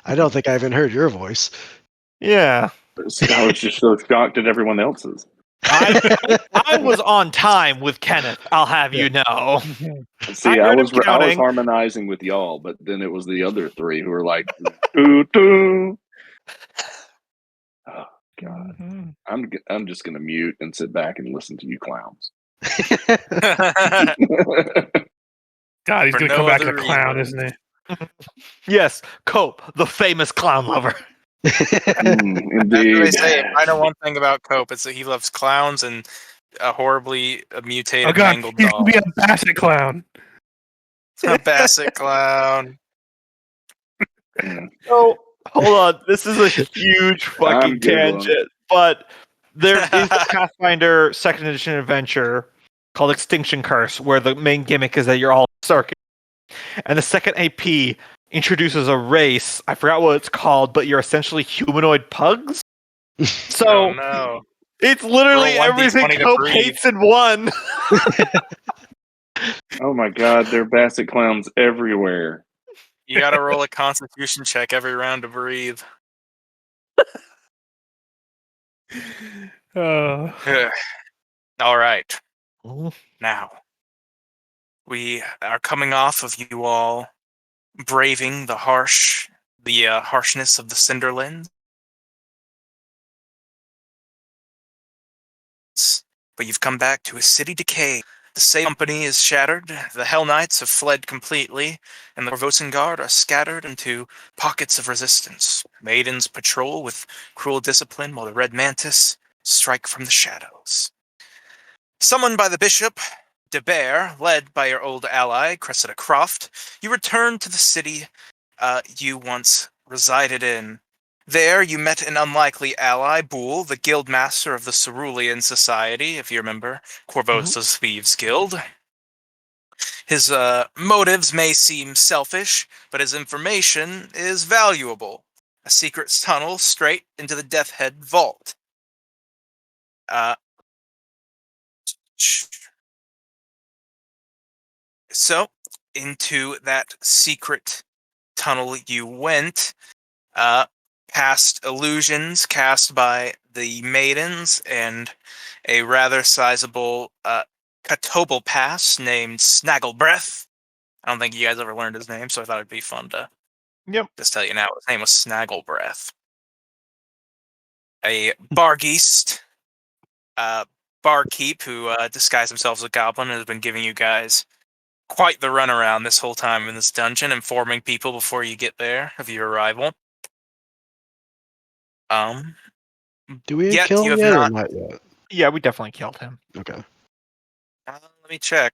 I don't think I even heard your voice. Yeah. I was just so shocked at everyone else's. I was on time with Kenneth, I'll have you know. See, I I heard him was counting. harmonizing with y'all, but then it was the other three who were like, doo, doo. Oh God, I'm just gonna mute and sit back and listen to you clowns. God, he's For gonna no come back other a clown, reason. isn't he? Yes, Cope, the famous clown lover. Indeed. That's what they say. If I know one thing about Cope, it's that he loves clowns and a horribly mutated, Oh God, mangled he's doll. gonna be a basset clown. A basset clown. Oh, hold on. This is a huge fucking I'm giggling. tangent, but there is a Pathfinder second edition adventure called Extinction Curse, where the main gimmick is that you're all circuit. And the second AP introduces a race. I forgot what it's called, but you're essentially humanoid pugs. So Oh no. it's literally Roll 1d20 everything to Cope breathe. hates in one. Oh my God, there are basset clowns everywhere. You gotta roll a constitution check every round to breathe. Oh, All right. Now, we are coming off of you all braving the harshness of the Cinderlands. But you've come back to a city decay. The Say Company is shattered, the Hell Knights have fled completely, and the Vosengard are scattered into pockets of resistance. Maidens patrol with cruel discipline while the Red Mantis strike from the shadows. Summoned by the Bishop, De Bear, led by your old ally, Cressida Croft, you return to the city you once resided in. There, you met an unlikely ally, Boole, the guildmaster of the Cerulean Society, if you remember, Corvosa's Thieves Guild. His motives may seem selfish, but his information is valuable. A secret tunnel straight into the Death Head Vault. So, into that secret tunnel you went, past illusions cast by the maidens and a rather sizable Catobal pass named Snagglebreath. I don't think you guys ever learned his name, so I thought it'd be fun to just tell you now. His name was Snagglebreath. A Bargeist, barkeep who disguised himself as a goblin and has been giving you guys quite the runaround this whole time in this dungeon, informing people before you get there of your arrival. Do we Yet kill you him have yet or not. not yet? Yeah, we definitely killed him. Okay. Let me check.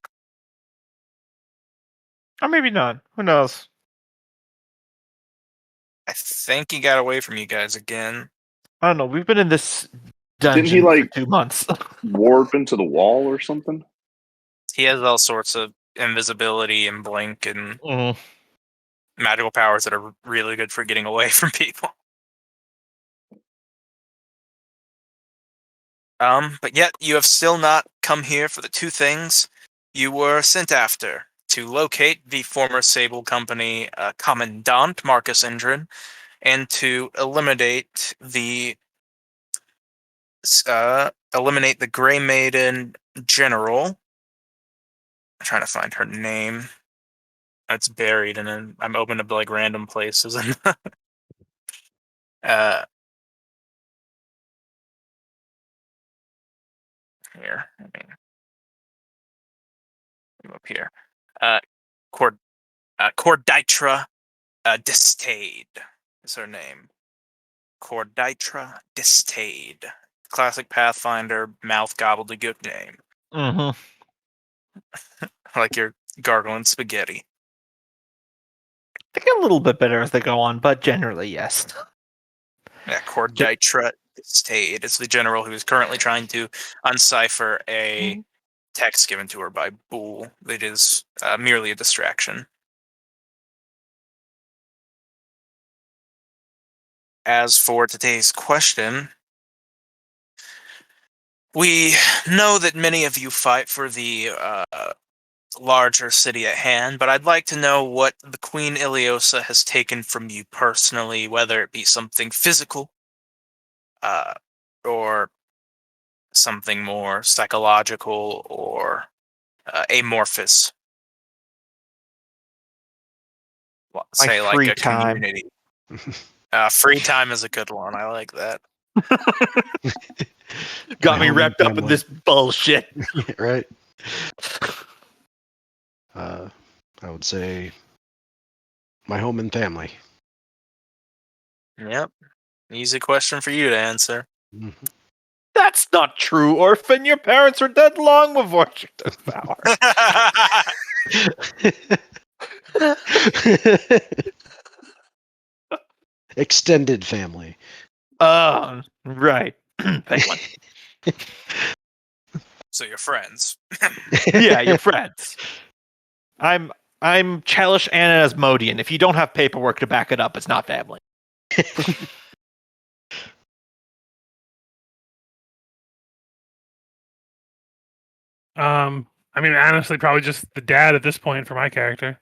Or maybe not. Who knows? I think he got away from you guys again. I don't know. We've been in this Didn't he dungeon for like 2 months. warp into the wall or something? He has all sorts of invisibility and blink and Mhm. magical powers that are really good for getting away from people. But yet you have still not come here for the two things you were sent after: to locate the former Sable Company commandant, Marcus Indrin, and to eliminate the Grey Maiden General. I'm trying to find her name. It's buried, and then I'm open to like random places. Here, I'm up here. Corditra Distade is her name. Corditra Distade. Classic Pathfinder mouth gobbledygook name. Mhm. Like you're gargling spaghetti. They get a little bit better as they go on, but generally, yes. Yeah, Corditra Distade is the general who is currently trying to uncipher a text given to her by Boole. It is merely a distraction. As for today's question, we know that many of you fight for the larger city at hand, but I'd like to know what the Queen Iliosa has taken from you personally, whether it be something physical, or something more psychological or amorphous. My Say like free a time. community. Free time is a good one. I like that. Got My me home wrapped and up in family. this bullshit. Right. I would say my home and family. Yep. Easy question for you to answer. Mhm. That's not true, orphan. Your parents were dead long before she took power. Extended family. Right. Penguin. So you're friends. Yeah, your friends. I'm Chalish and Asmodean. If you don't have paperwork to back it up, it's not family. I mean, honestly, probably just the dad at this point for my character.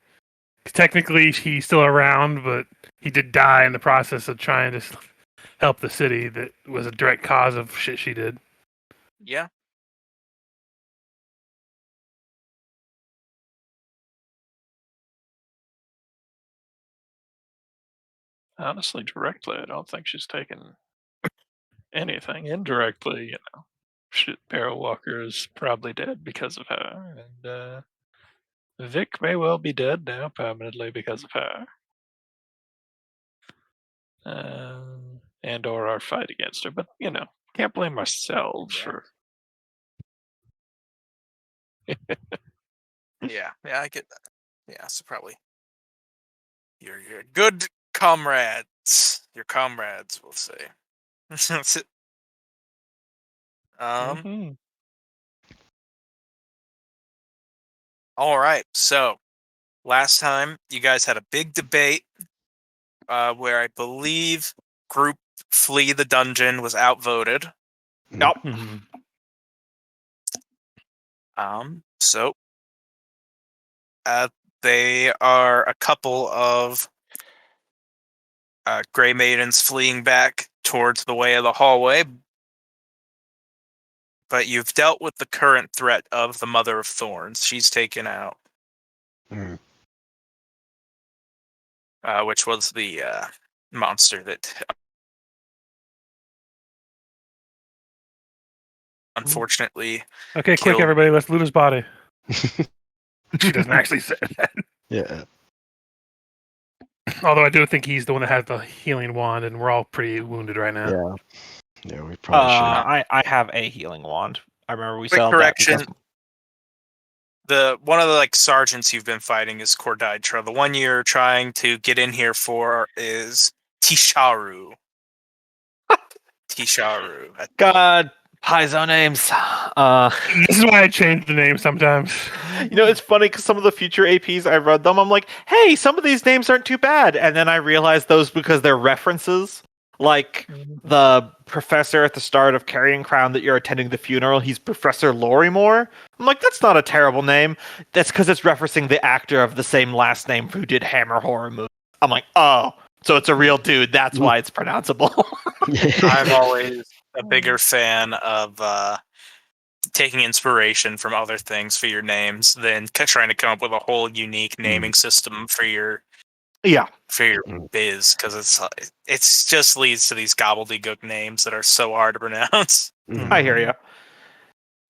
'Cause technically, he's still around, but he did die in the process of trying to help the city. That was a direct cause of shit she did. Yeah. Honestly, directly, I don't think she's taken anything. Indirectly, shit, Barrow Walker is probably dead because of her, and Vic may well be dead now permanently because of her. And or our fight against her, but can't blame ourselves Yeah. for. Yeah, I get that. Yeah, so probably you're good comrades. Your comrades will say. That's it. Mhm. All right. So last time you guys had a big debate, where I believe group flee the dungeon was outvoted. Yep. So they are a couple of Grey Maidens fleeing back towards the way of the hallway, but you've dealt with the current threat of the Mother of Thorns. She's taken out, Mm. which was the monster that unfortunately Okay, quick, killed. everybody, let's loot his body. She doesn't actually say that. Yeah. Although I do think he's the one that has the healing wand, and we're all pretty wounded right now. Yeah. Yeah, we probably should. I have a healing wand. I remember we Quick settled correction. that because One of the sergeants you've been fighting is Cordaitra. The one you're trying to get in here for is Tisharu. Tisharu. God, Paizo names. This is why I change the name sometimes. It's funny because some of the future APs I read them, I'm like, hey, some of these names aren't too bad, and then I realized those because they're references. Like the professor at the start of Carrion Crown that you're attending the funeral, he's Professor Lorrimore. I'm like, that's not a terrible name. That's because it's referencing the actor of the same last name who did Hammer horror movies. I'm like, oh, so it's a real dude. That's why it's pronounceable. I'm always a bigger fan of taking inspiration from other things for your names than trying to come up with a whole unique naming system for your Yeah. biz, because it's just leads to these gobbledygook names that are so hard to pronounce. I hear you.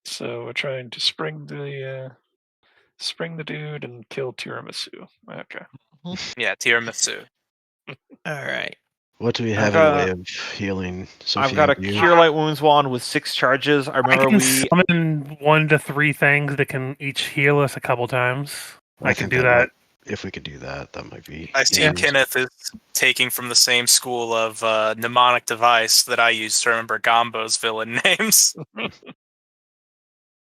So we're trying to spring the dude and kill Tiramisu. Okay. Yeah, tiramisu. All right. What do we have in the way of healing? Sophia, I've got a you? Cure Light Wounds wand with 6 charges. I I remember can we. summon 1 to 3 things that can each heal us a couple times. I can think do that. If we could do that, that might be. I see easier. Kenneth is taking from the same school of mnemonic device that I used to remember Gombo's villain names.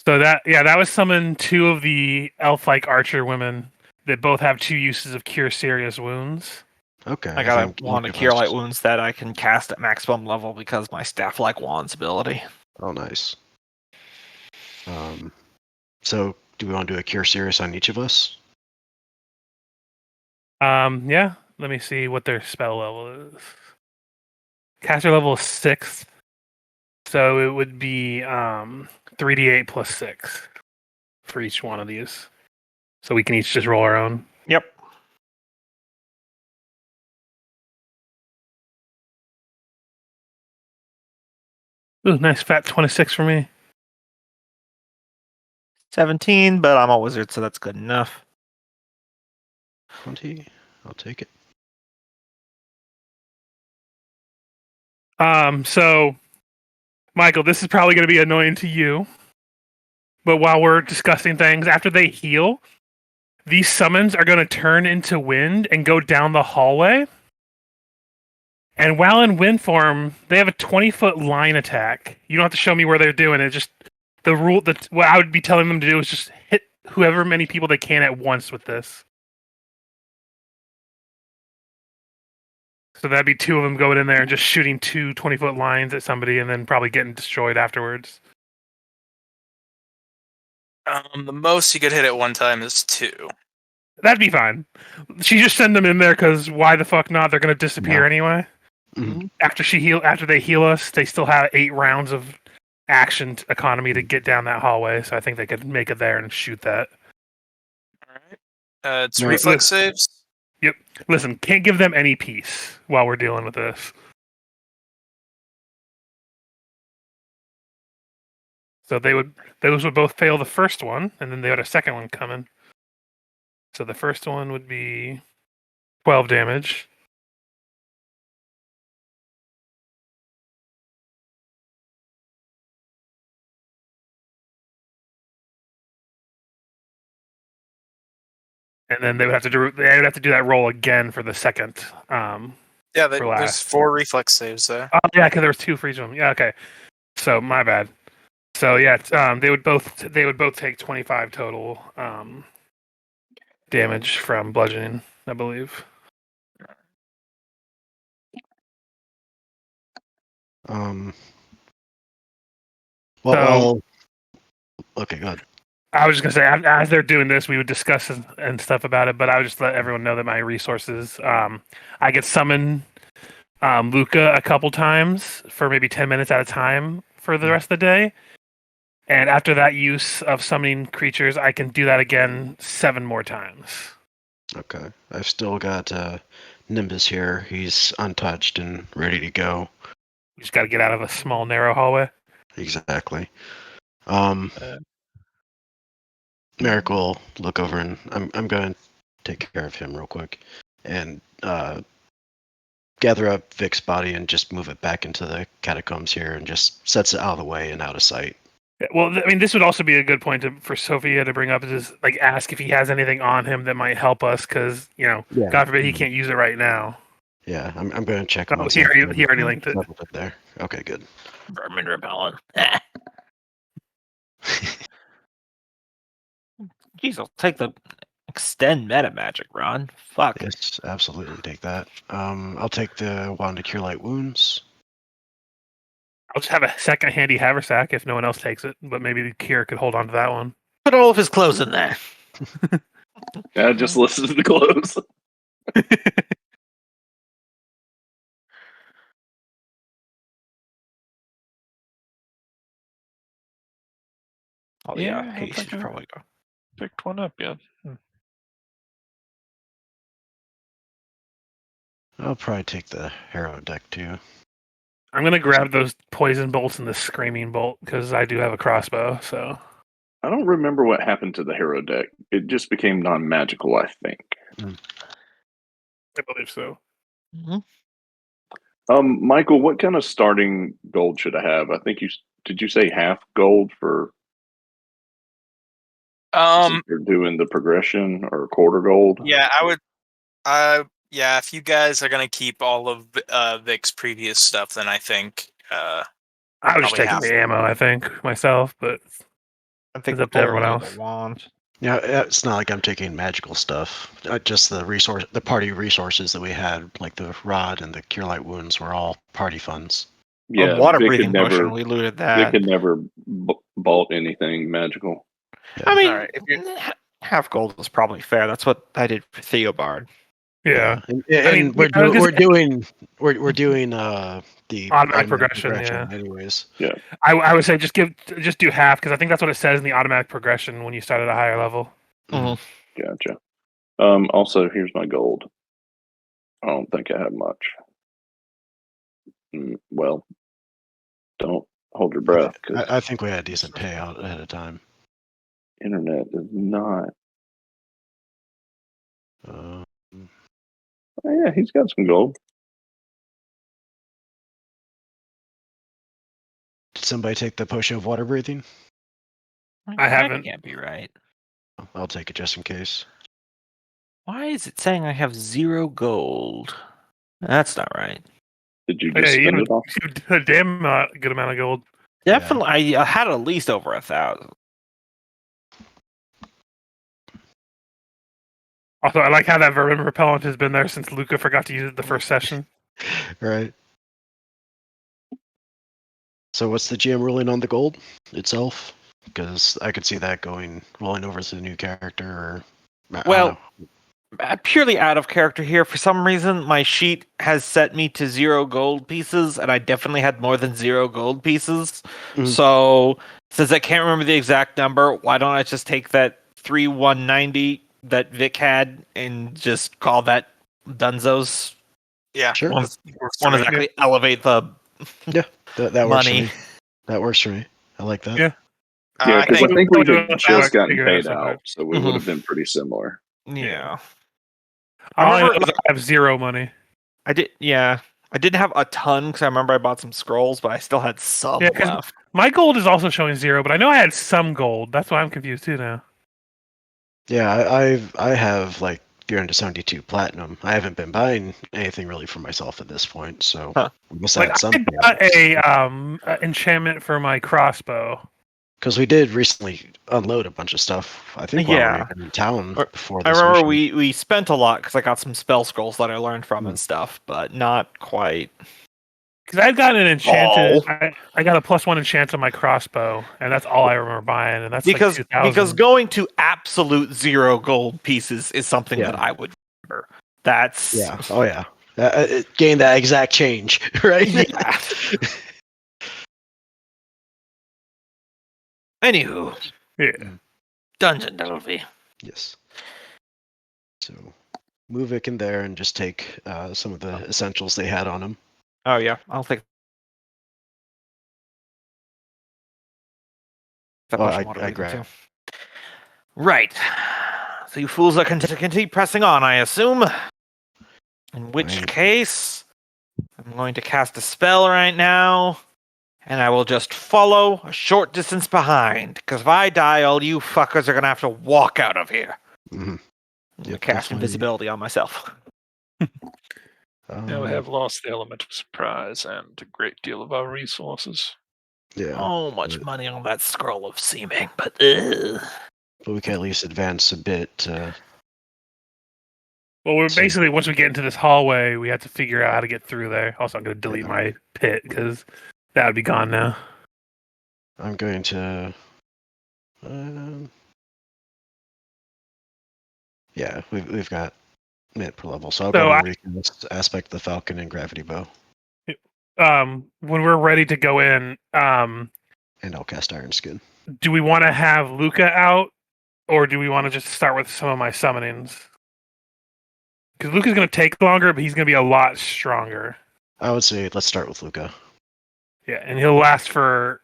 So that was summon 2 of the elf-like archer women that both have 2 uses of cure serious wounds. Okay. I got think a wand of if I Cure Light just- Wounds that I can cast at maximum level because my staff-like wand's ability. Oh, nice. So Do we want to do a cure serious on each of us? Yeah. Let me see what their spell level is. Caster level is 6th, so it would be 3d8 plus 6 for each one of these. So we can each just roll our own. Yep. Ooh, nice fat 26 for me. 17, but I'm a wizard, so that's good enough. 20. I'll take it. So, Michael, this is probably going to be annoying to you, but while we're discussing things, after they heal, these summons are going to turn into wind and go down the hallway. And while in wind form, they have a 20-foot line attack. You don't have to show me where they're doing it. Just the rule that what I would be telling them to do is just hit whoever many people they can at once with this. So that'd be 2 of them going in there and just shooting 2 20-foot lines at somebody and then probably getting destroyed afterwards. The most you could hit at one time is 2. That'd be fine. She just send them in there because why the fuck not? They're gonna disappear Yeah. anyway. Mhm. After they heal us, they still have 8 rounds of action economy to get down that hallway. So I think they could make it there and shoot that. All right. It's No, reflex saves. Listen, can't give them any peace while we're dealing with this. So those would both fail the first one, and then they had a second one coming. So the first one would be 12 damage. And then they would have to do that roll again for the second. Yeah, For there's last. 4 reflex saves there. Oh yeah, because there was 2 for each of them. Yeah, okay. So my bad. So yeah, they would both take 25 total damage from bludgeoning, I believe. Well, So- okay, go ahead. I was just gonna say, as they're doing this, we would discuss and stuff about it. But I would just let everyone know that my resources. I get summon Luca a couple times for maybe 10 minutes at a time for the rest of the day, and after that use of summoning creatures, I can do that again 7 more times. Okay. I've still got Nimbus here. He's untouched and ready to go. You just got to get out of a small, narrow hallway. Exactly. Merrick will look over and I'm going to take care of him real quick and gather up Vic's body and just move it back into the catacombs here and just sets it out of the way and out of sight. Well, I mean, this would also be a good point for Sophia to bring up, is like ask if he has anything on him that might help us, because God forbid he can't use it right now. Yeah, I'm going to check. Oh, he already linked it. There. Okay, good. Vermin repellent. Jeez, I'll take the extend meta magic, Ron. Fuck. Yes, absolutely take that. I'll take the wand to cure light wounds. I'll just have a second handy haversack if no one else takes it, but maybe the Kier could hold on to that one. Put all of his clothes in there. Yeah, just listen to the clothes. Oh Yeah, yeah, I haste think should I- probably go. Picked one up yet. I'll probably take the Harrow deck too. I'm gonna grab those poison bolts and the screaming bolt because I do have a crossbow. So I don't remember what happened to the hero deck. It just became non-magical, I think. I believe so. Michael, what kind of starting gold should I have? I think did you say half gold for since you're doing the progression, or quarter gold? Yeah, I would. Yeah, if you guys are gonna keep all of Vic's previous stuff, then I think. I was just Probably taking half. the ammo, I think, myself, but I think It's up to everyone only else. the wand. Yeah, it's not like I'm taking magical stuff. Just the party resources that we had, like the rod and the cure light wounds, were all party funds. Yeah, Water Vic breathing had never, potion. We looted Vic that. had never bought anything magical. I mean, Alright, if you're- half gold is probably fair. That's what I did for Theobard. Yeah. And, I mean, we're, I was we're gonna doing the Automatic progression, yeah. anyways. I would say just do half because I think that's what it says in the automatic progression when you start at a higher level. Gotcha. Also, here's my gold. I don't think I have much. Well, don't hold your breath because I think we had a decent payout ahead of time. internet is not. Uh, Oh, yeah, he's got some gold. did somebody take the potion of water breathing? I haven't. That can't be right. I'll take it just in case. Why is it saying I have 0 gold? That's not right. Did you just Hey, you spend it all? have a damn good amount of gold. Definitely, I had at least over 1,000. Also, I like how that vermin repellent has been there since Luca forgot to use it the first session. Right. So what's the GM ruling on the gold itself? Because I could see that rolling over to the new character. Or I don't Well, know. purely out of character here. For some reason, my sheet has set me to 0 gold pieces, and I definitely had more than 0 gold pieces. Mhm. So, since I can't remember the exact number, why don't I just take that 3,190 that Vic had and just call that Dunzo's? Yeah. Sure. Want Works to for me. exactly elevate the that works for money. me. That works for me. I like that. Yeah. Yeah, I because think I think we we'll do had it just gotten figure it out paid sometime. out, so we would have been pretty similar. Yeah. I I remember remember I have 0 money. I didn't have a ton because I remember I bought some scrolls, but I still had some Yeah, 'cause left. My gold is also showing 0, but I know I had some gold. That's why I'm confused too now. Yeah, I have like 372 platinum. I haven't been buying anything really for myself at this point, so Huh. I must Like have some. I got a enchantment for my crossbow. Because we did recently unload a bunch of stuff. I think while we Yeah. were in town Or- before I this remember mission. we spent a lot because I got some spell scrolls that I learned from and stuff, but not quite. Because I had gotten an enchanted. Oh. I got a +1 enchant on my crossbow, and that's all I remember buying, and that's Because like 2,000. because going to absolute 0 gold pieces is something Yeah. that I would remember. That's Yeah. Oh yeah. It gained that exact change, right? Yeah. Anywho, Yeah. Dungeon Delphi. Yes. So move it in there and just take some of the essentials they had on him. Oh yeah, I'll take that Oh, potion I water breathing grab. too. Right. So you fools are continue pressing on, I assume. In which Right. case, I'm going to cast a spell right now, and I will just follow a short distance behind. Because if I die, all you fuckers are gonna have to walk out of here. Mhm. I'm gonna Yep, cast definitely. invisibility on myself. Now we have lost the element of surprise and a great deal of our resources. Yeah. Oh, much but- money on that scroll of seeming, but But we can at least advance a bit. Well, we're So- basically once we get into this hallway, we have to figure out how to get through there. Also, I'm going to delete Yeah. my pit because that would be gone now. I'm going to. Yeah, we've got it per level, so I'll So probably aspect the Falcon and Gravity Bow, When we're ready to go in, and I'll cast Iron Skin. do we want to have Luca out, or do we want to just start with some of my summonings? Because Luca's going to take longer, but he's going to be a lot stronger. I would say let's start with Luca. Yeah, and he'll last for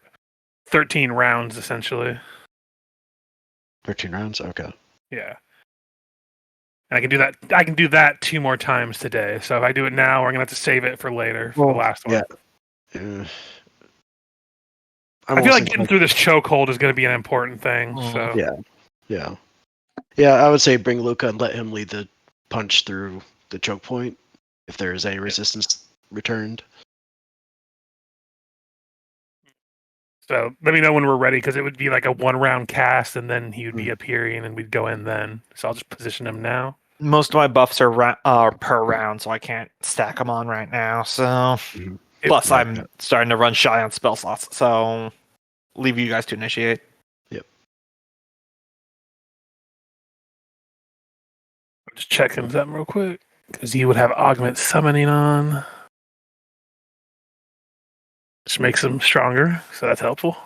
13 rounds essentially. 13 rounds. Okay. Yeah. And I can do that. I can do that 2 more times today. So if I do it now, we're gonna have to save it for later for the last one. Yeah. I feel like getting through this chokehold is going to be an important thing. So Yeah. Yeah, I would say bring Luca and let him lead the punch through the choke point if there is any resistance returned. So let me know when we're ready, because it would be like a 1-round cast, and then he would be appearing, and we'd go in then. So I'll just position him now. most of my buffs are per round, so I can't stack them on right now. So plus, Yeah. I'm starting to run shy on spell slots, so leave you guys to initiate. Just checking something real quick. Because you would have augment summoning on. Which makes him stronger, so that's helpful.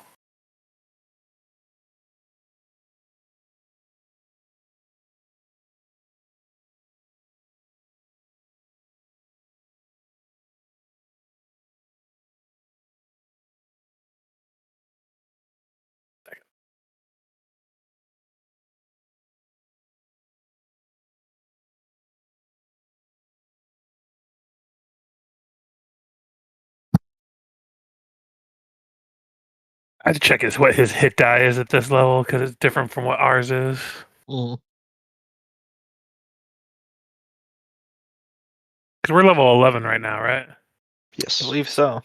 I had to check what his hit die is at this level because it's different from what ours is. Mm. Because we're level 11 right now, right? I Yes. believe so.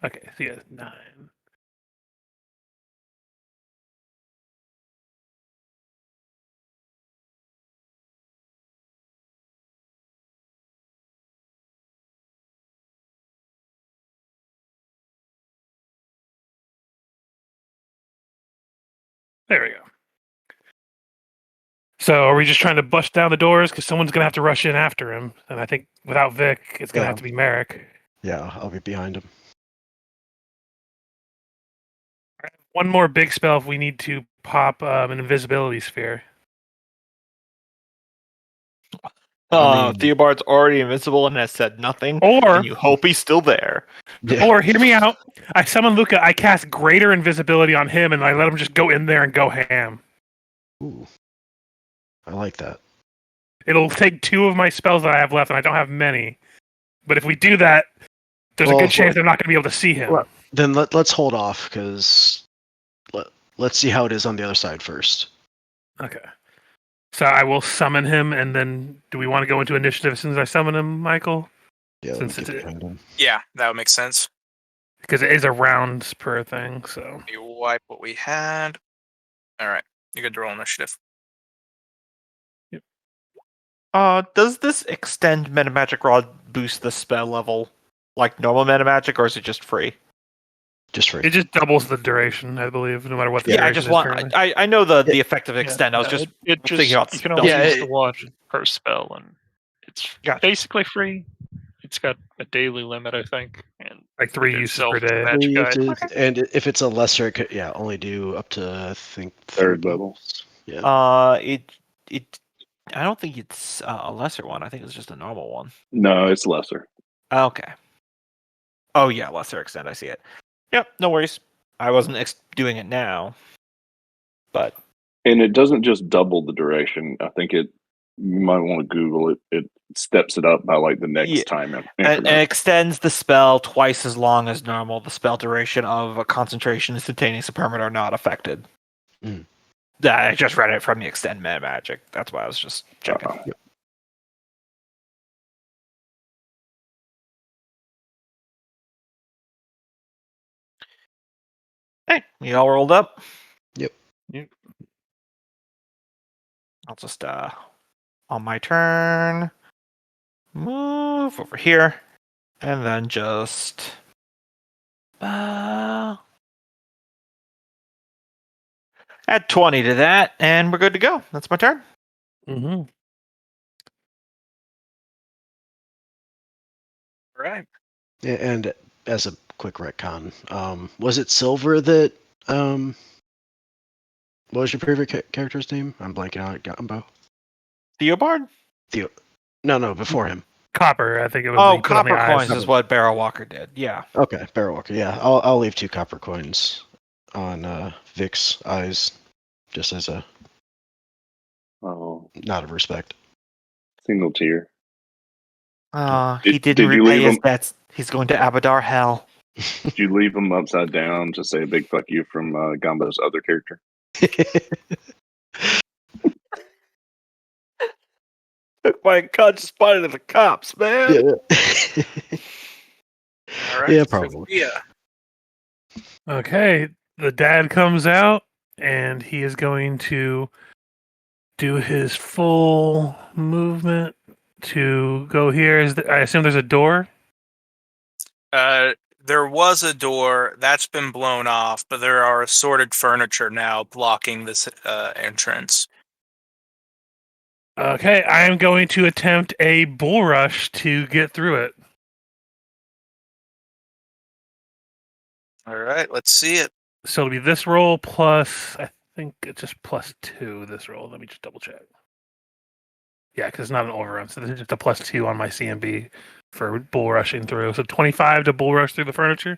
Okay, so yeah, 9. There we go. So are we just trying to bust down the doors? Because someone's going to have to rush in after him. And I think without Vic, it's going to Yeah. have to be Merrick. Yeah, I'll be behind him. One more big spell if we need to pop an invisibility sphere. I mean- Theobald's already invincible and has said nothing. Or, And you hope he's still there. Yeah. or hear me out. I summon Luca. I cast greater invisibility on him, and I let him just go in there and go ham. Ooh. I like that. It'll take 2 of my spells that I have left, and I don't have many. But if we do that, there's a Well, good chance they're not going to be able to see him. Well- Then let's hold off because let's see how it is on the other side first. Okay. So I will summon him, and then do we want to go into initiative as soon as I summon him, Michael? Yeah, let me Since get it's- behind him. Yeah, that would make sense. Because it is a round per thing, so. You wipe what we had. All right, you good to roll initiative. Does this extend Metamagic Rod boost the spell level like normal Metamagic, or is it just free? Just for It just doubles the duration, I believe, no matter what the Yeah, I duration just is want. currently. I know the effect of extend. I was just it just thinking about you can spell. only Yeah, use it- the one per spell, and it's Gotcha. basically free. It's got a daily limit, I think, and Like 3 there's uses per self- day. Magic guide. uses, and if it's a lesser, it could, yeah, only do up to I think Third level. Yeah. It. I don't think it's a lesser one. I think it's just a normal one. No, it's lesser. Okay. Oh yeah, lesser extend. I see it. Yep, no worries. I wasn't doing it now, but And it doesn't just double the duration. I think you might want to Google it. It steps it up by like the next Yeah. time. and extends the spell twice as long as normal. The spell duration of a concentration, instantaneous, or permanent are not affected. Mm. I just read it from the extend meta magic. That's why I was just checking. Hey, you all rolled up? Yep. I'll just on my turn move over here and then just add 20 to that and we're good to go. That's my turn. Mm-hmm. All right. Yeah, and as a quick retcon, was it Silver that what was your favorite character's name? I'm blanking on it. Gumbo. Theobard? No, before him. Copper, I think it was. Oh, he put on the copper eyes. coins is what Barrow Walker did. Yeah. Okay, Barrel Walker. Yeah, I'll leave 2 copper coins on Vic's eyes, just as a Oh, nod of respect. single tier. He Did- didn't did you repay leave his him? debts. He's going to Abadar Hell. Did you leave them upside down to say a big fuck you from Gumbo's other character? My God, spotted of the cops, man. Yeah. All right. Yeah, probably. Yeah. Okay, the dad comes out, and he is going to do his full movement to go here. I assume there's a door. There was a door that's been blown off, but there are assorted furniture now blocking this entrance. Okay, I am going to attempt a bull rush to get through it. All right, let's see it. So it'll be this roll plus, I think it's just +2 this roll. Let me just double check. Yeah, because it's not an overrun. So this is just a +2 on my CMB for bull rushing through. So 25 to bull rush through the furniture.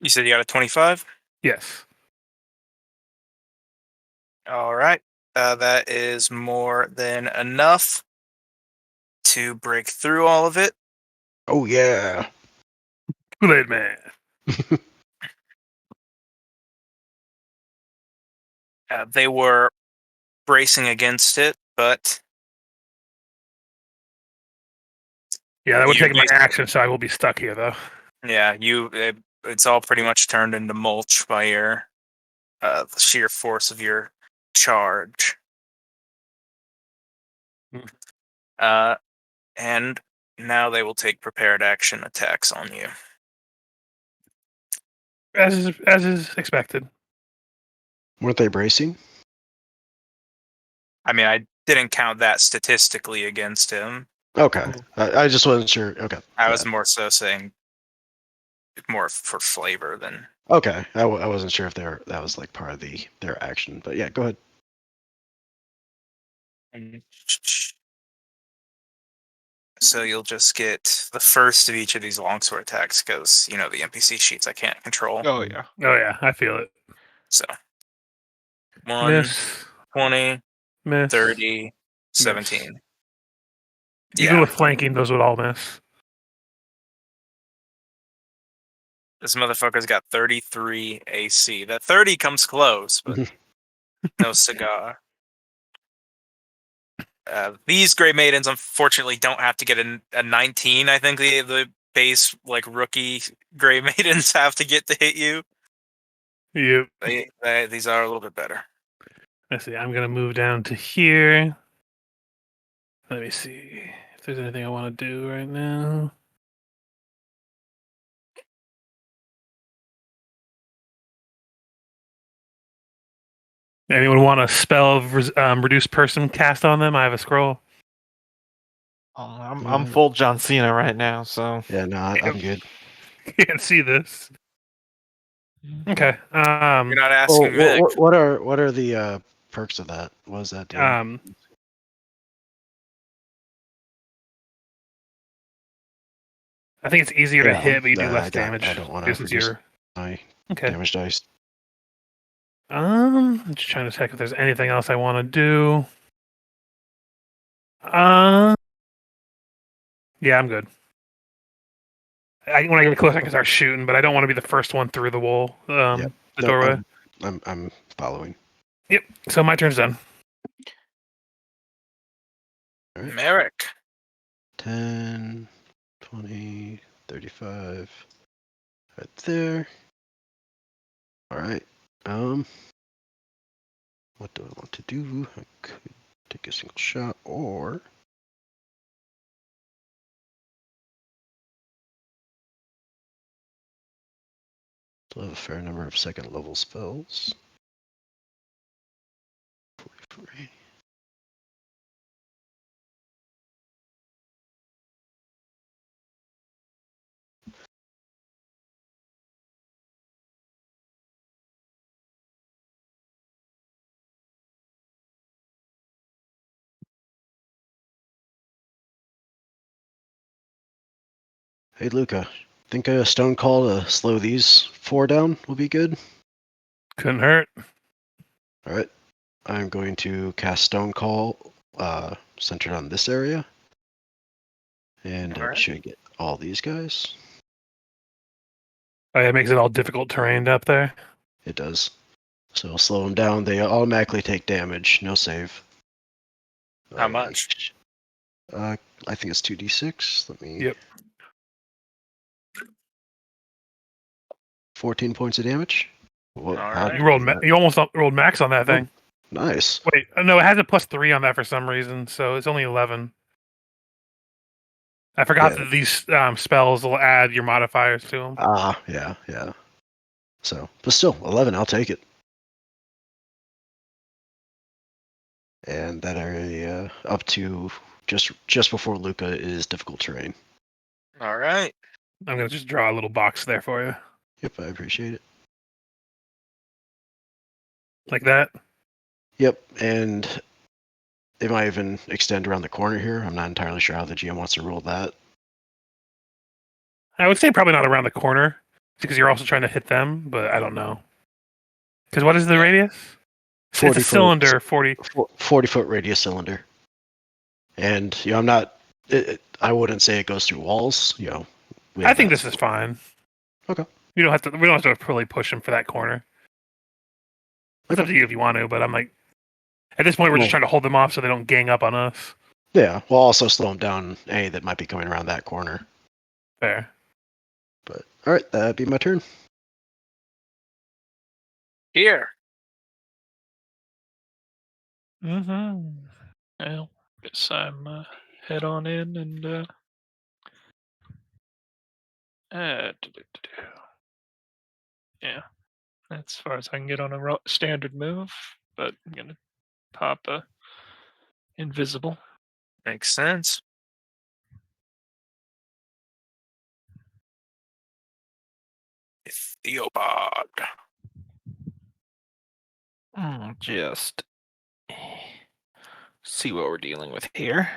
You said you got a 25? Yes. All right. That is more than enough to break through all of it. Oh yeah. Kool-Aid Man. They were bracing against it, but Yeah, that would You take my basi- action, so I will be stuck here, though. yeah, it's all pretty much turned into mulch by your the sheer force of your charge. Hmm. And now they will take prepared action attacks on you. As is expected. Weren't they bracing? I mean, I didn't count that statistically against him. Okay. I just wasn't sure. Okay. I was more so saying more for flavor than. Okay. I wasn't sure if that was like part of their action, but yeah, go ahead. So you'll just get the first of each of these longsword attacks because, the NPC sheets I can't control. Oh yeah. Oh, yeah, I feel it. So 1, Miss. 20, Miss. 30, 17. Even Yeah, with flanking, those would all miss. this motherfucker's got 33 AC. That 30 comes close, but no cigar. These Grey Maidens, unfortunately, don't have to get a 19. I think the base, rookie Grey Maidens have to get to hit you. Yep. These are a little bit better. Let's see. I'm going to move down to here. Let me see if there's anything I want to do right now. Anyone want a spell of reduce person cast on them? I have a scroll. I'm full John Cena right now, so Yeah, no, I'm good. Can't see this. Okay. You're not asking Vic. What are the perks of that? What does that do? I think it's easier to Yeah, hit, but you do I less don't- damage. I don't wanna Since reduce- you're My okay. damage dice. I'm just trying to check if there's anything else I want to do. Yeah, I'm good. When I get close, I can start shooting, but I don't want to be the first one through the wall, the No, doorway. I'm following. Yep. So my turn's done. All right. Merrick. 10, 20, 35. Right there. All right. What do I want to do? I could take a single shot or still have a fair number of second level spells. 44. Hey Luca, think a stone call to slow these 4 down will be good? Couldn't hurt. All right. I'm going to cast Stone Call centered on this area. And All right. should get all these guys. Oh, yeah, it makes it all difficult terrain up there. It does. So I'll slow them down. They automatically take damage. No save. How much? I think it's 2d6. Let me. Yep. 14 points of damage. All right. You almost rolled max on that thing. Nice. Wait, no, it has a +3 on that for some reason, so it's only 11. I forgot that these spells will add your modifiers to them. Yeah. So, but still, 11, I'll take it. And that area up to just before Luca is difficult terrain. All right. I'm gonna just draw a little box there for you, Yep, I appreciate it. like that. Yep, and it might even extend around the corner here. I'm not entirely sure how the GM wants to rule that. I would say probably not around the corner, because you're also trying to hit them, but I don't know. Because what is the radius? It's 40 a foot. cylinder, 40. 40-foot radius cylinder. And I'm not. I wouldn't say it goes through walls. I think this is fine. Okay. We don't have to really push them for that corner. It's up to you if you want to, but I'm like, at this point, we're just trying to hold them off so they don't gang up on us. Yeah, we'll also slow them down. Any that might be coming around that corner. Fair. But all right, that'd be my turn. Here. Mm-hmm. Well, guess I'm head on in and yeah, that's as far as I can get on a standard move. But I'm gonna pop a invisible. Makes sense. Theobald. Just see what we're dealing with here.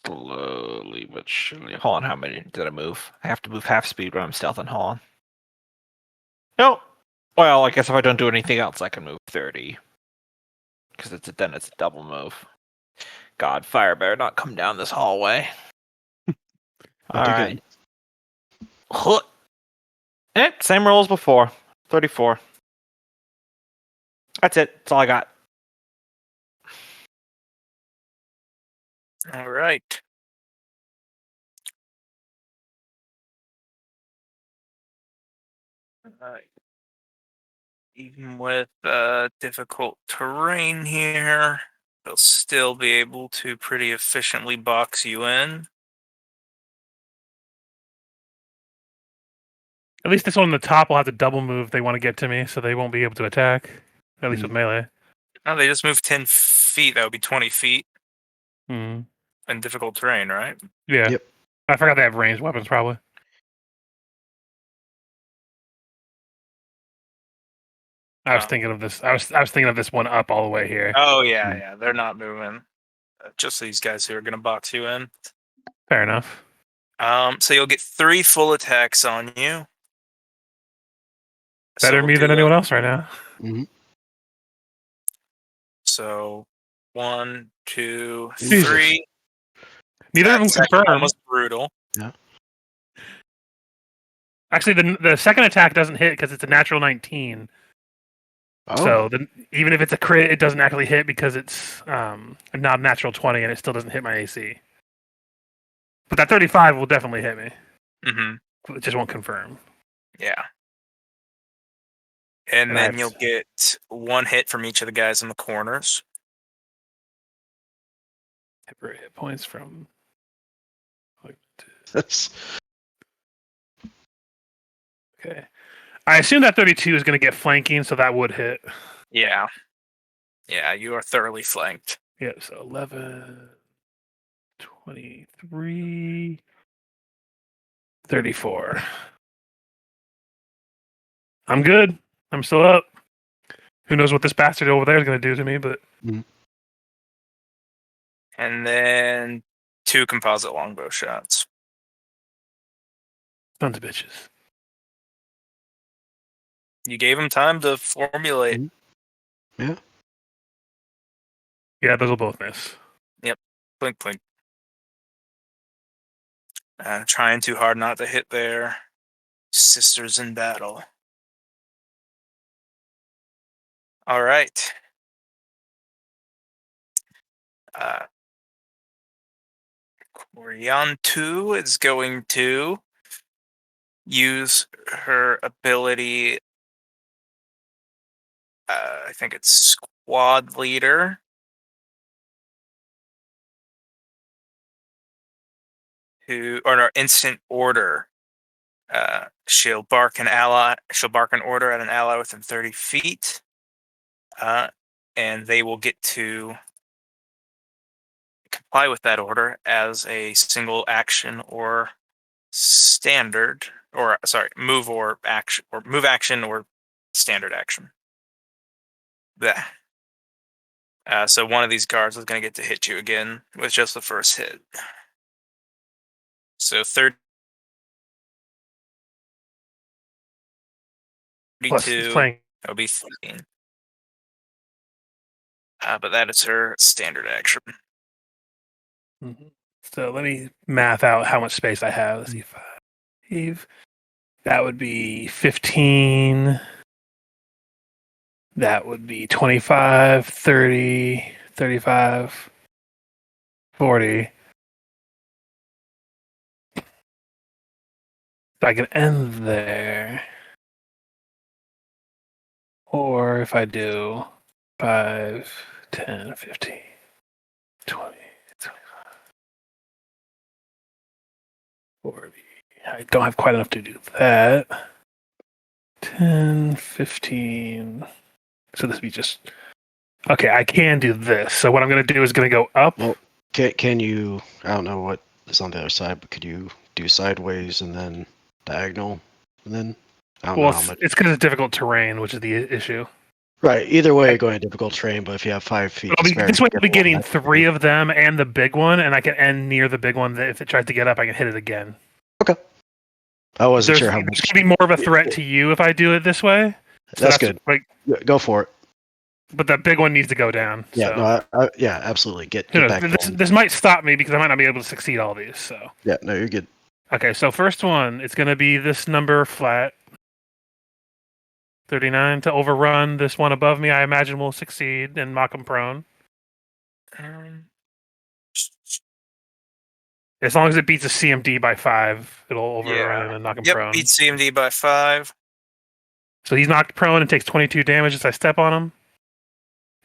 Slowly but surely. Hold on, how many did I move? I have to move half speed when I'm stealthing. Hold on. Nope. Well, I guess if I don't do anything else, I can move 30. Because then it's a double move. God, fire better not come down this hallway. All right. Same roll as before. 34. That's it. That's all I got. All right. Even with difficult terrain here, they'll still be able to pretty efficiently box you in. At least this one on the top will have to double move if they want to get to me, so they won't be able to attack. At least with melee. No, they just moved 10 feet. That would be 20 feet Hmm. in difficult terrain, right? Yeah. Yep. I forgot they have ranged weapons, probably. I was Oh. thinking of this. I was thinking of this one up all the way here. Oh, yeah. They're not moving. Just these guys who are going to box you in. Fair enough. So you'll get 3 full attacks on you. Better we'll me do than them. anyone else right now. So 1, 2, Jesus. 3. Neither of them Second confirm. one was brutal. Actually, the second attack doesn't hit because it's a natural 19. Oh, So even if it's a crit, it doesn't actually hit because it's not a natural 20 and it still doesn't hit my AC. But that 35 will definitely hit me. Mm-hmm. It just won't confirm. Yeah. And And then I've- you'll get 1 hit from each of the guys in the corners. Temporary hit points from. that's Okay. I assume that 32 is going to get flanking, so that would hit. Yeah. Yeah, you are thoroughly flanked. Yeah, so 11, 23, 34. I'm good. I'm still up. Who knows what this bastard over there is going to do to me, but And then 2 composite longbow shots. tons of bitches. You gave him time to formulate. yeah. Yeah, those will both miss. Blink, blink. Trying too hard not to hit their sisters in battle. All right. Coriantu is going to use her ability. I think it's squad leader. Instant order She'll bark an ally. She'll bark an order at an ally within 30 feet, and they will get to comply with that order as a single action or standard, or sorry, move or action or standard action. That. So one of these guards is going to get to hit you again with just the first hit. So 32. Plus, he's playing. That'll be 13. But that is her standard action. Mhm. So let me math out how much space I have. Let's see, 5. That would be 15. That would be 25, 30, 35, 40. So I can end there. Or if I do 5, 10, 15, 20, 25, 40. I don't have quite enough to do that. 10, 15. So this would be just... Okay, I can do this. So what I'm going to do is going to go up. Well, can you? I don't know what is on the other side, but could you do sideways and then diagonal, and then I don't know how much. It's because it's difficult terrain, which is the issue. Right. Either way, going difficult terrain, but if you have 5 feet, to spare, This way I'll be get getting one. 3 of them and the big one, and I can end near the big one. That if it tries to get up, I can hit it again. Okay. I wasn't There's sure how going much. to be more of a threat to you if I do it this way. So That's good. Like, Go for it. but that big one needs to go down. Yeah. So. No. Yeah. Absolutely. Get You know, back. this might stop me because I might not be able to succeed all these. So Yeah. No, you're good. okay, so first one, it's going to be this number flat, 39 to overrun. This one above me, I imagine, will succeed and knock him prone. As long as it beats a CMD by 5, it'll overrun him and knock him prone. Beats CMD by 5. So he's knocked prone and takes 22 damage as I step on him.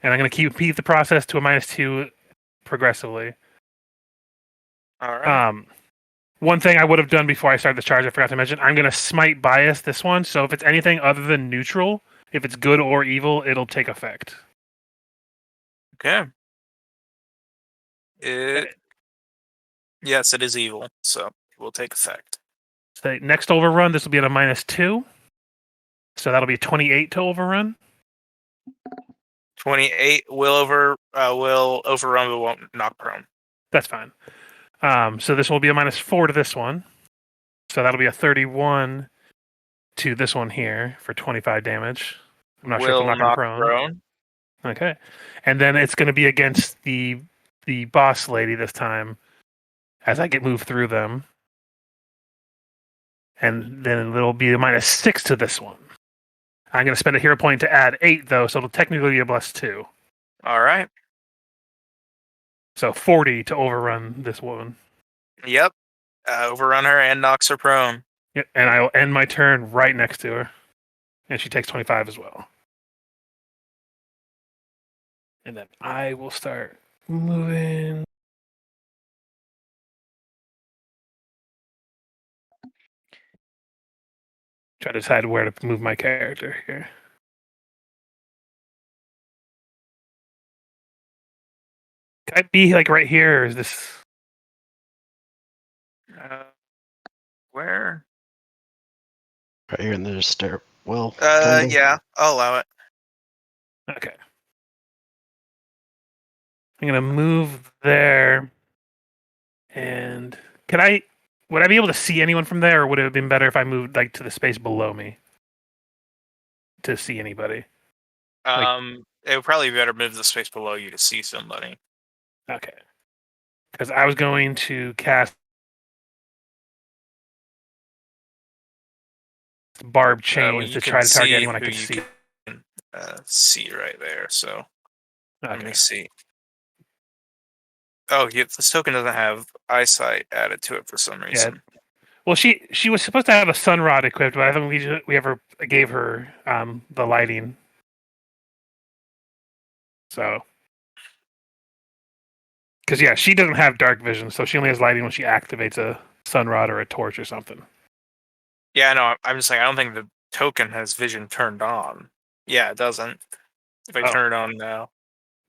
And I'm going to repeat the process to a -2 progressively. All right. One thing I would have done before I started this charge, I forgot to mention, I'm going to smite bias this one. So if it's anything other than neutral, if it's good or evil, it'll take effect. Okay. Yes, it is evil, so it will take effect. So next overrun, this will be at a -2. So that'll be 28 to overrun. 28 will overrun, but won't knock prone. That's fine. So this will be a -4 to this one. So that'll be a 31 to this one here for 25 damage. I'm not sure if I'm knocking prone. Okay. And then it's going to be against the boss lady this time as I get moved through them. And then it'll be a -6 to this one. I'm going to spend a hero point to add 8, though, so it'll technically be a +2. All right. So 40 to overrun this woman. Yep. Overrun her and knocks her prone. Yep. And I'll end my turn right next to her. And she takes 25 as well. And then I will start moving. Try to decide where to move my character here. Can I be like right here, or is this? Where? Right here in the stairwell. Yeah, I'll allow it. Okay. I'm gonna move there. And would I be able to see anyone from there, or would it have been better if I moved like to the space below me to see anybody? It would probably be better to move the space below you to see somebody. Okay. Because I was going to cast Barb Chains to try to target anyone I could see. See right there, so Okay. let me see. Oh, yeah, this token doesn't have eyesight added to it for some reason. Yeah. Well, she was supposed to have a sun rod equipped, but I don't think we ever gave her the lighting. So, because yeah, she doesn't have dark vision, so she only has lighting when she activates a sun rod or a torch or something. Yeah, no, I'm just saying I don't think the token has vision turned on. Yeah, it doesn't. If I Oh. turn it on now,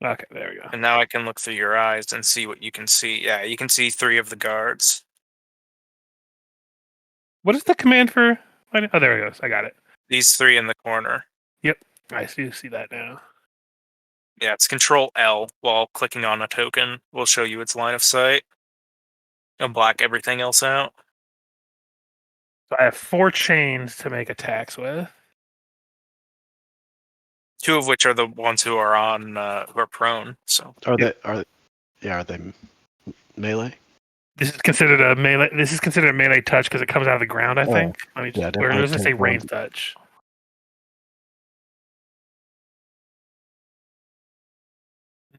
Okay, there we go. and now I can look through your eyes and see what you can see. Yeah, you can see 3 of the guards. What is the command for? Oh, there it goes. I got it. These 3 in the corner. I do see that now. Yeah, it's Control L while clicking on a token will show you its line of sight. And black everything else out. So I have 4 chains to make attacks with. 2 of which are the ones who are on who are prone. So Are Yep. they melee? This is considered a melee. This is considered a melee touch because it comes out of the ground. I Oh, think. Let me yeah, just, or definitely does it say take one. range touch?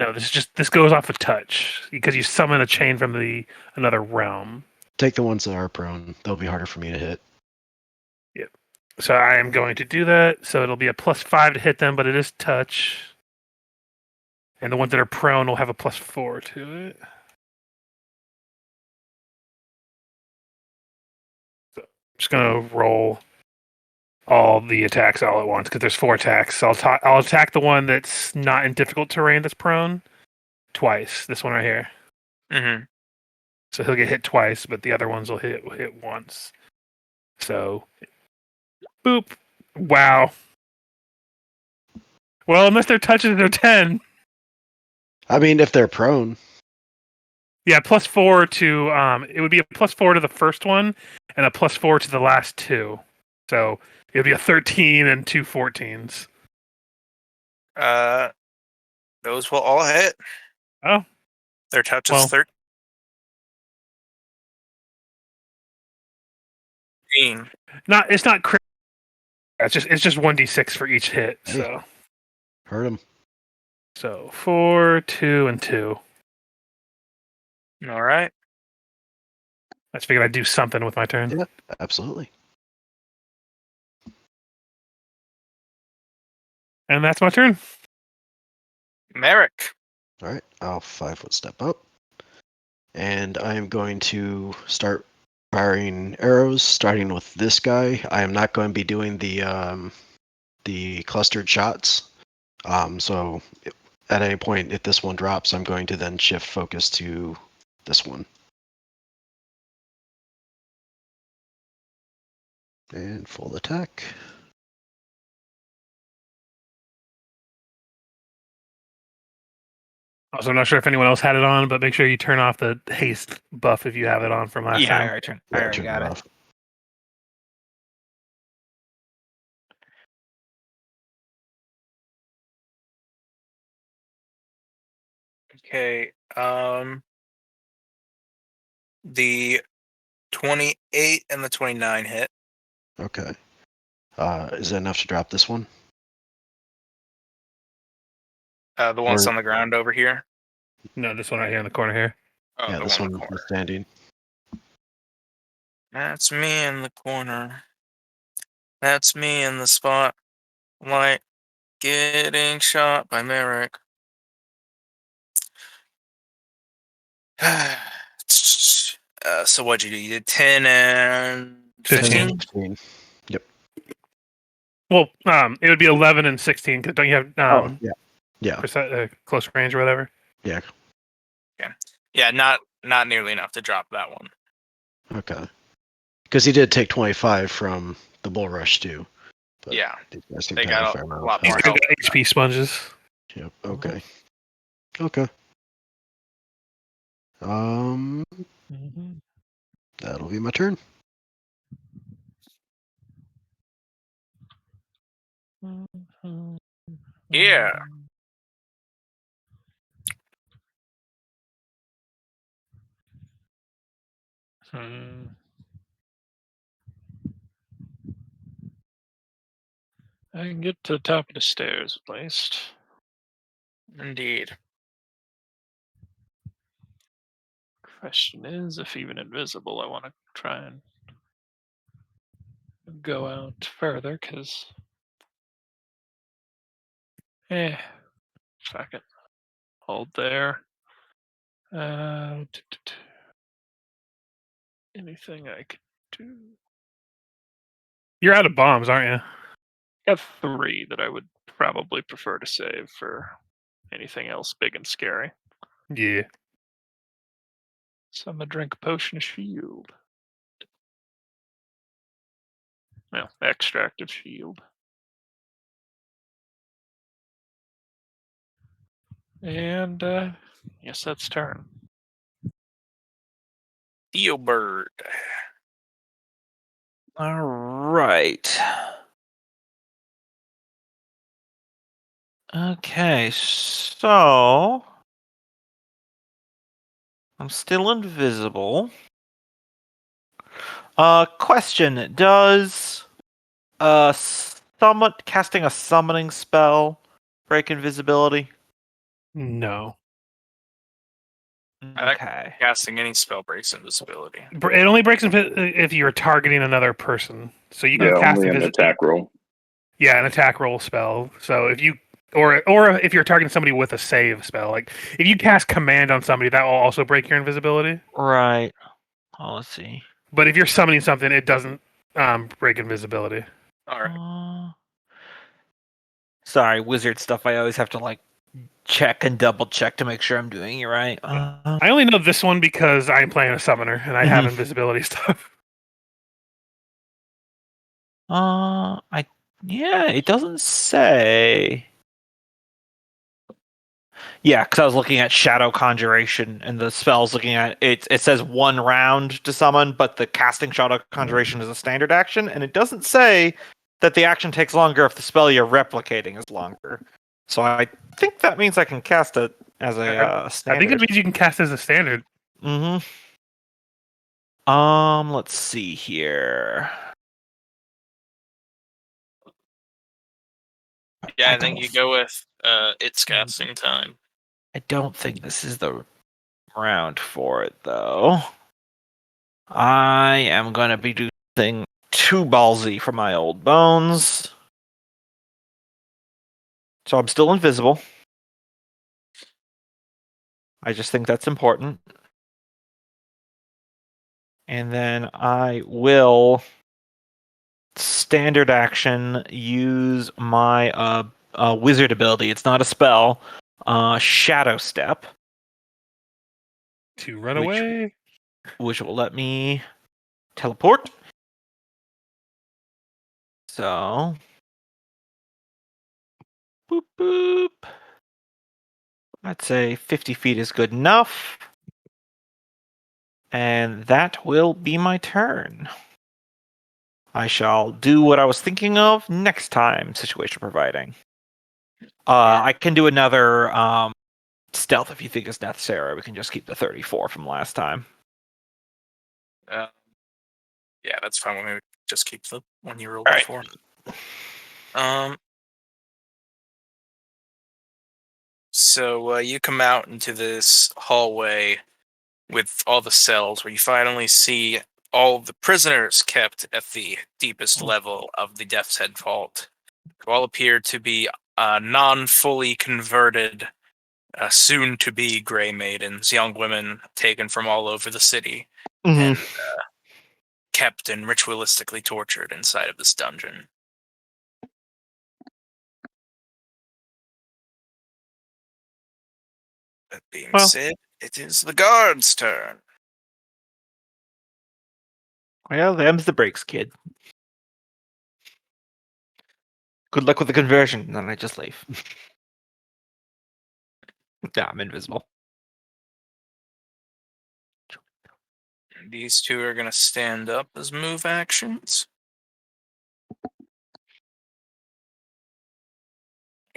No, this goes off a touch because you summon a chain from another realm. Take the ones that are prone. They'll be harder for me to hit. So I am going to do that. So it'll be a +5 to hit them, but it is touch. And the ones that are prone will have a +4 to it. So I'm just gonna roll all the attacks all at once because there's 4 attacks. So I'll attack the one that's not in difficult terrain that's prone twice. This one right here. mm-hmm. So he'll get hit twice, but the other ones will hit once. So, boop. Wow. Well, unless they're touches, they're 10. I mean, if they're prone, Yeah, +4 to it would be a +4 to the first one and a +4 to the last 2. So it would be a 13 and 2 14s. Those will all hit. Oh, Their touch is Well. 13. it's not crit. It's just 1d6 for each hit. Hey. Hurt him. So 4, 2, and 2. All right. I just figured I'd do something with my turn. Yeah. Absolutely. And that's my turn. Merrick. All right. I'll 5-foot step up. And I am going to start firing arrows, starting with this guy. I am not going to be doing the clustered shots. So at any point, if this one drops, I'm going to then shift focus to this one. And full attack. Also, I'm not sure if anyone else had it on, but make sure you turn off the haste buff if you have it on from last Yeah, I time. already turn got it it. off. Okay. The 28 and the 29 hit. Okay. Is that enough to drop this one? The ones Or- on the ground over here. No, this one right here in the corner here. Oh, Yeah, the this one in one the corner. is standing. That's me in the corner. That's me in the spotlight, getting shot by Merrick. So what'd you do? You did 10 and 15? 15. Well, it would be 11 and 16 because don't you have Yeah. close range or whatever? Yeah. Yeah, not nearly enough to drop that one. Okay. Because he did take 25 from the bull rush too. But Yeah, these guys seem they to have got fair a amount of lot These more health. guys help. got HP sponges. Yep. Okay. Okay. That'll be my turn. Yeah. I can get to the top of the stairs at least. Indeed. Question is, if even invisible, I want to try and go out further, because fuck it. Hold there. Anything I could do? You're out of bombs, aren't you? Got 3 that I would probably prefer to save for anything else big and scary. Yeah. So I'm gonna drink a potion of shield. Well, extract of shield. And yes, that's turn. Theobird. All right. Okay, so I'm still invisible. Question: does casting a summoning spell break invisibility? No. Okay. Casting any spell breaks invisibility. It only breaks if you're targeting another person. So you can Yeah, cast only an attack roll. Yeah, an attack roll spell. So if you or if you're targeting somebody with a save spell, like if you cast command on somebody, that will also break your invisibility. Right. Oh, let's see. But if you're summoning something, it doesn't break invisibility. All right. Sorry, wizard stuff. I always have to like check and double check to make sure I'm doing it right. I only know this one because I'm playing a summoner and I have invisibility stuff. It doesn't say. Yeah, because I was looking at Shadow Conjuration, and the spell's looking at it. It says 1 round to summon, but the casting Shadow Conjuration is a standard action, and it doesn't say that the action takes longer if the spell you're replicating is longer. So I think that means I can cast it as a standard. I think it means you can cast as a standard. Mm-hmm. Let's see here. Yeah, I think you go with its casting time. I don't think this is the round for it, though. I am going to be doing something too ballsy for my old bones. So I'm still invisible. I just think that's important. And then I will standard action use my wizard ability. It's not a spell. Shadow Step. To run away. Which will let me teleport. So boop boop. I'd say 50 feet is good enough. And that will be my turn. I shall do what I was thinking of next time, situation providing. I can do another stealth if you think it's necessary. We can just keep the 34 from last time. Yeah, that's fine. We'll just keep the one you rolled All right. before. So you come out into this hallway with all the cells where you finally see all of the prisoners kept at the deepest level of the Death's Head Vault, who all appear to be non-fully converted, soon-to-be Grey Maidens, young women taken from all over the city and kept and ritualistically tortured inside of this dungeon. That being said, it is the guard's turn. Well, them's the breaks, kid. Good luck with the conversion, and then I just leave. Yeah, I'm invisible. These two are going to stand up as move actions.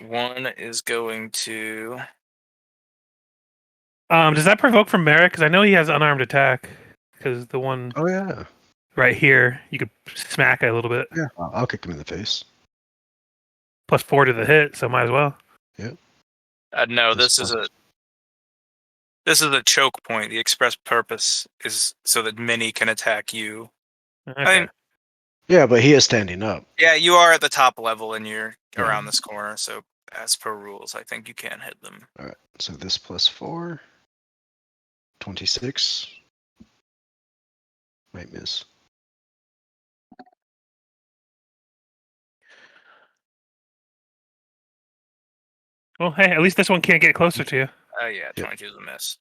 One is going to... Does that provoke from Merrick? Because I know he has unarmed attack. Because the one Oh yeah. right here, you could smack it a little bit. Yeah. I'll kick him in the face. +4 to the hit, so might as well. no, this is a choke point. The express purpose is so that many can attack you. Okay. I mean, Yeah, but he is standing up. yeah, you are at the top level and you're around this corner, so as per rules, I think you can hit them. All right. So this +4. 26. Might miss. Well, hey, at least this one can't get closer to you. Yeah, 22 is a miss.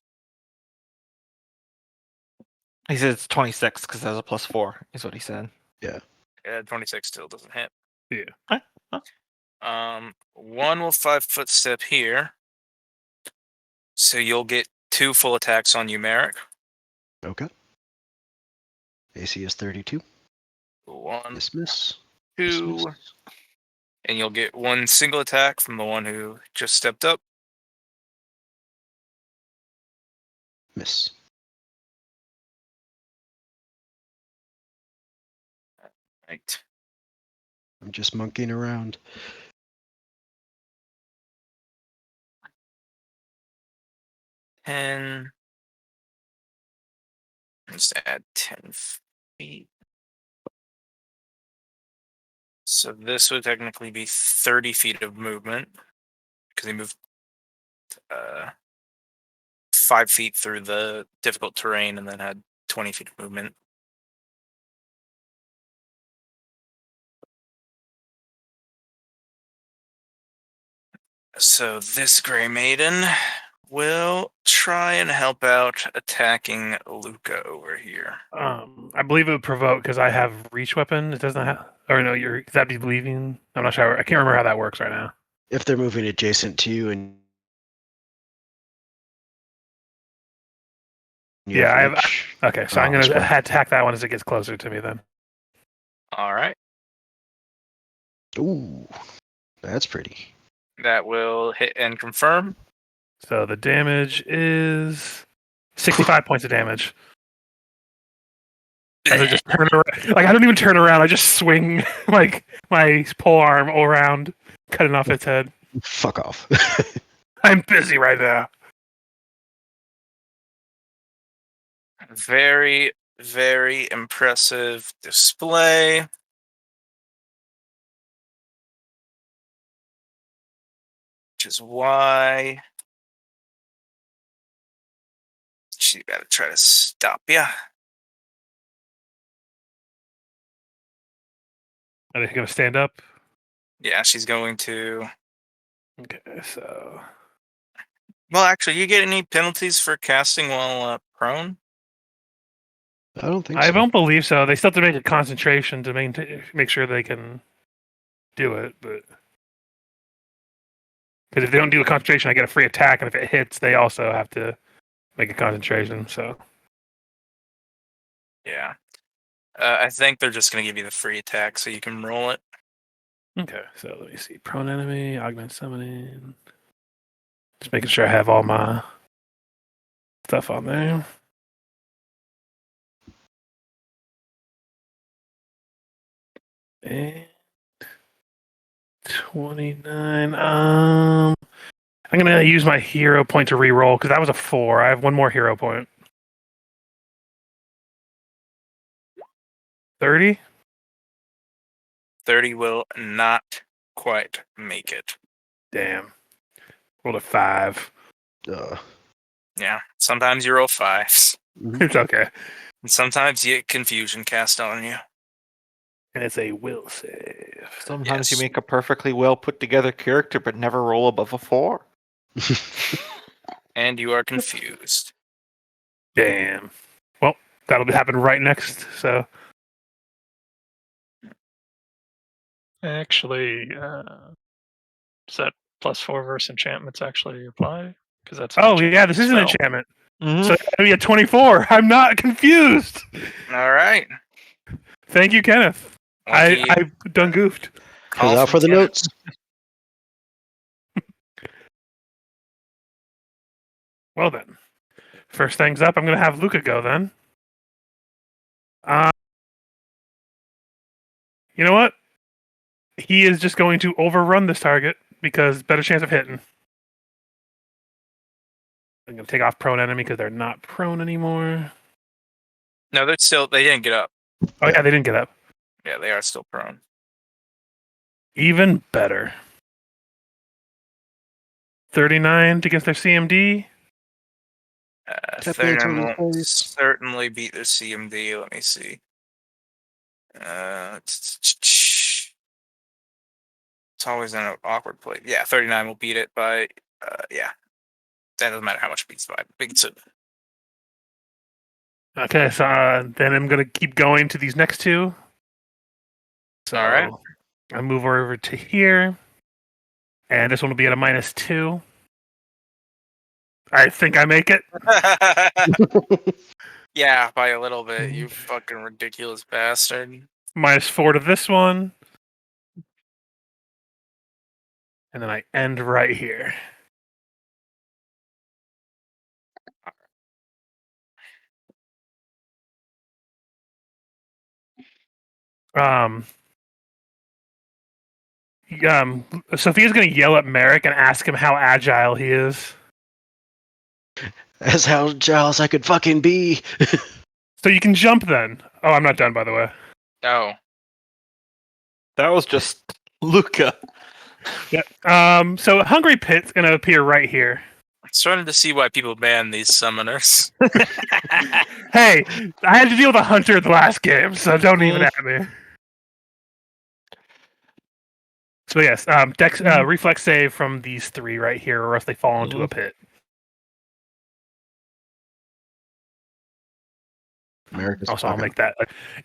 He said it's 26 because there's a +4, is what he said. Yeah, 26 still doesn't hit. Yeah. One will 5-foot step here. So you'll get 2 full attacks on you, Merrick. Okay. AC is 32. 1, Dismiss. 2, Dismiss. and you'll get 1 single attack from the one who just stepped up. Miss. Right. I'm just monkeying around. And just add 10 feet. So this would technically be 30 feet of movement because he moved 5 feet through the difficult terrain and then had 20 feet of movement. So this Grey Maiden will try and help out attacking Luca over here. I believe it would provoke because I have reach weapon. It doesn't have, or no, is that be believing? I'm not sure. I can't remember how that works right now. If they're moving adjacent to you and you Yeah, I have. reach, Okay, so I'm that's gonna fine. attack that one as it gets closer to me. Then. All right. Ooh, that's pretty. That will hit and confirm. So the damage is 65 points of damage. As I just turn around, like I don't even turn around. I just swing like my pole arm around, cutting off its head. Fuck off. I'm busy right now. Very, very impressive display. Which is why she got to try to stop you. Are they gonna stand up? Yeah, she's going to. Okay, so Well, actually, you get any penalties for casting while prone? I don't think I so. don't believe so. They still have to make a concentration to make sure they can do it, but because if they don't do a concentration, I get a free attack, and if it hits, they also have to make a concentration. So Yeah. I think they're just going to give you the free attack so you can roll it. okay, so let me see. Prone enemy, augment summoning. Just making sure I have all my stuff on there. And 29. I'm gonna use my hero point to re-roll because that was a 4. I have one more hero point. 30. 30 will not quite make it. Damn. Rolled a 5. Yeah, sometimes you roll 5s, It's okay. and sometimes you get confusion cast on you. And it's a will save. Sometimes you Yes. make a perfectly well put together character, but never roll above a 4. And you are confused. Damn. Well, that'll happen right next. So Actually, does that +4 versus enchantments actually apply? Because that's oh yeah, this is an spell. enchantment. Mm-hmm. So it's gonna be a 24. I'm not confused. All right. Thank you, Kenneth. Lucky I done goofed. call Goes out from for the Kenneth. notes. Well then, first things up, I'm gonna have Luca go then. You know what? He is just going to overrun this target because better chance of hitting. I'm gonna take off prone enemy because they're not prone anymore. No, they didn't get up. Oh yeah, they didn't get up. Yeah, they are still prone. Even better. 39 against their CMD. Tap 39 dance on will his face. certainly beat their CMD. Let me see. It's always in an awkward place. Yeah, 39 will beat it by, yeah. That doesn't matter how much it beats by. Beats it. Okay, so then I'm gonna keep going to these next two. So All right. I move over to here, and this one will be at a -2. I think I make it. Yeah, by a little bit. You fucking ridiculous bastard. -4 to this one, and then I end right here. Sophia's gonna yell at Merrick and ask him how agile he is. As agile as I could fucking be. So you can jump then. Oh, I'm not done, by the way. Oh. That was just Luca. Yeah. So Hungry Pit's gonna appear right here. I'm starting to see why people ban these summoners. Hey, I had to deal with a hunter the last game, so don't even at me. So yes, Dex reflex save from these three right here, or else they fall into a pit. America's Also, I'll fucking- make that.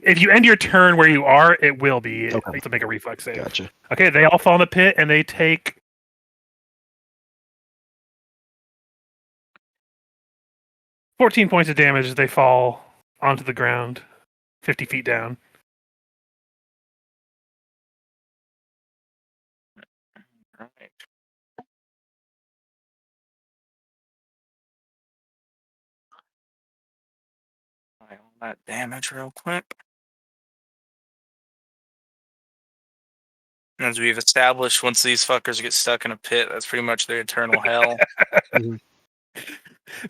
If you end your turn where you are, it will be Okay. to make a reflex save. Gotcha. Okay, they all fall in the pit, and they take 14 points of damage as they fall onto the ground, 50 feet down. Right. All that damage real quick. As we've established, once these fuckers get stuck in a pit, that's pretty much their eternal hell.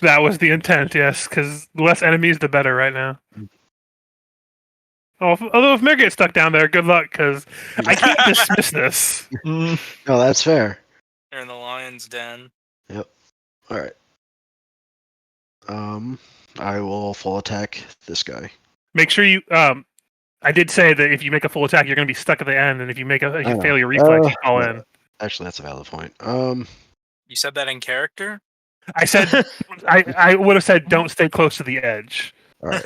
That was the intent, yes, because the less enemies, the better right now. Although if Merrick gets stuck down there, good luck, because I can't dismiss this. No, that's fair. They're in the lion's den. All right. I will full attack this guy. Make sure you. I did say that if you make a full attack, you're going to be stuck at the end, and if you Oh. fail your reflex, you fall yeah. in. Actually, that's a valid point. You said that in character? I said I would have said don't stay close to the edge. All right.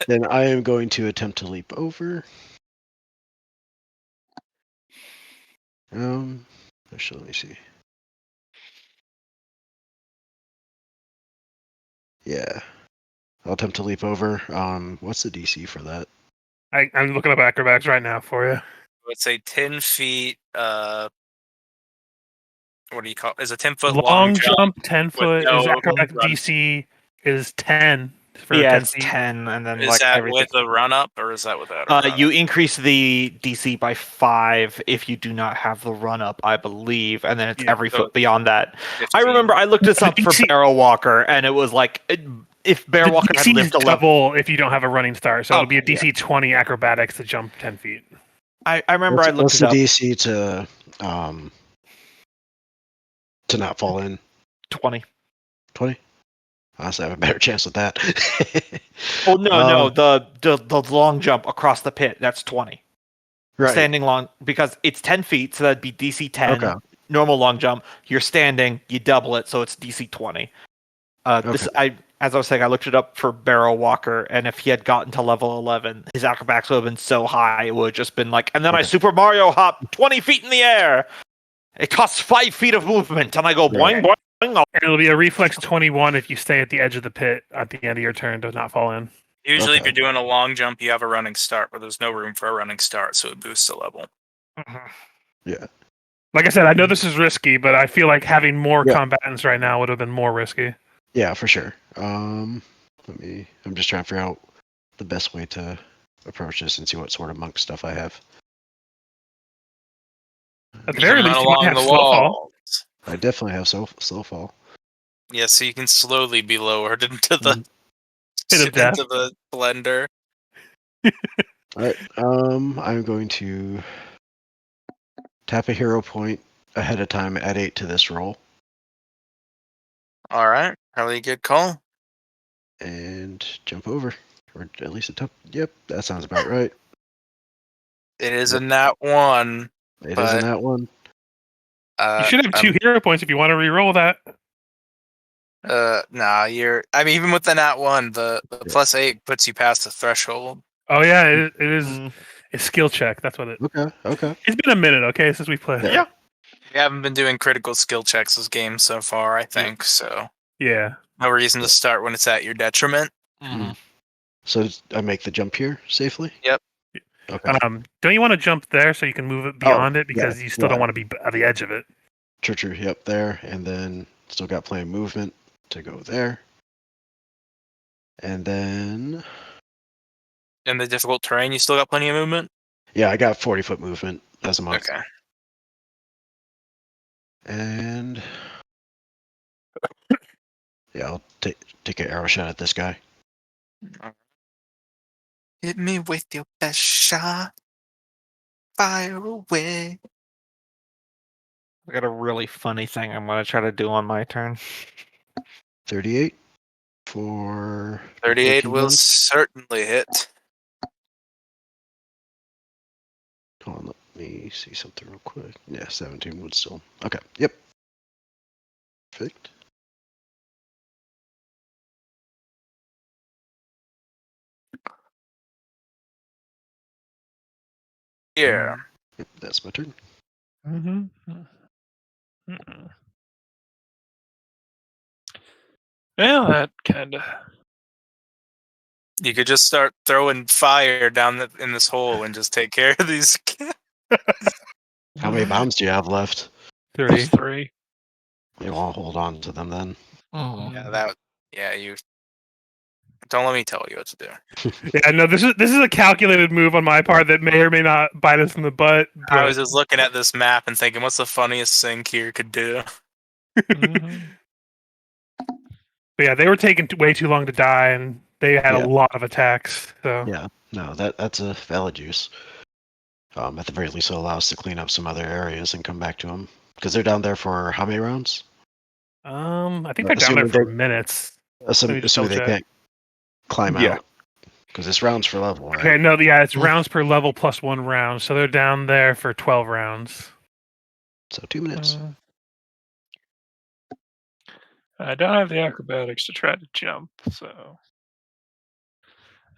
Then I am going to attempt to leap over. Actually, let me see. Yeah, I'll attempt to leap over. What's the DC for that? I'm looking up acrobatics right now for you. Let's say 10 feet. What do you call it? Is a 10-foot Long jump, 10 foot. no Is acrobatic run. DC is 10 for Yeah, 10 it's feet. 10, and then Is like that everything. with a run up or is that without a run up? You increase the DC by 5 if you do not have the run up, I believe, and then it's Yeah, every so foot beyond that. 15. I remember I looked this up for DC Barrel Walker, and it was like if Barrel The Walker had DC is lived a level. double if you don't have a running start, so it'll be a Okay, DC 20 acrobatics to jump 10 feet. I remember I looked What's it the up. DC to not fall in? 20. 20. Honestly, I have a better chance with that. Oh no, the long jump across the pit, that's 20. Right. Standing long because it's 10 feet, so that'd be DC 10. Okay. Normal long jump. You're standing, you double it, so it's DC 20. This as I was saying, I looked it up for Barrel Walker, and if he had gotten to level 11, his acrobatics would have been so high, it would have just been like, and then I Okay. Super Mario hop 20 feet in the air. It costs 5 feet of movement, and I go boing, boing, boing. And it'll be a reflex 21 if you stay at the edge of the pit at the end of your turn, does not fall in. Usually, if Okay. you're doing a long jump, you have a running start, but there's no room for a running start, so it boosts the level. Yeah. Like I said, I know this is risky, but I feel like having more Yeah. combatants right now would have been more risky. Yeah, for sure. I'm just trying to figure out the best way to approach this and see what sort of monk stuff I have. At the You very can least, run you might along have the slow fall. walls. I definitely have slow fall. Yeah, so you can slowly be lowered into the Pit of death. into the blender. All right. I'm going to tap a hero point ahead of time, add 8 to this roll, All right, probably a good call. and jump over, or at least attempt. Yep, that sounds about right. It is a nat 1. It But- isn't that one. You should have 2 hero points if you want to re-roll that. Nah, I mean, even with the nat 1, the +8 puts you past the threshold. Oh yeah, it is Mm. a skill check. That's what it. Okay. It's been a minute, okay, since we played. Yeah. We haven't been doing critical skill checks this game so far, I think, so Yeah. no reason to start when it's at your detriment. So I make the jump here safely? Yep. Okay. Don't you want to jump there so you can move it beyond it because you still don't want to be at the edge of it? True. Yep, there. And then still got plenty of movement to go there. And then, In the difficult terrain, you still got plenty of movement? yeah, I got 40-foot movement as a monk. Okay. And yeah, I'll take an arrow shot at this guy. Hit me with your best shot. Fire away. I got a really funny thing I'm gonna try to do on my turn. 38 for 38 14 will damage. certainly hit. Hold on, let me see something real quick. Yeah, 17 would still. Okay. Yep. Perfect. Here. Yep, that's my turn. Well, that kind of. You could just start throwing fire down in this hole and just take care of these. How many bombs do you have left? 3. 3. You want to hold on to them then? Yeah, you. Don't let me tell you what to do. Yeah, no, this is a calculated move on my part that may or may not bite us in the butt. I but- was just looking at this map and thinking, what's the funniest thing Kier could do? But yeah, they were taking way too long to die, and they had Yeah. a lot of attacks. So Yeah. No, that's a valid use. At the very least, it'll allow us to clean up some other areas and come back to them because they're down there for how many rounds? I think they're down there Assuming for they- minutes. Assuming just they double-check. can't climb Yeah. out because it's rounds for level, right? Okay, no, yeah, it's rounds per level plus 1 round, so they're down there for 12 rounds. So 2 minutes. I don't have the acrobatics to try to jump, so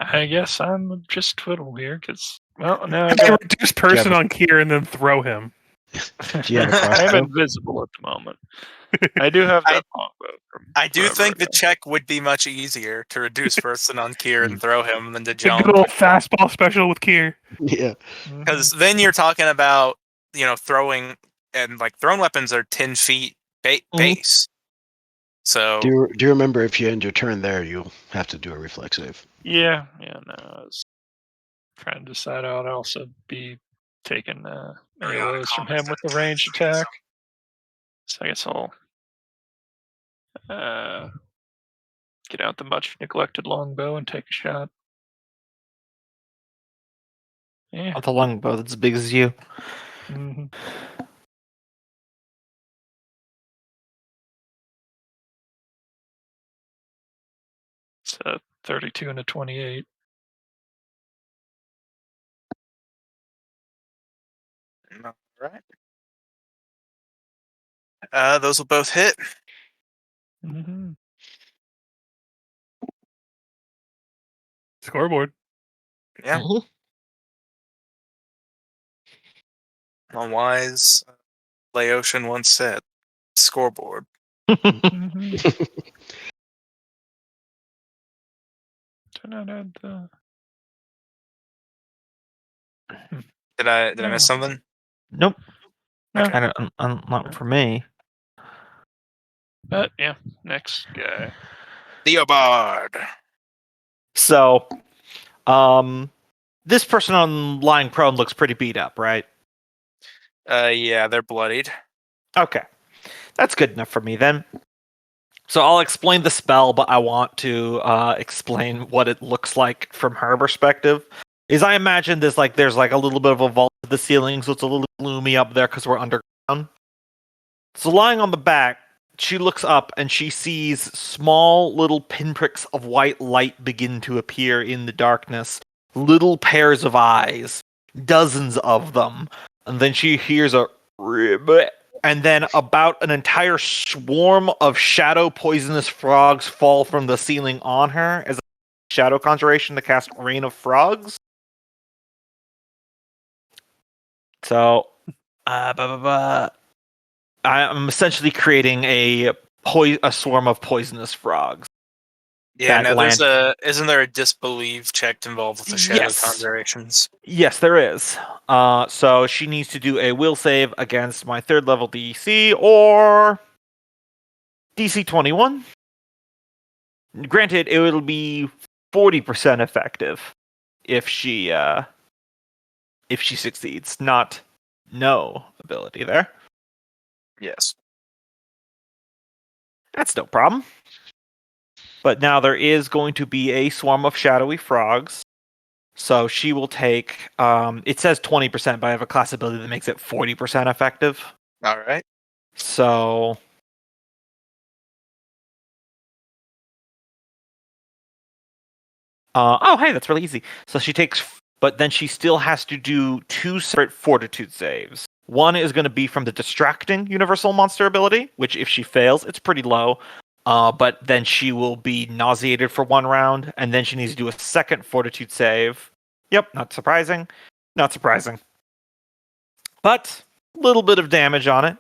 I guess I'm just twiddle here because now I got Reduce person on Kier and then throw him. Do you have a I'm crossbow? invisible at the moment. I do have that longbow. I do wherever think I the go. check would be much easier to reduce person on Kier and throw him than to A jump. good old fastball special with Kier. Yeah. Because then you're talking about, throwing, and like thrown weapons are 10 feet base. So Do you remember if you end your turn there, you'll have to do a reflex save? Yeah, no, I was trying to decide I'd also be taking arrows from him with the ranged attack. So I guess I'll get out the much neglected longbow and take a shot. Yeah. Not the longbow that's as big as you. Mhm. It's a 32 and a 28. all right. Those will both hit. Mm-hmm. Scoreboard. Yeah. On Wise, Laotian once said, "Scoreboard." Mm-hmm. Did I miss something? Nope. No. Kind of not for me. But yeah, next guy. Theobard. So, this person on lying prone looks pretty beat up, right? Yeah, they're bloodied. Okay. That's good enough for me then. So I'll explain the spell, but I want to explain what it looks like from her perspective. Is I imagine there's like a little bit of a vault to the ceiling, so it's a little gloomy up there because we're underground. So lying on the back, she looks up and she sees small little pinpricks of white light begin to appear in the darkness. Little pairs of eyes, dozens of them, and then she hears a ribbit, and then about an entire swarm of shadow poisonous frogs fall from the ceiling on her as a shadow conjuration to cast Rain of Frogs. So, I'm essentially creating a swarm of poisonous frogs. Yeah, That no, land- isn't there a disbelieve check involved with the shadow Yes. conjurations? Yes, there is. So she needs to do a will save against my 3rd level DC or DC 21. Granted, it will be 40% effective if she succeeds. Not no ability there. Yes. That's no problem. But now there is going to be a swarm of shadowy frogs. So she will take, it says 20%, but I have a class ability that makes it 40% effective. All right. So, hey, that's really easy. So she takes, but then she still has to do 2 separate fortitude saves. One is going to be from the distracting universal monster ability, which if she fails, it's pretty low. But then she will be nauseated for 1 round, and then she needs to do a second fortitude save. Yep, not surprising. Not surprising. But a little bit of damage on it.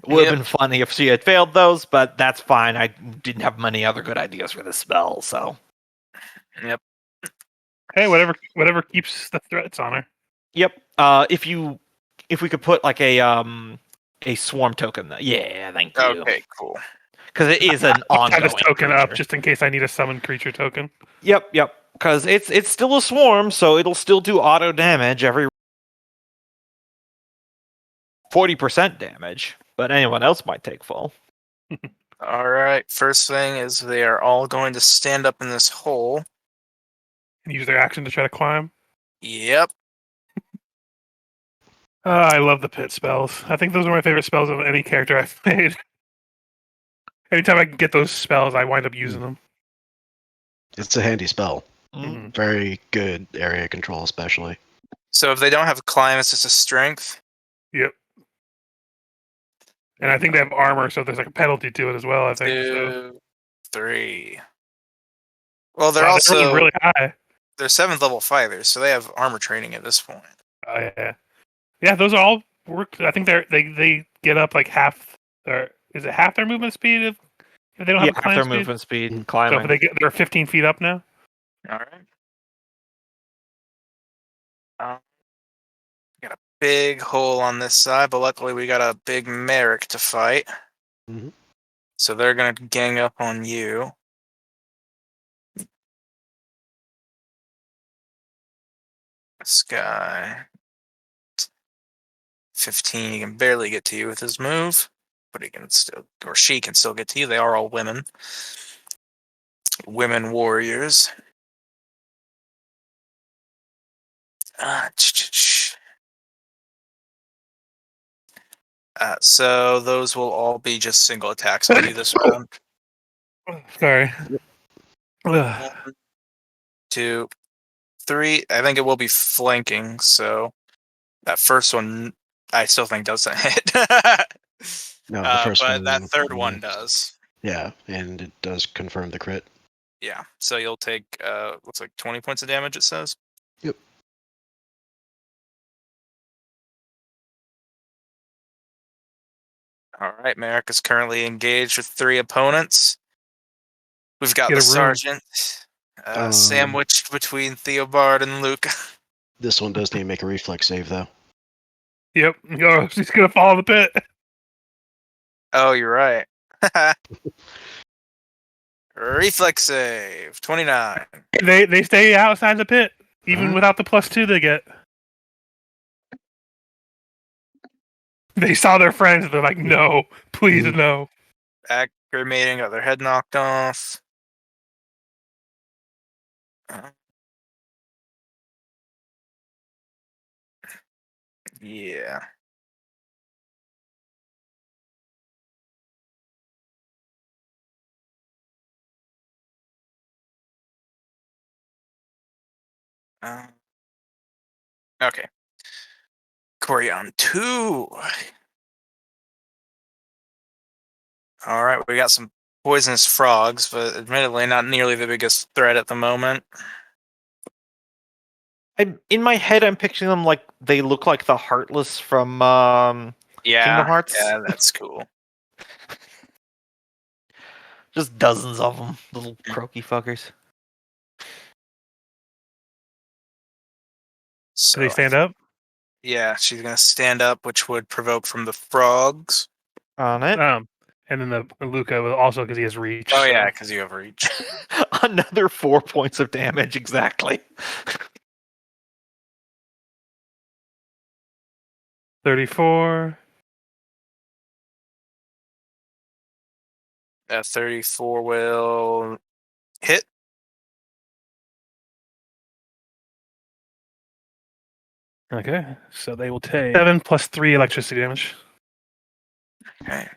Would have been funny if she had failed those, but that's fine. I didn't have many other good ideas for this spell, so. Yep. Hey, whatever keeps the threats on her. Yep. If we could put like a swarm token. Yeah, thank you. Okay, cool. Because it is an I'll ongoing have this token up creature. just in case I need a summon creature token. Yep. Because it's still a swarm, so it'll still do auto damage every 40% damage. But anyone else might take full. All right. First thing is they are all going to stand up in this hole. And use their action to try to climb. Yep. I love the pit spells. I think those are my favorite spells of any character I've played. Anytime I can get those spells, I wind up using them. It's a handy spell. Mhm. Very good area control, especially. So if they don't have climb, it's just a strength. Yep. And I think they have armor, so there's like a penalty to it as well, I think. 2, 3. Well, they're Wow, also rolling really high. they're 7th level fighters, so they have armor training at this point. Oh yeah. Yeah, those are all work. I think they get up like half their is it half their movement speed if they don't Yeah, have a half climb their speed? movement speed Mhm. So climbing. if they're 15 feet up now. All right. Got a big hole on this side, but luckily we got a big Merrick to fight. Mhm. So they're gonna gang up on you. This guy, 15, he can barely get to you with his move, but he can still, or she can still get to you. They are all women. Women warriors. So those will all be just single attacks on you this round. Sorry. Ugh. 1, 2, 3. I think it will be flanking, so that first one I still think doesn't hit. No, the first but one. that third one does. Yeah, and it does confirm the crit. Yeah. So you'll take looks like 20 points of damage, it says. Yep. Alright, Merrick is currently engaged with 3 opponents. We've got Get the a room. sergeant sandwiched between Theobald and Luke. This one does need to make a reflex save, though. Yep. Oh, she's gonna fall in the pit. Oh, you're right. Reflex save 29. They stay outside the pit, even Alright. without the +2 they get. They saw their friends. They're like, no, please Mhm. no. Aggravating, got their head knocked off. Yeah. Okay. Corian 2. All right, we got some poisonous frogs, but admittedly not nearly the biggest threat at the moment. In my head, I'm picturing them like they look like the Heartless from Kingdom Hearts. Yeah, that's cool. Just dozens of them, little croaky fuckers. So, Do they stand up? Yeah, she's gonna stand up, which would provoke from the frogs. On it. And then the Luca will also because he has reach. Oh so- yeah, because you have reach. Another 4 points of damage, exactly. 34. 34 will hit. Okay, so they will take 7 plus 3 electricity damage. Okay.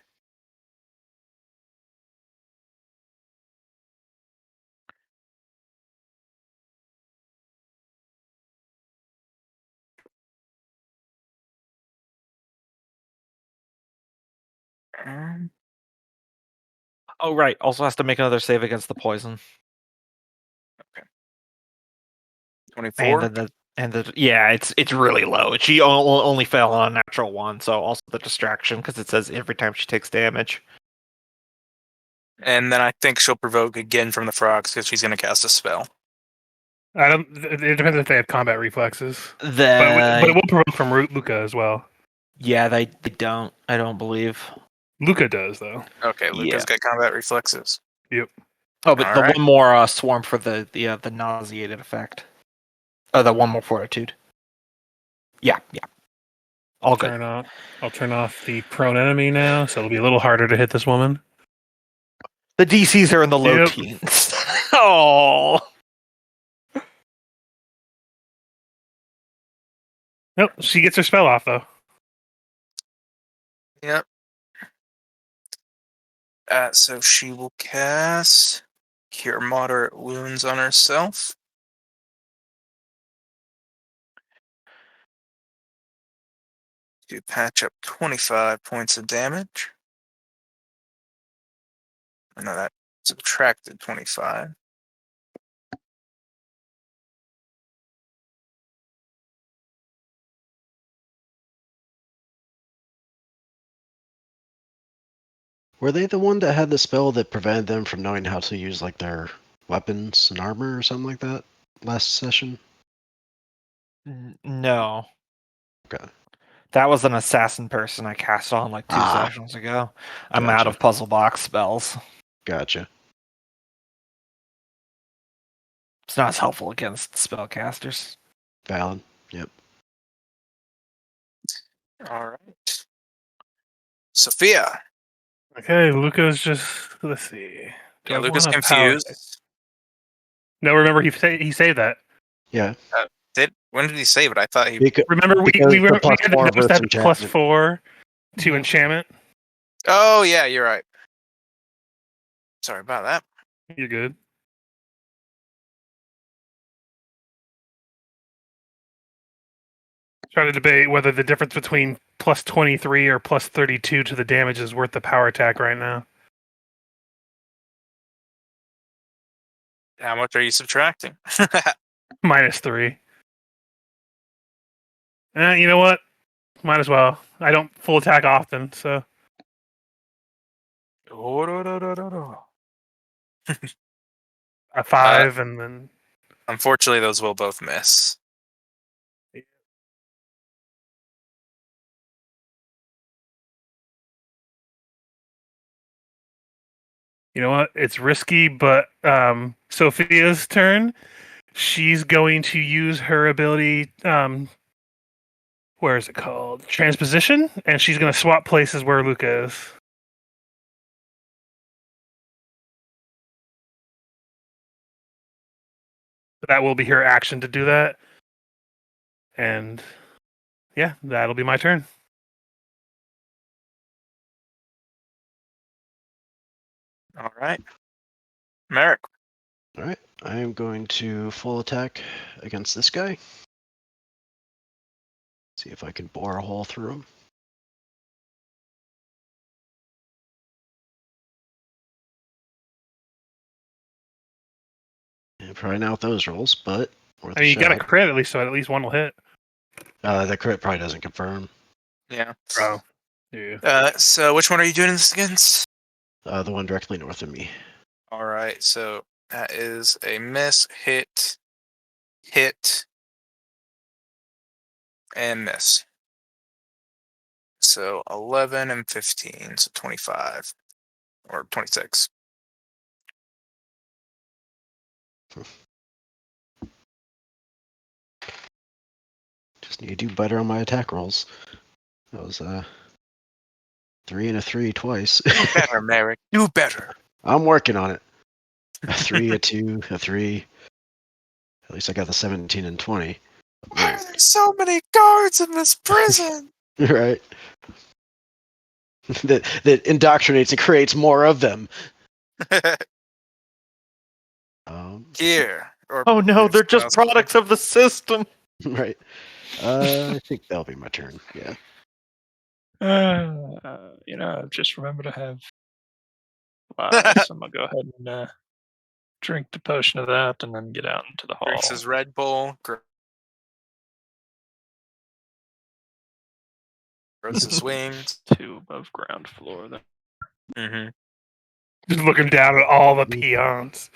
Oh right. Also has to make another save against the poison. 24. Yeah, it's really low. She only fell on a natural 1, so also the distraction because it says every time she takes damage. And then I think she'll provoke again from the frogs because she's gonna cast a spell. It depends if they have combat reflexes. But Then it will provoke from Luca as well. yeah, they don't. I don't believe. Luca does though. Okay, Luca's got combat reflexes. Oh, but the Alright. one more swarm for the nauseated effect. Oh, the one more fortitude. Yeah. All good. I'll turn off the prone enemy now, so it'll be a little harder to hit this woman. The DCs are in the low Yep. teens. Oh. Nope, she gets her spell off though. Yep. So she will cast Cure Moderate Wounds on herself. To patch up 25 points of damage. No, that subtracted 25. Were they the one that had the spell that prevented them from knowing how to use like their weapons and armor or something like that last session? No. Okay. That was an assassin person I cast on like 2 sessions ago. I'm out Gotcha. of puzzle box spells. Gotcha. It's not as helpful against spellcasters. Valid. Yep. All right. Sophia. Okay, Luca's just let's see. Do Yeah, I Luca's wanna power confused. this? No, remember he saved that. Yeah. When did he save it? I thought he. Remember we Because the had plus the four notes versus that had plus enchantment. 4 to enchantment. Oh yeah, you're right. Sorry about that. You're good. Try to debate whether the difference between plus 23 or plus 32 to the damage is worth the power attack right now. How much are you subtracting? Minus 3. You know what? Might as well. I don't full attack often, so a 5 and then Unfortunately, those will both miss. you know what? It's risky, but Sophia's turn. She's going to use her ability. Where is it called? Transposition, and she's going to swap places where Luca is. That will be her action to do that. And yeah, that'll be my turn. All right. Merrick. All right. I am going to full attack against this guy. See if I can bore a hole through them. Yeah, probably not with those rolls, but worth I mean, a you got a shot. crit at least, so at least one will hit. The crit probably doesn't confirm. Yeah. Bro. Yeah. So which one are you doing this against? The one directly north of me. All right, so that is a miss, hit, and miss. So 11 and 15, so 25 or 26. Just need to do better on my attack rolls. That was 3 and a 3 twice. Do better, Merrick. Do better. I'm working on it. A 3, a 2, a 3. At least I got the 17 and 20. Why are there so many guards in this prison? Right. that indoctrinates and creates more of them. Here. Or Oh no, they're just else. products of the system. Right. I think that'll be my turn. Yeah. I've just remembered to have wine, so I'm gonna go ahead and drink the potion of that, and then get out into the hall. Drinks his Red Bull. Grows his wings. 2 above ground floor. Then. Mm-hmm. Just looking down at all the peons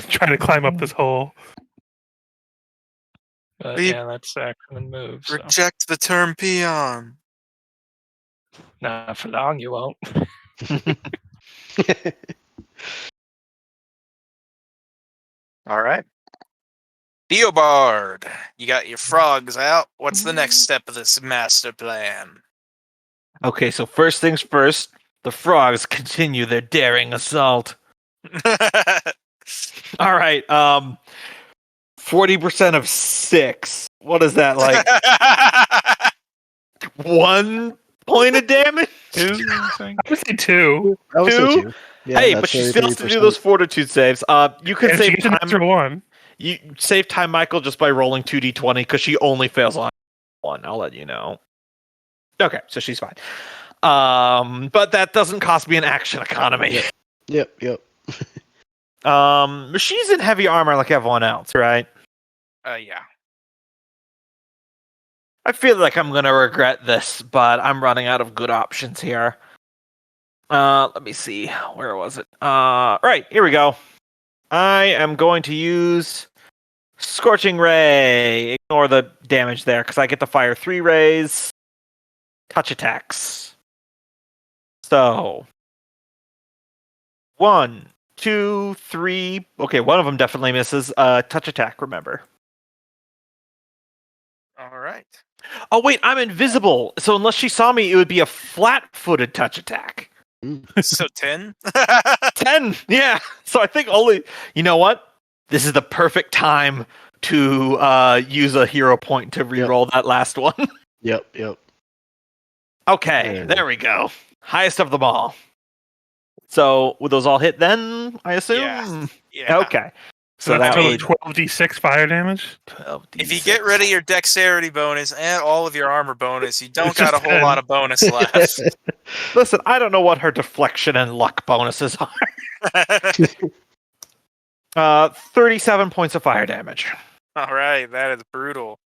trying to climb up this hole. But We- yeah, that's action and move. So. Reject the term peon. Nah, for long you won't. All right. Theobard, you got your frogs out. What's the next step of this master plan? Okay, so first things first, the frogs continue their daring assault. All right, 40% of 6. What is that, like 1 point of damage? 2, I think. I would say 2. I would say Two? 2. Yeah, Hey, that's but she still has to 33%. do those fortitude saves. You can And she save gets an time. extra 1. You save time, Michael, just by rolling 2d20 because she only fails on 1. I'll let you know. Okay, so she's fine. But that doesn't cost me an action economy. Yep. She's in heavy armor like everyone else, right? Yeah. I feel like I'm gonna regret this, but I'm running out of good options here. Let me see. Where was it? Right, here we go. I am going to use Scorching Ray. Ignore the damage there, because I get to fire 3 rays. Touch attacks. So 1, 2, 3. Okay, one of them definitely misses. Touch attack, remember. All right. Oh wait, I'm invisible. So unless she saw me, it would be a flat-footed touch attack. So 10? 10. Yeah. So I think only. You know what? This is the perfect time to use a hero point to reroll that last one. Yep. Okay, there we go. Highest of them all. So would those all hit then? I assume. Yeah. Okay. So So that's that total would 12d6 fire damage. 12d6. If you get rid of your dexterity bonus and all of your armor bonus, you don't It's got a just whole 10. lot of bonus left. Listen, I don't know what her deflection and luck bonuses are. 37 points of fire damage. All right, that is brutal.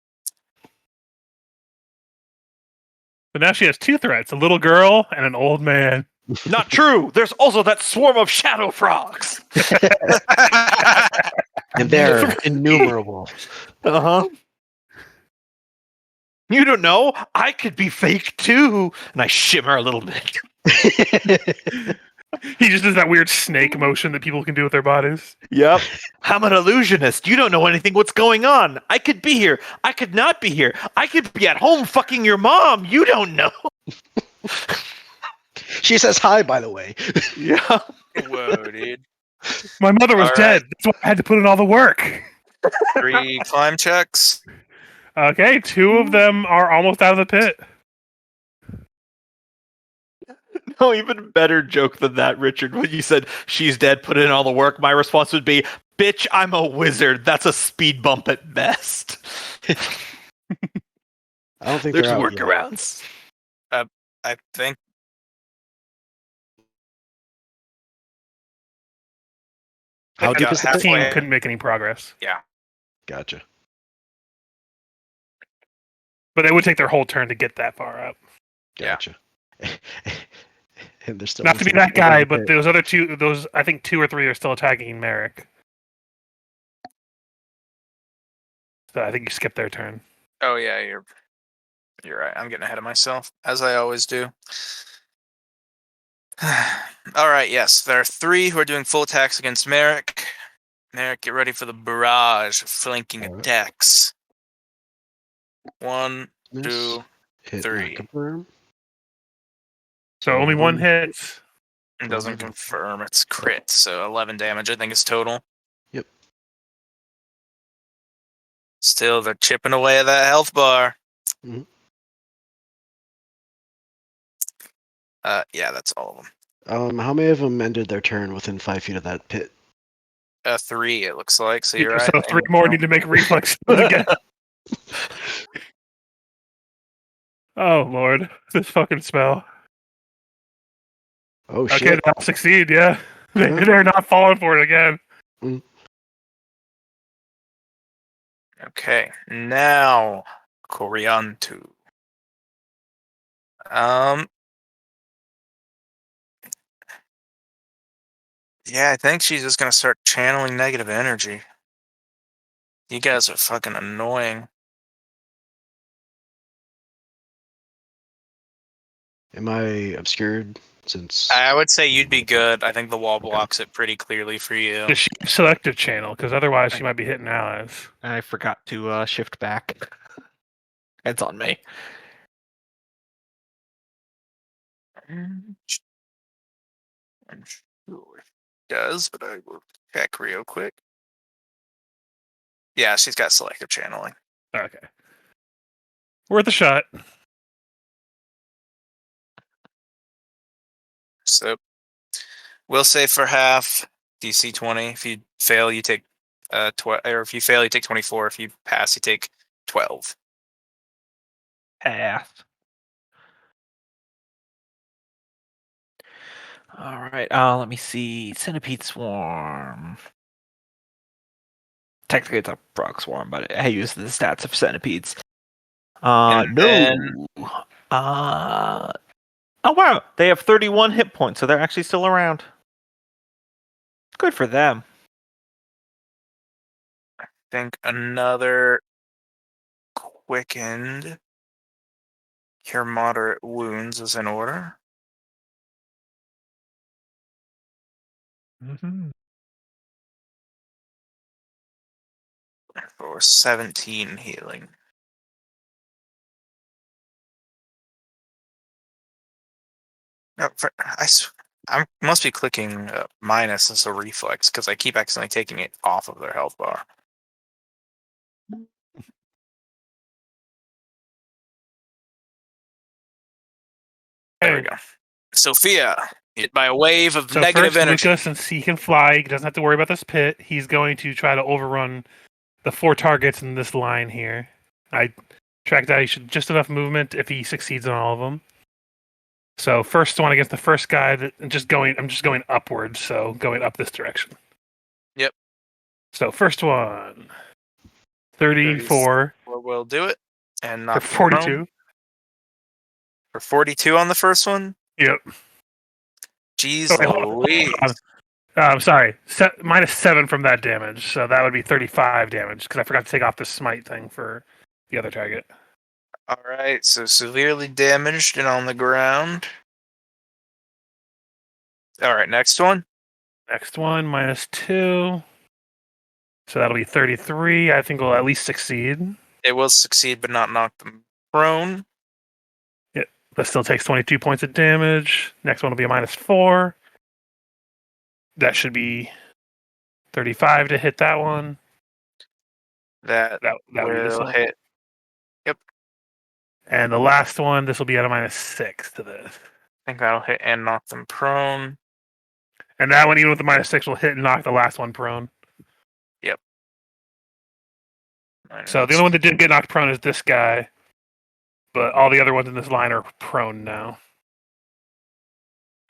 But now she has 2 threats, a little girl and an old man. Not true. There's also that swarm of shadow frogs. And they're innumerable. Uh-huh. You don't know. I could be fake too. And I shimmer a little bit. He just does that weird snake motion that people can do with their bodies. Yep. I'm an illusionist. You don't know anything what's going on. I could be here. I could not be here. I could be at home fucking your mom. You don't know. She says hi, by the way. Yeah. Whoa, dude. My mother was All dead. That's why I had to put in all the work. 3 climb checks. Okay, 2 of them are almost out of the pit. No, even better joke than that, Richard. When you said she's dead, put in all the work, my response would be, bitch, I'm a wizard. That's a speed bump at best. I don't think There's they're out yet. workarounds. I think How they deep got is the pit? halfway. Team couldn't make any progress, Gotcha. but it would take their whole turn to get that far up. Yeah. Gotcha. And they're still Not to be missing that people in guy, the but pit. those other two, I think 2 or 3 are still attacking Merrick. So I think you skipped their turn. Oh yeah, you're right. I'm getting ahead of myself, as I always do. All right, yes. There are 3 who are doing full attacks against Merrick. Merrick, get ready for the barrage of flanking All right. attacks. 1, Miss, 2, hit, 3. not confirm. So only one hits. It doesn't Confirm. confirm. It's crit, so 11 damage, I think, is total. Yep. Still, they're chipping away at that health bar. Mhm. Yeah, that's all of them. How many of them ended their turn within 5 feet of that pit? 3, it looks like. So you're right. So 3 more need to make reflex again. Oh Lord, this fucking spell. Oh Okay, shit! they'll succeed. Yeah, Yeah. they're not falling for it again. Okay, now Coriantu. Yeah, I think she's just gonna start channeling negative energy. You guys are fucking annoying. Am I obscured since? I would say you'd be good. I think the wall blocks it pretty clearly for you. Does she have selective channel? Because otherwise she might be hitting allies. I forgot to shift back. It's on me. I'm sure it does, but I will check real quick. Yeah, she's got selective channeling. Okay, worth a shot. So we'll say for half DC 20. If you fail, you take 12, or if you fail, you take 24. If you pass, you take 12. Pass. All right. Let me see. Centipede swarm. Technically, it's a frog swarm, but I use the stats of centipedes. And No. then- Oh wow, they have 31 hit points, so they're actually still around. Good for them. I think another quickened cure moderate wounds is in order. For 17 healing. No, I must be clicking minus as a reflex because I keep accidentally taking it off of their health bar. There we go. Sophia, hit by a wave of So negative first, energy. Luca, since he can fly, he doesn't have to worry about this pit. He's going to try to overrun the 4 targets in this line here. I tracked out. He should just enough movement if he succeeds on all of them. So first one against the first guy. I'm just going upwards. So going up this direction. Yep. So first one. 34 We'll do it. And for not 42. For 42 on the first one? Yep. Jeez Oh, wait, hold on. Louise. I'm sorry. Minus 7 from that damage. So that would be 35 damage because I forgot to take off the smite thing for the other target. All right, so severely damaged and on the ground. All right, next one. Next one, minus 2. So that'll be 33. I think we'll at least succeed. It will succeed, but not knock them prone. That still takes 22 points of damage. Next one will be a minus 4. That should be 35 to hit that one. That That would be this will one. hit. And the last one, this will be at a minus 6 to this. I think that'll hit and knock them prone. And that one, even with the minus 6, will hit and knock the last one prone. So the only one that didn't get knocked prone is this guy. but all the other ones in this line are prone now.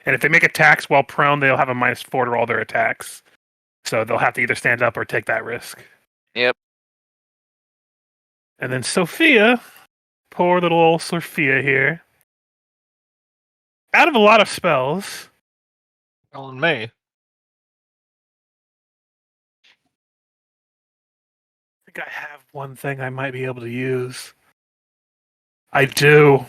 And if they make attacks while prone, they'll have a -4 to all their attacks. So they'll have to either stand up or take that risk. Yep. And then Sophia, poor little old Sophia here. Out of a lot of spells, On me. I think I have one thing I might be able to use. I do.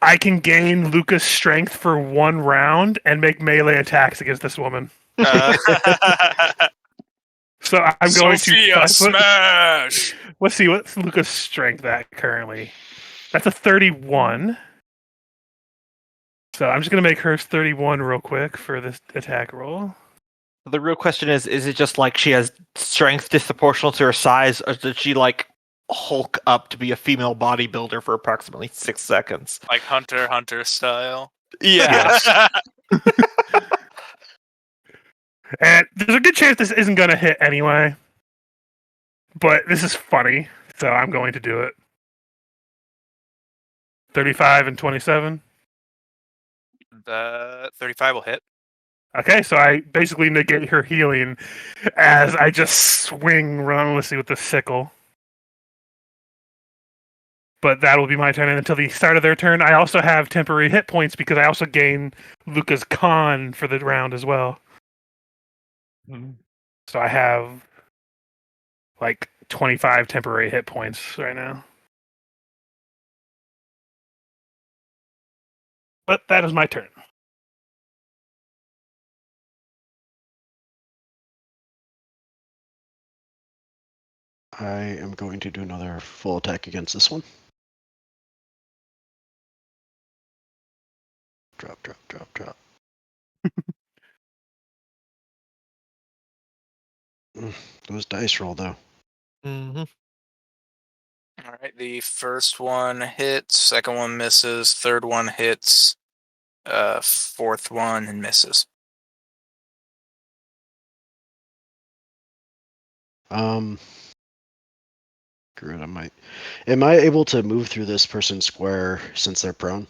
I can gain Lucas' strength for 1 round and make melee attacks against this woman. Uh, So I'm going Sophia, to 5 foot. smash! Let's see, what's Lucas' strength at currently? That's a 31. So I'm just going to make hers 31 real quick for this attack roll. The real question is it just like she has strength disproportional to her size, or did she like hulk up to be a female bodybuilder for approximately 6 seconds? Like Hunter style. Yeah. And there's a good chance this isn't going to hit anyway. But this is funny, so I'm going to do it. 35 and 27. The 35 will hit. Okay, so I basically negate her healing as I just swing relentlessly with the sickle. But that will be my turn, and until the start of their turn, I also have temporary hit points because I also gain Luca's con for the round as well. So I have like 25 temporary hit points right now. But that is my turn. I am going to do another full attack against this one. Drop. Those dice roll, though. Mm-hmm. All right. The first one hits, second one misses, third one hits, fourth one and misses. Good. Am I able to move through this person's square since they're prone?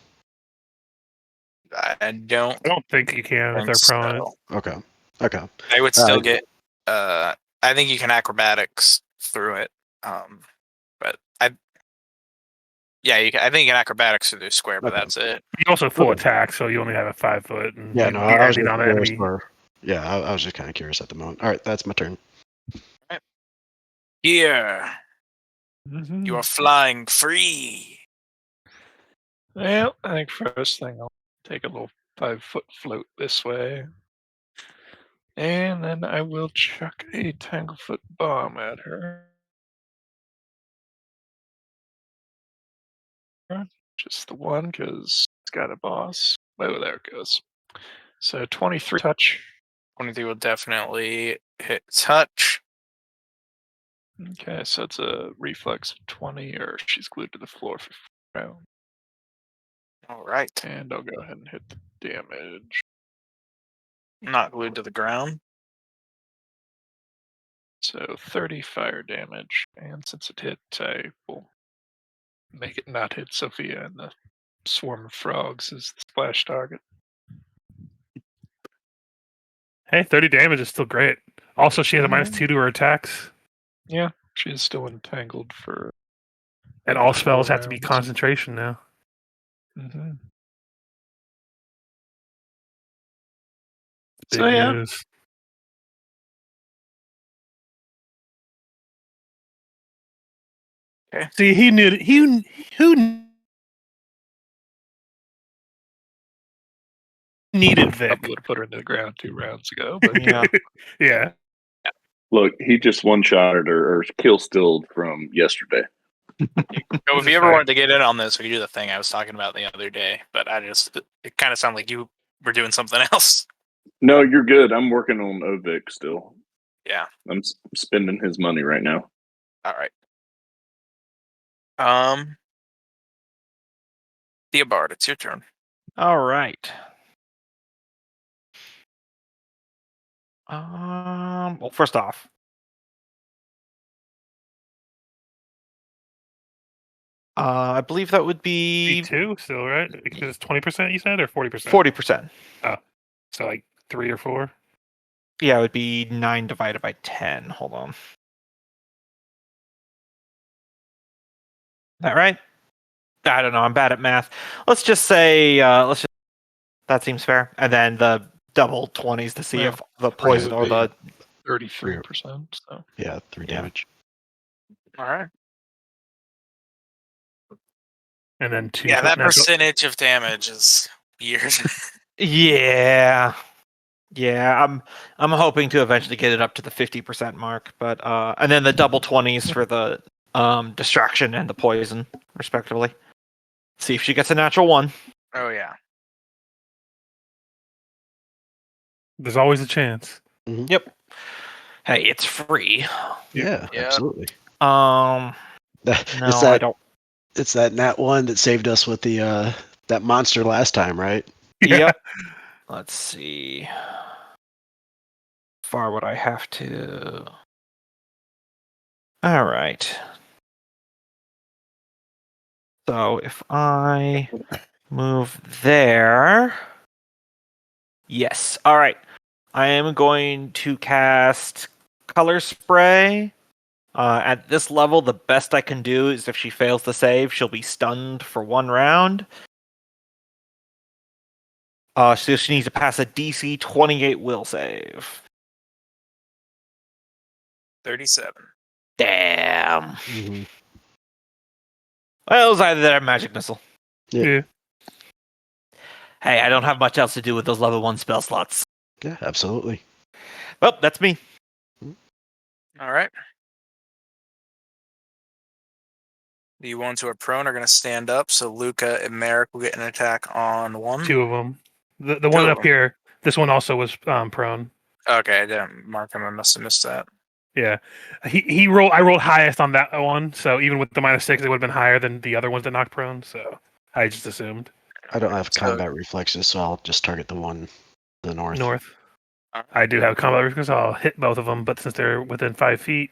I don't I don't think you can if think they're prone. so. Okay. They would still Alright. get. I think you can acrobatics through it. But yeah, I think you can acrobatics through the square, but Okay. that's it. You also full Okay. attack, so you only have a 5 foot. And Yeah, you no, can I was beat just on the curious enemy. I was just kind of curious at the moment. All right, that's my turn. Here, Mm-hmm. you are flying free. Well, I think first thing I'll take a little 5-foot float this way. And then I will chuck a Tanglefoot bomb at her. Just the one, because it's got a boss. Oh, there it goes. So 23 touch. 23 will definitely hit touch. Okay, so it's a reflex of 20, or she's glued to the floor for 4 rounds. All right. And I'll go ahead and hit the damage. Not glued to the ground. So 30 fire damage. And since it hit, I will make it not hit Sophia, and the swarm of frogs is the splash target. Hey, 30 damage is still great. Also, she has a -2 to her attacks. Yeah, she is still entangled for. And all 4 spells have to be rounds. concentration now. Mm-hmm. Big So yeah, news. Okay. See, who needed Vic? probably would have put her into the ground 2 rounds ago, but Yeah. Yeah. Look, he just one-shotted her or kill stilled from yesterday. So if you ever wanted to get in on this, we could do the thing I was talking about the other day. But it kind of sounded like you were doing something else. No, you're good. I'm working on Ovik still. Yeah. I'm spending his money right now. All right. Theobald, it's your turn. All right. Well, first off, I believe that would be B2 still, right? Because it's 20% you said, or 40%? 40%. So like 3 or 4. Yeah, it would be 9 divided by 10. Hold on. Is that right? I don't know. I'm bad at math. Let's just say, that seems fair. And then the double 20s to see Yeah. if the poison or the 33%. So Yeah, 3 Yeah. damage. All right. And then 2. Yeah, that natural- percentage of damage is weird. Yeah. Yeah, I'm hoping to eventually get it up to the 50% mark, but and then the double 20s for the distraction and the poison, respectively. See if she gets a natural 1. Oh yeah. There's always a chance. Yep. Hey, it's free. Yeah, Yeah. absolutely. No, It's I that don't. it's that nat 1 that saved us with the that monster last time, right? Yep. Let's see. Far would I have to? All right. So if I move there, yes. All right. I am going to cast Color Spray. At this level, the best I can do is if she fails to save, she'll be stunned for 1 round. So she needs to pass a DC 28 will save. 37. Damn. Mm-hmm. Well, it was either that or Magic Missile. Yeah. Hey, I don't have much else to do with those level 1 spell slots. Yeah, absolutely. Well, that's me. All right. The ones who are prone are going to stand up, so Luca and Merrick will get an attack on 1. 2 of them. The one of up them. here, this one also was prone. Okay, I didn't mark him. I must have missed that. Yeah, he rolled. I rolled highest on that one, so even with the -6, it would have been higher than the other ones that knocked prone. So I just assumed I don't have So- combat reflexes, so I'll just target the one to the north. north. All right. I do have combat reflex, so I'll hit both of them. But since they're within 5 feet,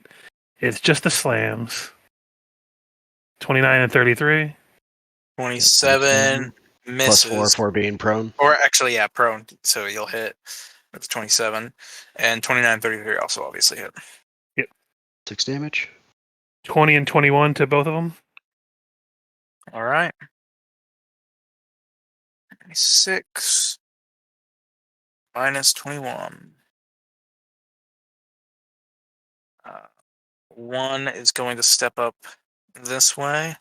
it's just the slams. 29 and 33. 27 Plus misses. 4 for being prone. Or actually, yeah, prone. So you'll hit with 27. And 29 33 also obviously hit. 6 damage. 20 and 21 to both of them. All right. 6 minus 21. 1 is going to step up this way.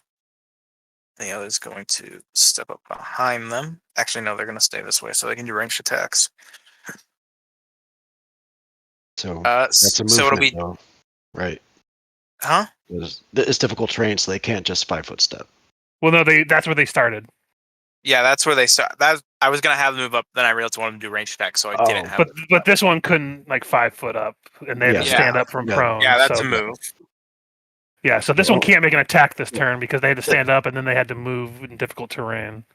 The other is going to step up behind them. Actually, no, they're going to stay this way so they can do ranged attacks. So that's a movement, So it'll be, though. Right. huh? It's difficult terrain, so they can't just 5-foot step. Well, no, that's where they started. Yeah, that's where they start. That I was gonna have them move up, then I realized I wanted them to do ranged attacks, so I didn't have. But this one couldn't like 5 foot up, and they had to Yeah. stand up from Yeah. prone. Yeah, that's so, a move. Yeah, so this one Oh. can't make an attack this turn because they had to stand up and then they had to move in difficult terrain.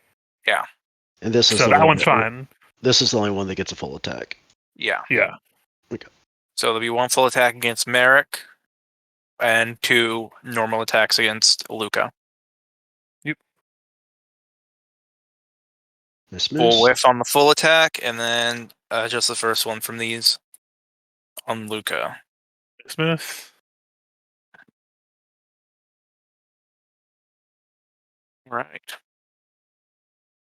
And this is So the that one one's fine. This is the only one that gets a full attack. Yeah. Yeah. So there'll be 1 full attack against Merrick, and 2 normal attacks against Luca. Miss. Full whiff on the full attack, and then just the first one from these on Luca. Smith. Right.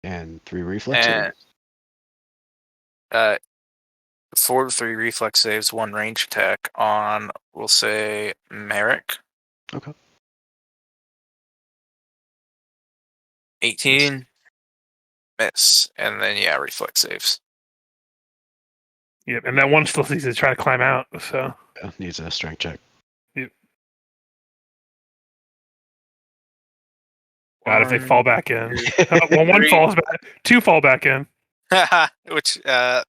And 3 reflexes. And 4 to 3 reflex saves, 1 range attack on, we'll say, Merrick. Okay. 18. Miss. And then, yeah, reflex saves. Yep, and that one still needs to try to climb out. So Yeah, needs a strength check. God, if they fall back in. Well, 1 three. falls back, 2 fall back in. Which, Well,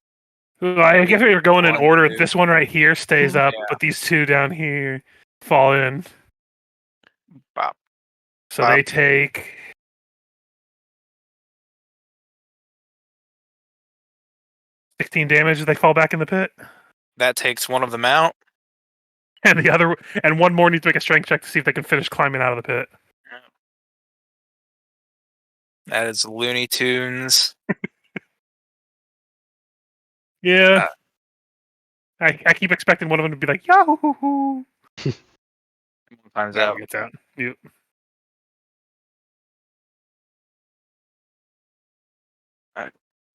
I guess we were going in 1, order. 2. This one right here stays up, Yeah. but these 2 down here fall in. Bop. So Bop. they take 16 damage if they fall back in the pit. That takes 1 of them out. And the other and 1 more needs to make a strength check to see if they can finish climbing out of the pit. That is Looney Tunes. Yeah. I keep expecting one of them to be like, Yahoo! Times That out. gets out. Yep.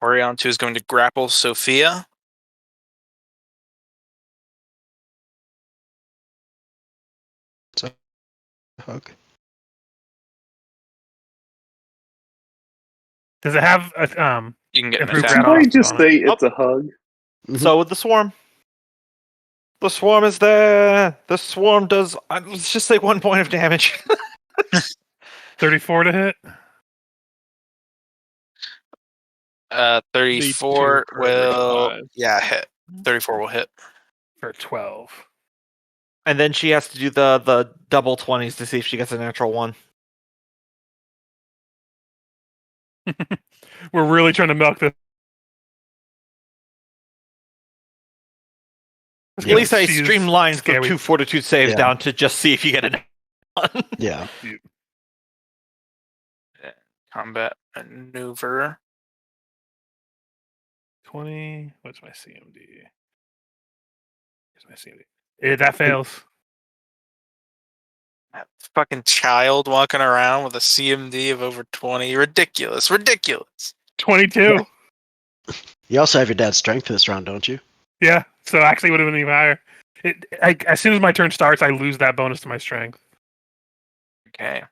Orion 2 is going to grapple Sophia. So, hug. Does it have a You can get an improved attack. Did I ground just on it? say it's a hug? So with the swarm. The swarm is there. The swarm does, let's just say 1 point of damage. 34 to hit? 34 The 2 will... crit Yeah, hit. 34 will hit. For 12. And then she has to do the double 20s to see if she gets a natural 1. We're really trying to milk this. At least I She's streamlined the scary. 2 fortitude saves Yeah. down to just see if you get a 1. Yeah. Combat maneuver. 20. What's my CMD? Here's my CMD. That fails. That fucking child walking around with a CMD of over 20. Ridiculous. 22. You also have your dad's strength for this round, don't you? Yeah. So actually, it would have been even higher. As soon as my turn starts, I lose that bonus to my strength. Okay.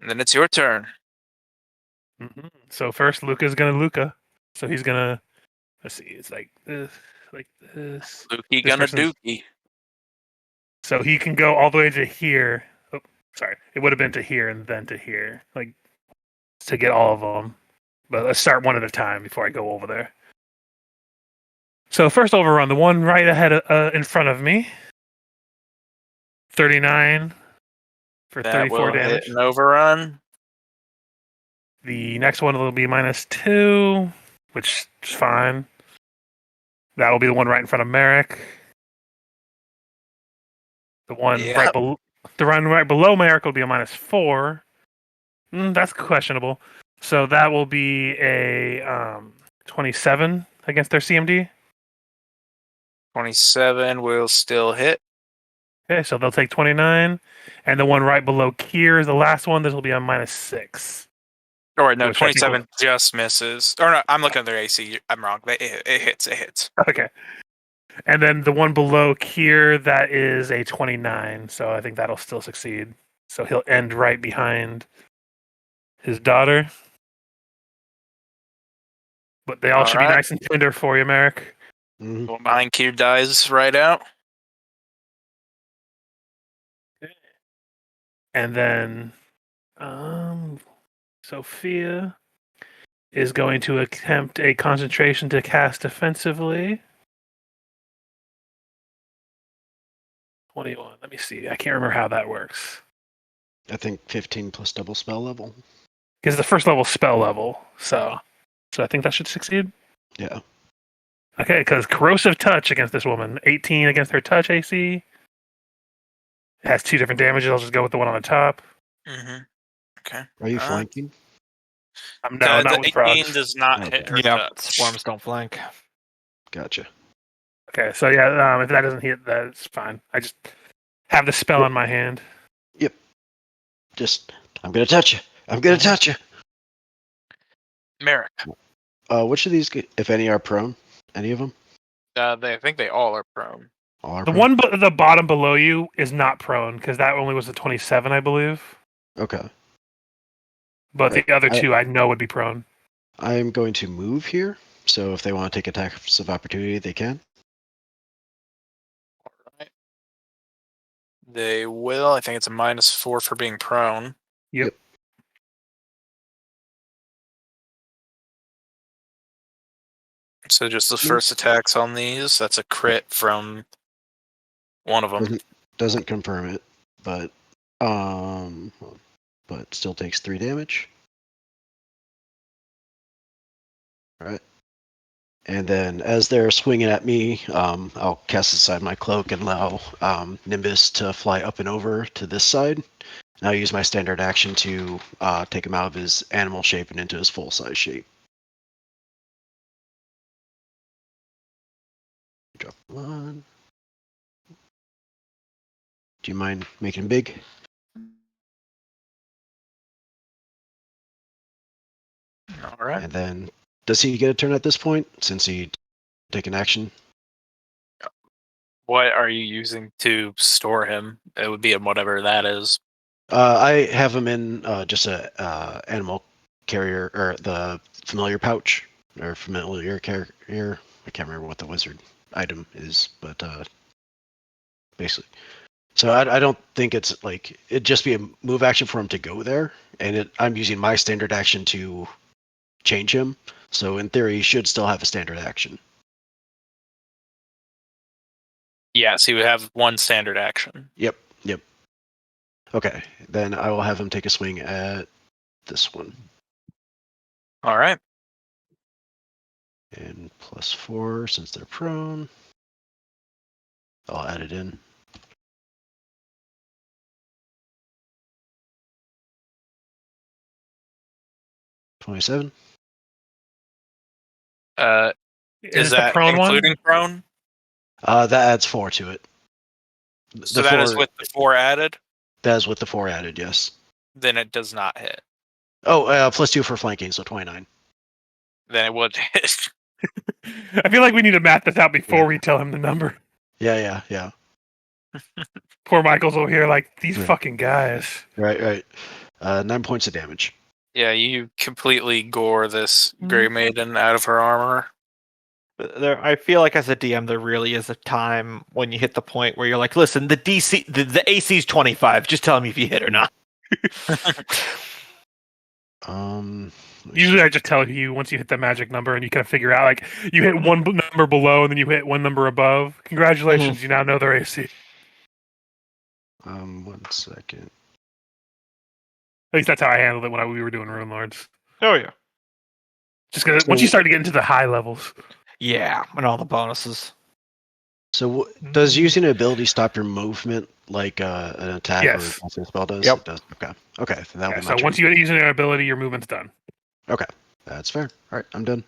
And then it's your turn. Mm-hmm. So first, Luca's gonna Luca. So he's gonna. Let's see. It's like this, like this. Lukey This gonna person's- dookie. So he can go all the way to here. Oh, sorry. It would have been to here and then to here, like to get all of them. But let's start one at a time before I go over there. So first overrun, the one right ahead, in front of me. 39 for That 34 will damage. hit an overrun. The next one will be -2, which is fine. That will be the one right in front of Merrick. The one Yep. right below Merrick will be a -4. That's questionable. So that will be a 27 against their CMD. 27 will still hit. Okay, so they'll take 29. And the one right below Kier is the last one. This will be a -6. Or no, Which I think 27 just misses. Or no, I'm looking at their AC. I'm wrong. It hits. It hits. Okay. And then the one below Kier, that is a 29. So I think that'll still succeed. So he'll end right behind his daughter. But they all should be Alright. nice and tender for you, Merrick. Mhm. One behind Kier dies right out. And then Sophia is going to attempt a concentration to cast defensively. 21. Let me see. I can't remember how that works. I think 15 plus double spell level. Because the first level spell level. So I think that should succeed. Yeah. Okay, because corrosive touch against this woman. 18 against her touch AC. It has 2 different damages. I'll just go with the one on the top. Mm-hmm. Okay. Are you Uh, flanking? No, not the with 18 frogs. does not Okay. hit her Yeah, touch. swarms don't flank. Gotcha. Okay, so yeah, if that doesn't hit, that's fine. I just have the spell in my hand. Just, I'm gonna touch you. I'm gonna touch you. Merrick. Which of these, if any, are prone? Any of them? I think they all are prone. All are The prone? one at the bottom below you is not prone because that only was a 27, I believe. Okay. But the other I- 2 I know would be prone. I'm going to move here, so if they want to take attacks of opportunity, they can. Alright. They will. I think it's a -4 for being prone. Yep. So just the first attacks on these. That's a crit from one of them. Doesn't confirm it, but still takes 3 damage. All right. And then as they're swinging at me, I'll cast aside my cloak and allow Nimbus to fly up and over to this side. Now I use my standard action to take him out of his animal shape and into his full size shape. Drop 1. Do you mind making him big? All right. And then, does he get a turn at this point since he take an action? What are you using to store him? It would be in whatever that is. I have him in just a animal carrier or the familiar pouch or familiar carrier. I can't remember what the wizard item is, but basically. So I don't think it's like it'd just be a move action for him to go there, and I'm using my standard action to change him. So in theory, he should still have a standard action. Yes, he would have one standard action. Yep. Okay, then I will have him take a swing at this one. All right. And +4 since they're prone. I'll add it in. $27. Is the that prone one? including prone? That adds 4 to it. So that is with the 4 added? That is with the 4 added, yes. Then it does not hit. Oh, +2 for flanking, so 29. Then it would hit. I feel like we need to map this out before Yeah. we tell him the number. Yeah. Poor Michael's over here like, these Yeah. fucking guys. Right. 9 points of damage. Yeah, you completely gore this Grey Maiden out of her armor. I feel like as a DM, there really is a time when you hit the point where you're like, listen, the AC is 25. Just tell me if you hit or not. Usually I just tell you once you hit the magic number and you kind of figure out, like, you hit one number below and then you hit one number above. Congratulations, you now know their AC. 1 second. At least that's how I handled it when we were doing Rune Lords. Oh, yeah. Just because once you start to get into the high levels. Yeah, and all the bonuses. So does using an ability stop your movement like an attack Yes. or a spell does? Yep. It does. Okay. Then that'll Yeah, be so my once turn. you use an ability, your movement's done. Okay, that's fair. All right, I'm done.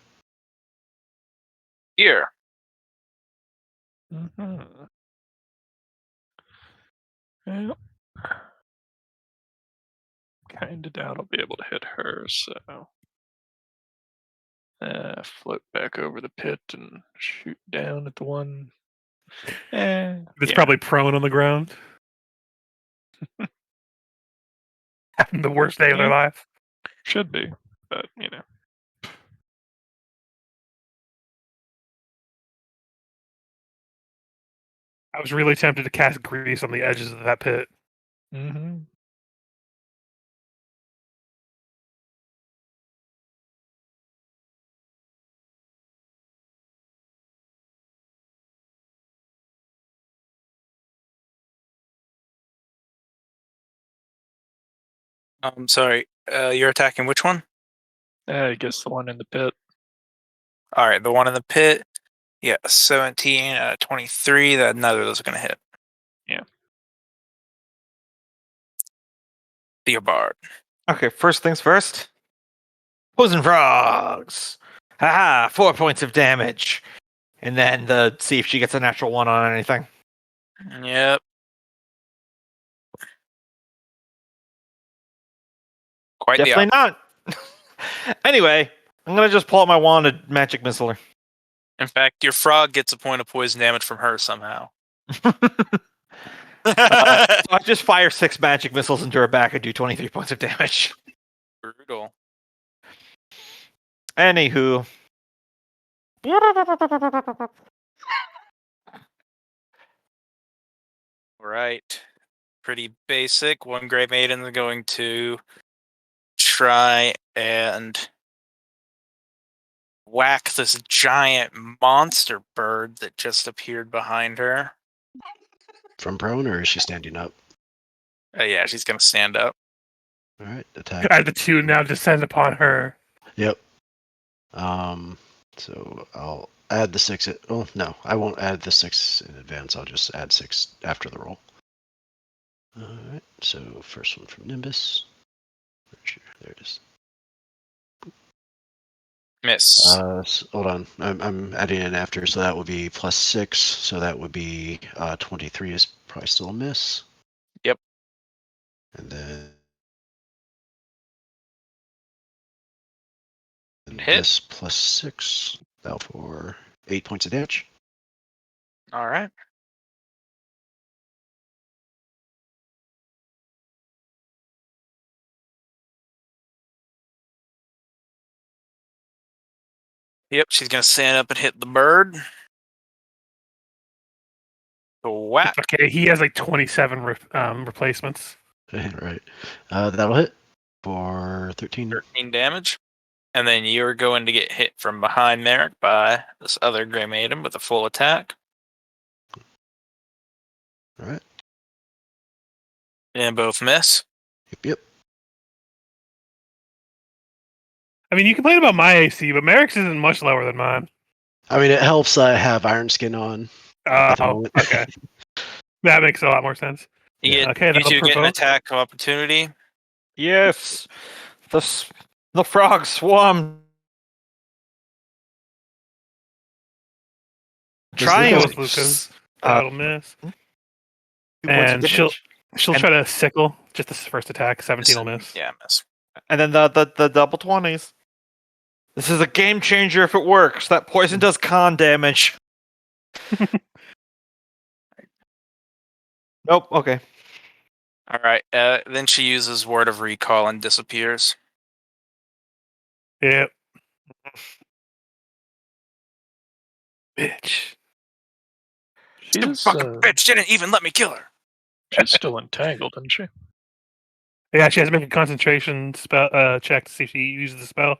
Here. Yeah. Kind of doubt I'll be able to hit her, so float back over the pit and shoot down at the one. It's probably prone on the ground. Having the worst day of their life. Should be, but you know. I was really tempted to cast grease on the edges of that pit. Mm-hmm. I'm sorry. You're attacking which one? I guess the one in the pit. All right, the one in the pit. Yeah, 17 out of 23. That neither of those are going to hit. Yeah. Theobard. Okay, first things first. Poison frogs. Haha, 4 points of damage. And then see if she gets a natural 1 on anything. Yep. Quite Definitely not. Anyway, I'm going to just pull out my wand and magic missile her. In fact, your frog gets a point of poison damage from her somehow. So I just fire 6 magic missiles into her back and do 23 points of damage. Brutal. Anywho. Right. Pretty basic. One Grey Maiden is going to try and whack this giant monster bird that just appeared behind her. From prone, or is she standing up? Yeah, she's going to stand up. All right, attack. I had the 2 now descend upon her. Yep. So I'll add the 6. No, I won't add the 6 in advance. I'll just add 6 after the roll. Alright, so first one from Nimbus. There it is. Miss. Hold on. I'm adding in after, so that would be +6. So that would be 23 is probably still a miss. Yep. And then Hit. this +6. That for 8 points of damage. All right. Yep, she's gonna stand up and hit the bird. Whack. Okay, he has like 27 replacements. Right. That'll hit for 13. 13 damage. And then you're going to get hit from behind Merrick by this other Grey Maiden with a full attack. Alright. And both miss. Yep. I mean, you complain about my AC, but Merrick's isn't much lower than mine. I mean, it helps I have Iron Skin on. at the Oh, moment. okay. That makes a lot more sense. You Yeah. get, Okay, you that'll two get an provoke. attack of opportunity. Yes, the frog swarm. Trying Go Lucas- with Lucas. uh, That'll miss. 2 points of And she'll damage. try to sickle. Just this first attack. 17 will miss. Yeah, miss. And then the double 20s. This is a game changer if it works. That poison does con damage. Nope. Okay. All right. Then she uses Word of Recall and disappears. Yep. Bitch. Stupid She's, fucking bitch didn't even let me kill her. she's still entangled, isn't she? Yeah, she has to make a concentration spell check to see if she uses the spell.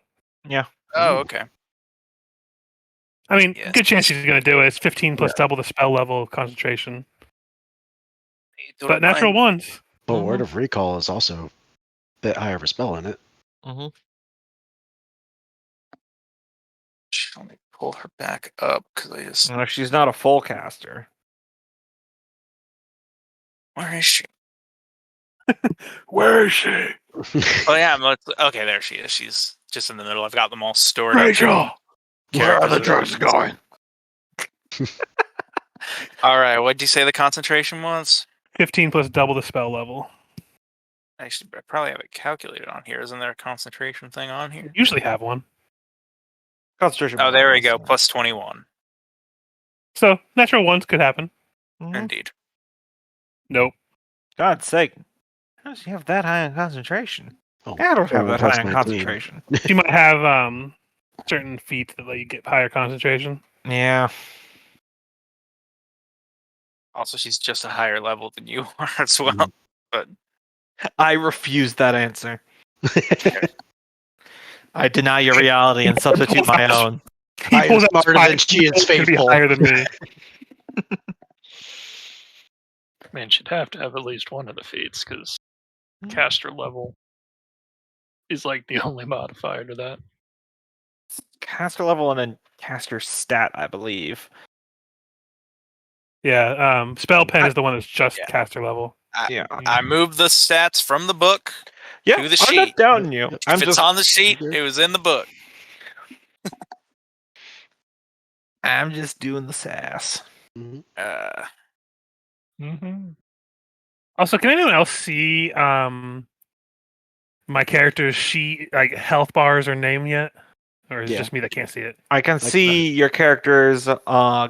Oh, Ooh. okay. I mean, Yes. good chance she's going to do it. It's 15 plus double the spell level of concentration. Don't But natural mind. ones. But Word of Recall is also a bit higher of a spell in it. Mm-hmm. Let me pull her back up because I just. She's not a full caster. Where is she? Where is she? Oh yeah, okay. There she is. She's just in the middle. I've got them all stored. Rachel! Where are the drugs going? All right. What'd you say the concentration was? 15 plus double the spell level. Actually, I probably have it calculated on here. Isn't there a concentration thing on here? Usually have one. Concentration. Oh, there we go. bonus. Plus 21. So, natural ones could happen. Mhm. Indeed. Nope. God's sake. How does she have that high in concentration? Oh, I don't have that plus high in 19. concentration. She might have certain feats that let you get higher concentration. Yeah. Also, she's just a higher level than you are as well. Mhm. But I refuse that answer. I deny your reality and substitute my own. I am pulls out smarter five than she is people, could be faithful. higher than me. I mean, she'd have to have at least one of the feats because caster level is like the only modifier to that. Caster level and then caster stat, I believe. Yeah, spell pen is the one that's just Yeah. caster level. I moved the stats from the book. Yeah, To the I'm not sheet. doubting you. If I'm If it's just, on the sheet, it was in the book. I'm just doing the sass. Mhm. Mm-hmm. Also, can anyone else see my character's sheet, like health bars or name yet? Or is it Yeah. just me that can't see it? I can see your character's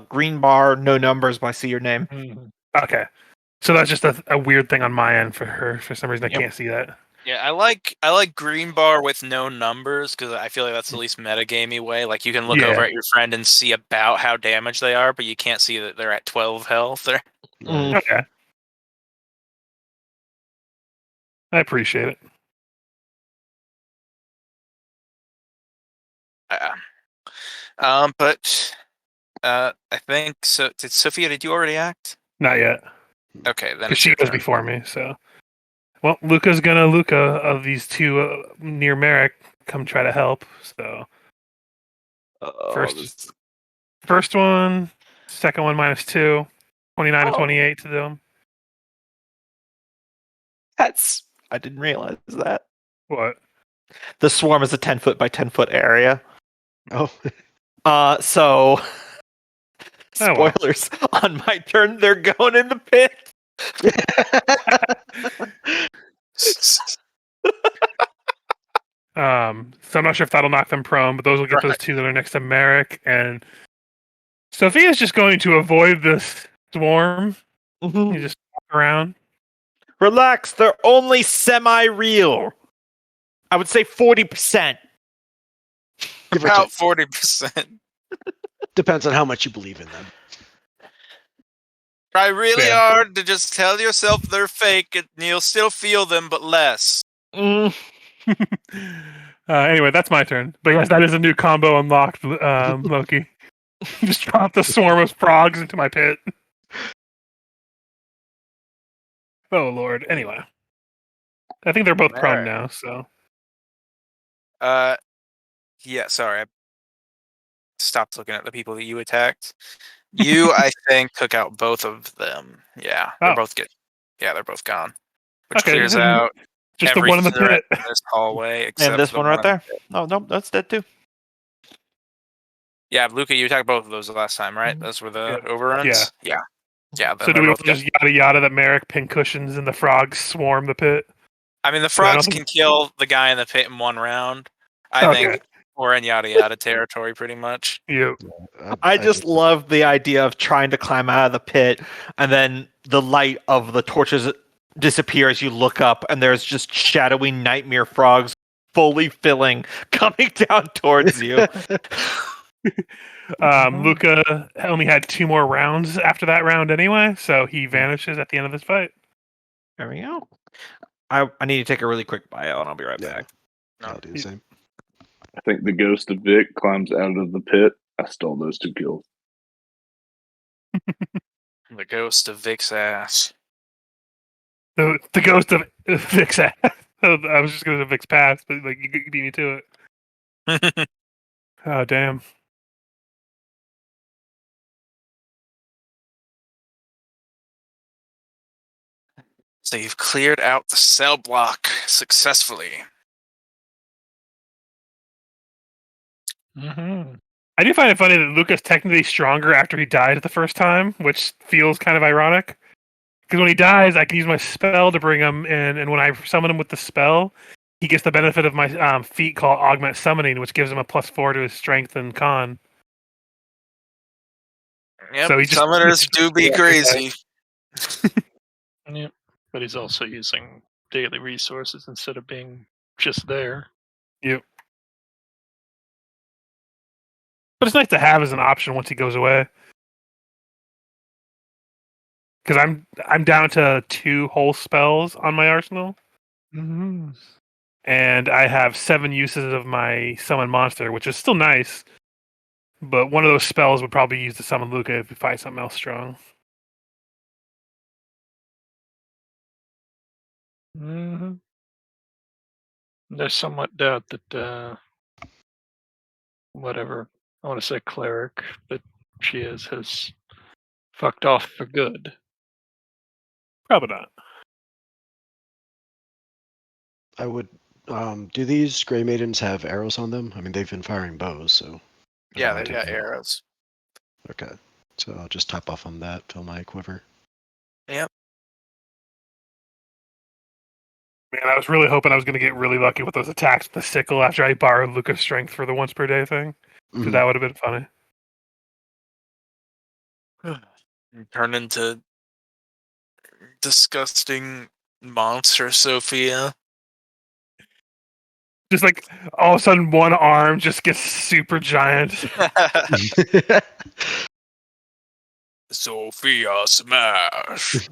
green bar, no numbers, but I see your name. Mm-hmm. Okay. So that's just a weird thing on my end for her. For some reason, I Yep. can't see that. Yeah, I like green bar with no numbers because I feel like that's the least metagamey way. Like you can look Yeah. over at your friend and see about how damaged they are, but you can't see that they're at 12 health. There. Mm. Okay. I appreciate it. But I think so. Did Sophia? Did you already act? Not yet. Okay, then Because it's she your goes turn. before me, so. Well, Luca's gonna Luca of these two near Merrick come try to help. So First- first one, second one -2, 29 and Oh. 28 to them. I didn't realize that. What? The swarm is a 10-foot by 10-foot area. Oh, So Oh, well. spoilers on my turn, they're going in the pit. So I'm not sure if that'll knock them prone, but those will get those two that are next to Merrick. And Sophia's just going to avoid this swarm. You just walk around. Relax, they're only semi-real. I would say 40%. Give or About take. 40%. Depends on how much you believe in them. Try really Yeah. hard to just tell yourself they're fake, and you'll still feel them, but less. Anyway, that's my turn. But yes, that is a new combo unlocked, Loki. Just drop the swarm of frogs into my pit. Oh lord. Anyway, I think they're both prone Alright. now. So Yeah, sorry. I stopped looking at the people that you attacked. You, I think, took out both of them. Yeah, Oh. they're both gone. Which okay, clears out just the every one in the threat pit. in this hallway except And this the one right in there. the pit. Oh, no, that's dead too. Yeah, Luca, you attacked both of those last time, right? Those were the overruns? Yeah. Yeah, So then do we they're want both to dead. just yada yada that Merrick pin cushions and the frogs swarm the pit? I mean, the I don't frogs think- can kill the guy in the pit in one round. I Okay. think we're in yada yada territory pretty much. You. I just love the idea of trying to climb out of the pit, and then the light of the torches disappears. You look up, and there's just shadowy nightmare frogs fully filling, coming down towards you. Luca only had 2 more rounds after that round anyway, so he vanishes at the end of this fight. There we go. I need to take a really quick bio, and I'll be right Yeah. back. I'll do the same. I think the ghost of Vic climbs out of the pit. I stole those 2 kills. The ghost of Vic's ass. The ghost of Vic's ass. I was just going to Vic's past, but like you beat me to it. Oh damn. So you've cleared out the cell block successfully. Mm-hmm. I do find it funny that Luca's technically stronger after he died the first time, which feels kind of ironic. Because when he dies, I can use my spell to bring him in, and when I summon him with the spell, he gets the benefit of my feat called Augment Summoning, which gives him a +4 to his strength and con. Yep, So he just- summoners do be crazy. Yep. But he's also using daily resources instead of being just there. But it's nice to have as an option once he goes away. Because I'm down to 2 whole spells on my arsenal, Mm-hmm. and I have 7 uses of my summon monster, which is still nice. But one of those spells would probably use to summon Luca if we find something else strong. Mm-hmm. There's somewhat doubt that whatever I want to say cleric that she is has fucked off for good. Probably not. I would. Do these Grey Maidens have arrows on them? I mean, they've been firing bows, so. I Yeah, don't they know, got take them. arrows. Okay, so I'll just top off on that. Fill my quiver. Man, I was really hoping I was going to get really lucky with those attacks with the sickle after I borrowed Luca's strength for the once per day thing. Because Mhm. that would have been funny. Turn into disgusting monster Sophia. Just like all of a sudden, one arm just gets super giant. Sophia smash.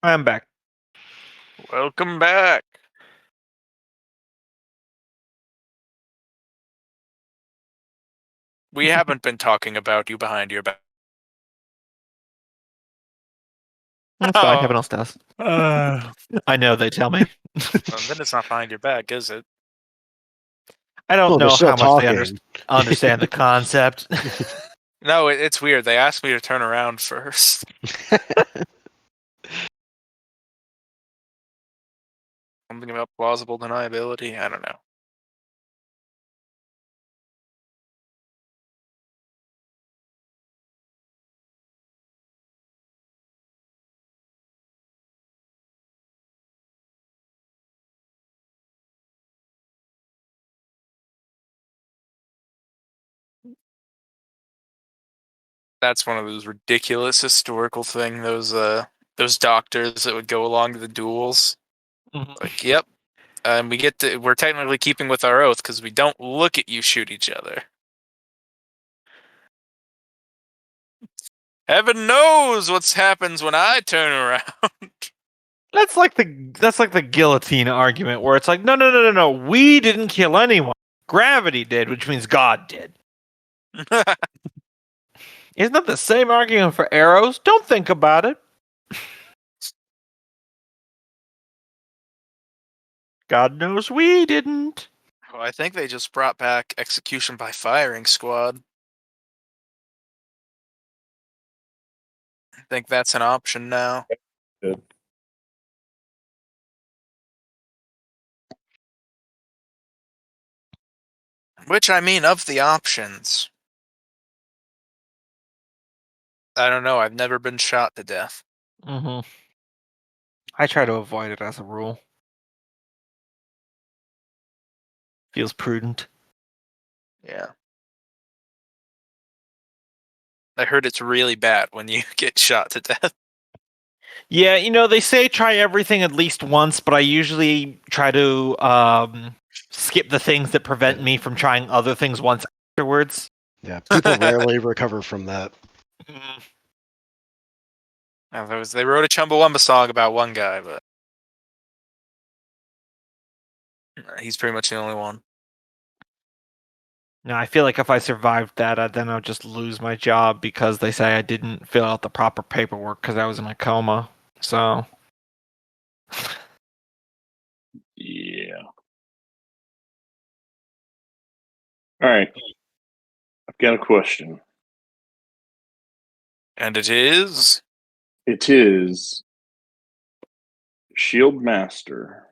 I'm back. Welcome back. We haven't been talking about you behind your back. That's fine. Everyone else does. Uh, I know they tell me. Well, then it's not behind your back, is it? I don't Well, they're know still how much they talking. understand the concept. No, it's weird. They asked me to turn around first. Something about plausible deniability? I don't know. That's one of those ridiculous historical thing. Those doctors that would go along to the duels. Like, yep. And we're technically keeping with our oath because we don't look at you shoot each other. Heaven knows what happens when I turn around. That's like the guillotine argument where it's like, no. We didn't kill anyone. Gravity did, which means God did. Isn't that the same argument for arrows? Don't think about it. God knows we didn't. Well, I think they just brought back execution by firing squad. I think that's an option now. Good. Which, I mean, of the options, I don't know. I've never been shot to death. Mm-hmm. I try to avoid it as a rule. Feels prudent. Yeah. I heard it's really bad when you get shot to death. Yeah, they say try everything at least once, but I usually try to skip the things that prevent me from trying other things once afterwards. Yeah, people rarely recover from that. They wrote a Chumbawamba song about one guy, but he's pretty much the only one. No, I feel like if I survived that, then I'll just lose my job because they say I didn't fill out the proper paperwork because I was in a coma. So, Yeah. All right. I've got a question. And it is? It is Shield Master.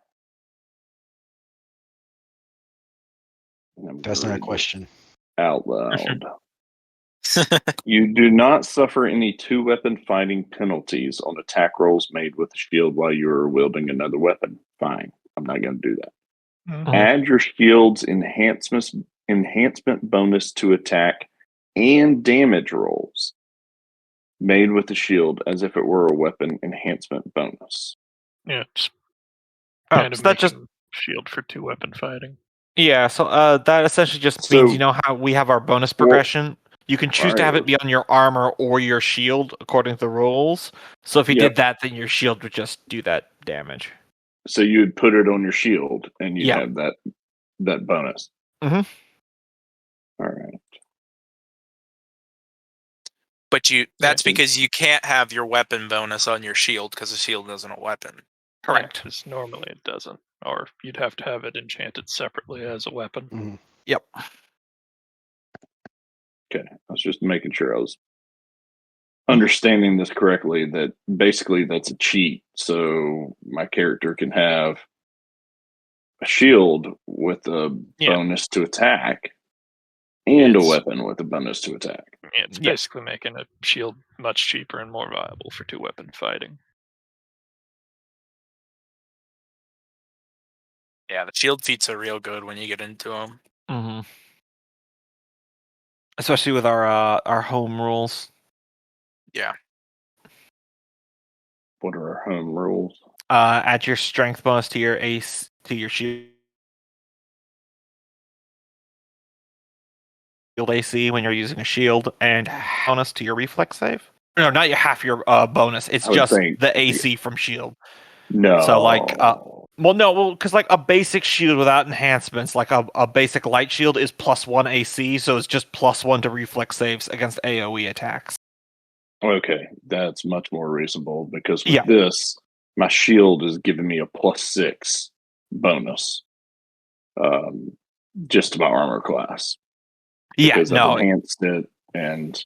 That's not a question. Out loud. You do not suffer any two-weapon fighting penalties on attack rolls made with the shield while you are wielding another weapon. Fine. I'm not going to do that. Mhm. Add your shield's enhancement bonus to attack and damage rolls made with the shield as if it were a weapon enhancement bonus. Yeah, just oh, kind of so that just making shield for 2-weapon fighting. yeah. So that essentially just So- means how we have our bonus progression. You can choose to have it be on your armor or your shield according to the rules. So if you Yep. did that, then your shield would just do that damage. So you'd put it on your shield and you'd Yeah. have that bonus. Mhm. All right. But that's Yeah. because you can't have your weapon bonus on your shield because the shield isn't a weapon. Correct. Because normally it doesn't. Or you'd have to have it enchanted separately as a weapon. Mhm. Yep. Okay. I was just making sure I was understanding this correctly, that basically that's a cheat. So my character can have a shield with a Yeah. bonus to attack and a It's- weapon with a bonus to attack. Yeah, it's Yeah. basically making a shield much cheaper and more viable for 2-weapon fighting. Yeah, the shield feats are real good when you get into them. Mm-hmm. Especially with our home rules. Yeah. What are our home rules? Add your strength bonus to your ace to your shield AC when you're using a shield, and bonus to your reflex save. No, not your half your bonus. It's I would just think- the AC from shield. No. So like, because like a basic shield without enhancements, like a basic light shield is +1 AC, so it's just +1 to reflex saves against AOE attacks. Okay, that's much more reasonable because with Yeah. this, my shield is giving me a +6 bonus, just to my armor class Yeah, because I've no, enhanced it, and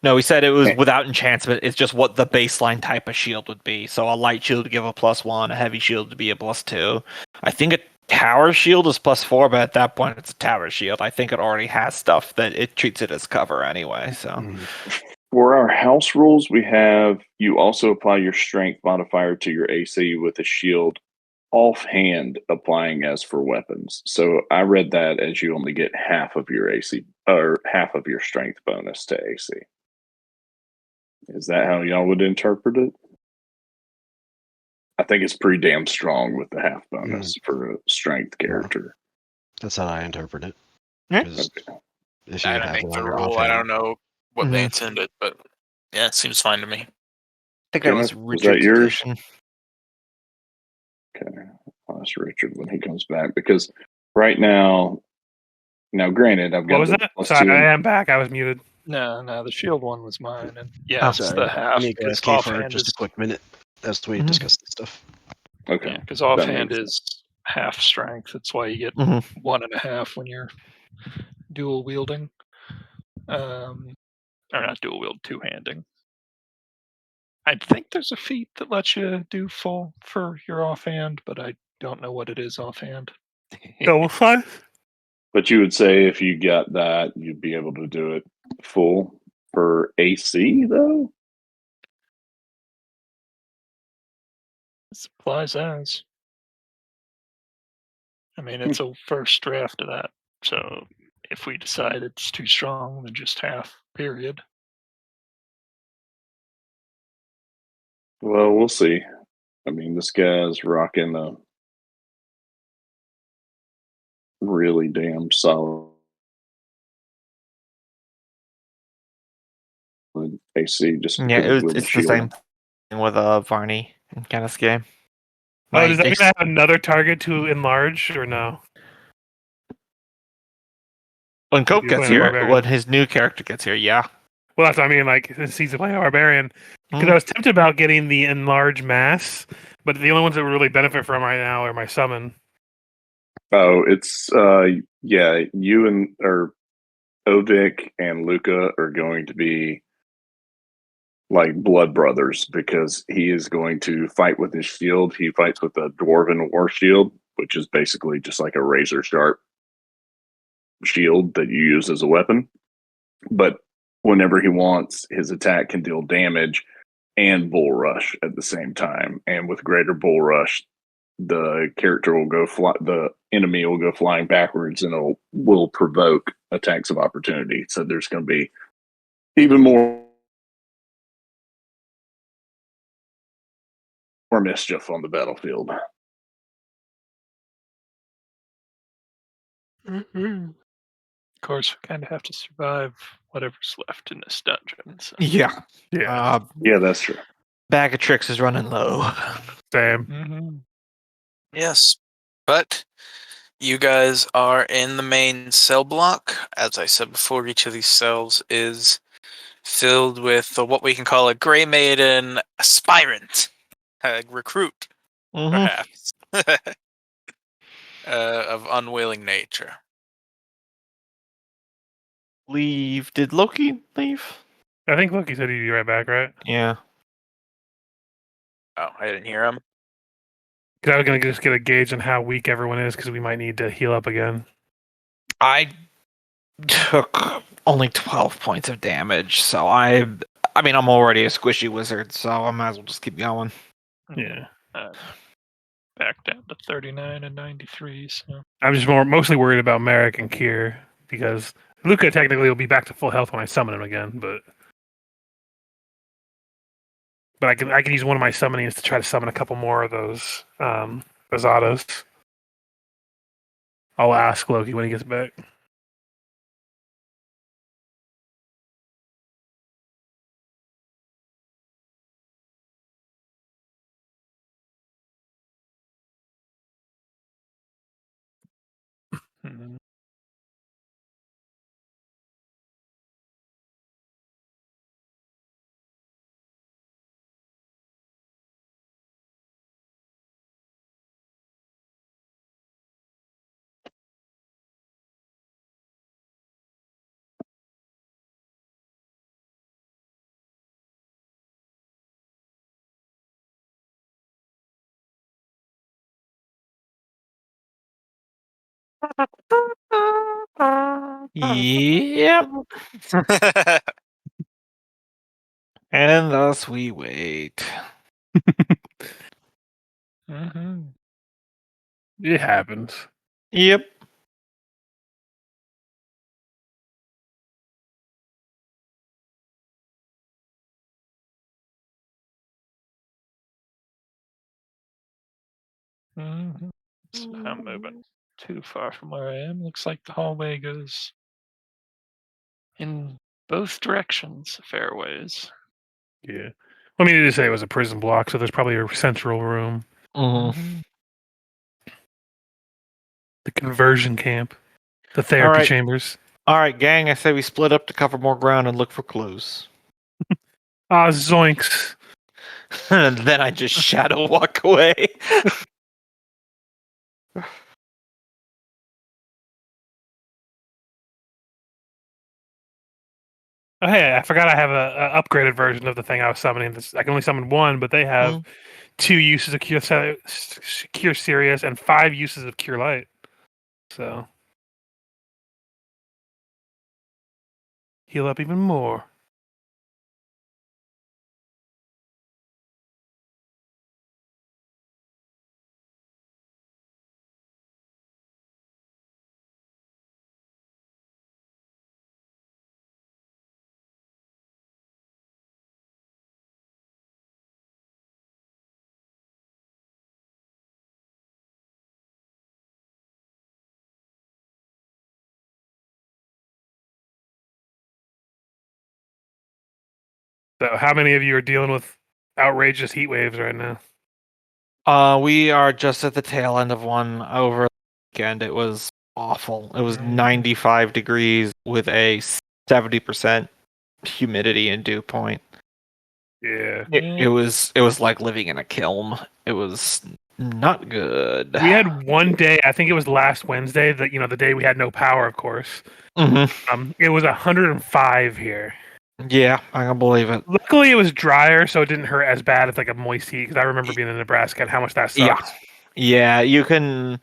no, he said it was Eh. without enchantment. It's just what the baseline type of shield would be. So a light shield to give a +1, a heavy shield to be a +2. I think a tower shield is +4, but at that point it's a tower shield. I think it already has stuff that it treats it as cover anyway. So Mhm. for our house rules, we have you also apply your strength modifier to your AC with a shield offhand applying as for weapons. So I read that as you only get half of your AC or half of your strength bonus to AC. Is that how y'all would interpret it? I think it's pretty damn strong with the half bonus for a strength character. That's how I interpret it. Yeah. 'Cause Okay. if you I don't have make it the on your rule. I offhand, don't know what Mhm. they intended, but yeah, it seems fine to me. I think that was Kenneth, was Richard's that yours? edition. Okay. I'll ask Richard when he comes back because right now, granted, I've What got was the that? plus Sorry, 2. I am back. I was muted. No, the shield one was mine, and yeah, Oh, it's sorry. the half Let me go because ask you for offhand just a is quick minute as we Mhm. discuss this stuff. Okay. yeah, because that offhand makes is half strength. That's why you get Mhm. 1.5 when you're dual wielding, or not dual wield, two handing. I think there's a feat that lets you do full for your offhand, but I don't know what it is offhand. Double slice? But you would say if you got that, you'd be able to do it full for AC, though? Supplies as. I mean, it's a first draft of that. So if we decide it's too strong, then just half, period. Well, we'll see. I mean, this guy's rocking a really damn solid AC just Yeah, because with the it's the shield. same thing with Varney in Kenneth's game. Oh, Like, does that they mean I have another target to enlarge or no? when Cope You're gets playing a here, barbarian. when his new character gets here, yeah. Well, that's what I mean. Like, since he's playing a barbarian, because I was tempted about getting the enlarged mass, but the only ones that would really benefit from right now are my summon. Oh, it's yeah, you and or Ovik and Luca are going to be like blood brothers because he is going to fight with his shield. He fights with a dwarven war shield, which is basically just like a razor sharp shield that you use as a weapon. But whenever he wants, his attack can deal damage and bull rush at the same time. And with greater bull rush, the character will the enemy will go flying backwards and it will provoke attacks of opportunity. So there's going to be even more mischief on the battlefield. Of course, we kind of have to survive whatever's left in this dungeon. So. Yeah. Yeah, Yeah, that's true. Bag of Tricks is running low. same. Yes, but you guys are in the main cell block. As I said before, each of these cells is filled with what we can call a Grey Maiden aspirant, a recruit, perhaps, of unwilling nature. Leave. Did Loki leave? I think Loki said he'd be right back, right? Yeah. Oh, I didn't hear him. Because I was gonna just get a gauge on how weak everyone is, because we might need to heal up again. I took only 12 points of damage, so I mean, I'm already a squishy wizard, so I might as well just keep going. Yeah, Back down to 39 and 93. So I'm just mostly worried about Merrick and Kier because Luca technically will be back to full health when I summon him again, but I can use one of my summonings to try to summon a couple more of those autos. I'll ask Loki when he gets back. Yep. And thus we wait. Mhm. It happens. Yep. Mhm. So I'm moving too far from where I am. Looks like the hallway goes in both directions, fairways. Yeah. I mean, it did say it was a prison block, so there's probably a central room. Mhm. The conversion camp. The therapy Alright. chambers. All right, gang. I say we split up to cover more ground and look for clues. Ah, zoinks. And then I just shadow walk away. Oh, hey, I forgot I have a upgraded version of the thing I was summoning. This I can only summon one, but they have 2 uses of Cure Serious and 5 uses of Cure Light. So heal up even more. So how many of you are dealing with outrageous heat waves right now? We are just at the tail end of one over the weekend. It was awful. It was 95 degrees with a 70% humidity and dew point. Yeah. It was like living in a kiln. It was not good. We had one day, I think it was last Wednesday, that the day we had no power, of course. It was 105 here. Yeah, I can believe it. Luckily, it was drier, so it didn't hurt as bad as like a moist heat. Because I remember being in Nebraska and how much that sucks. Yeah, you can.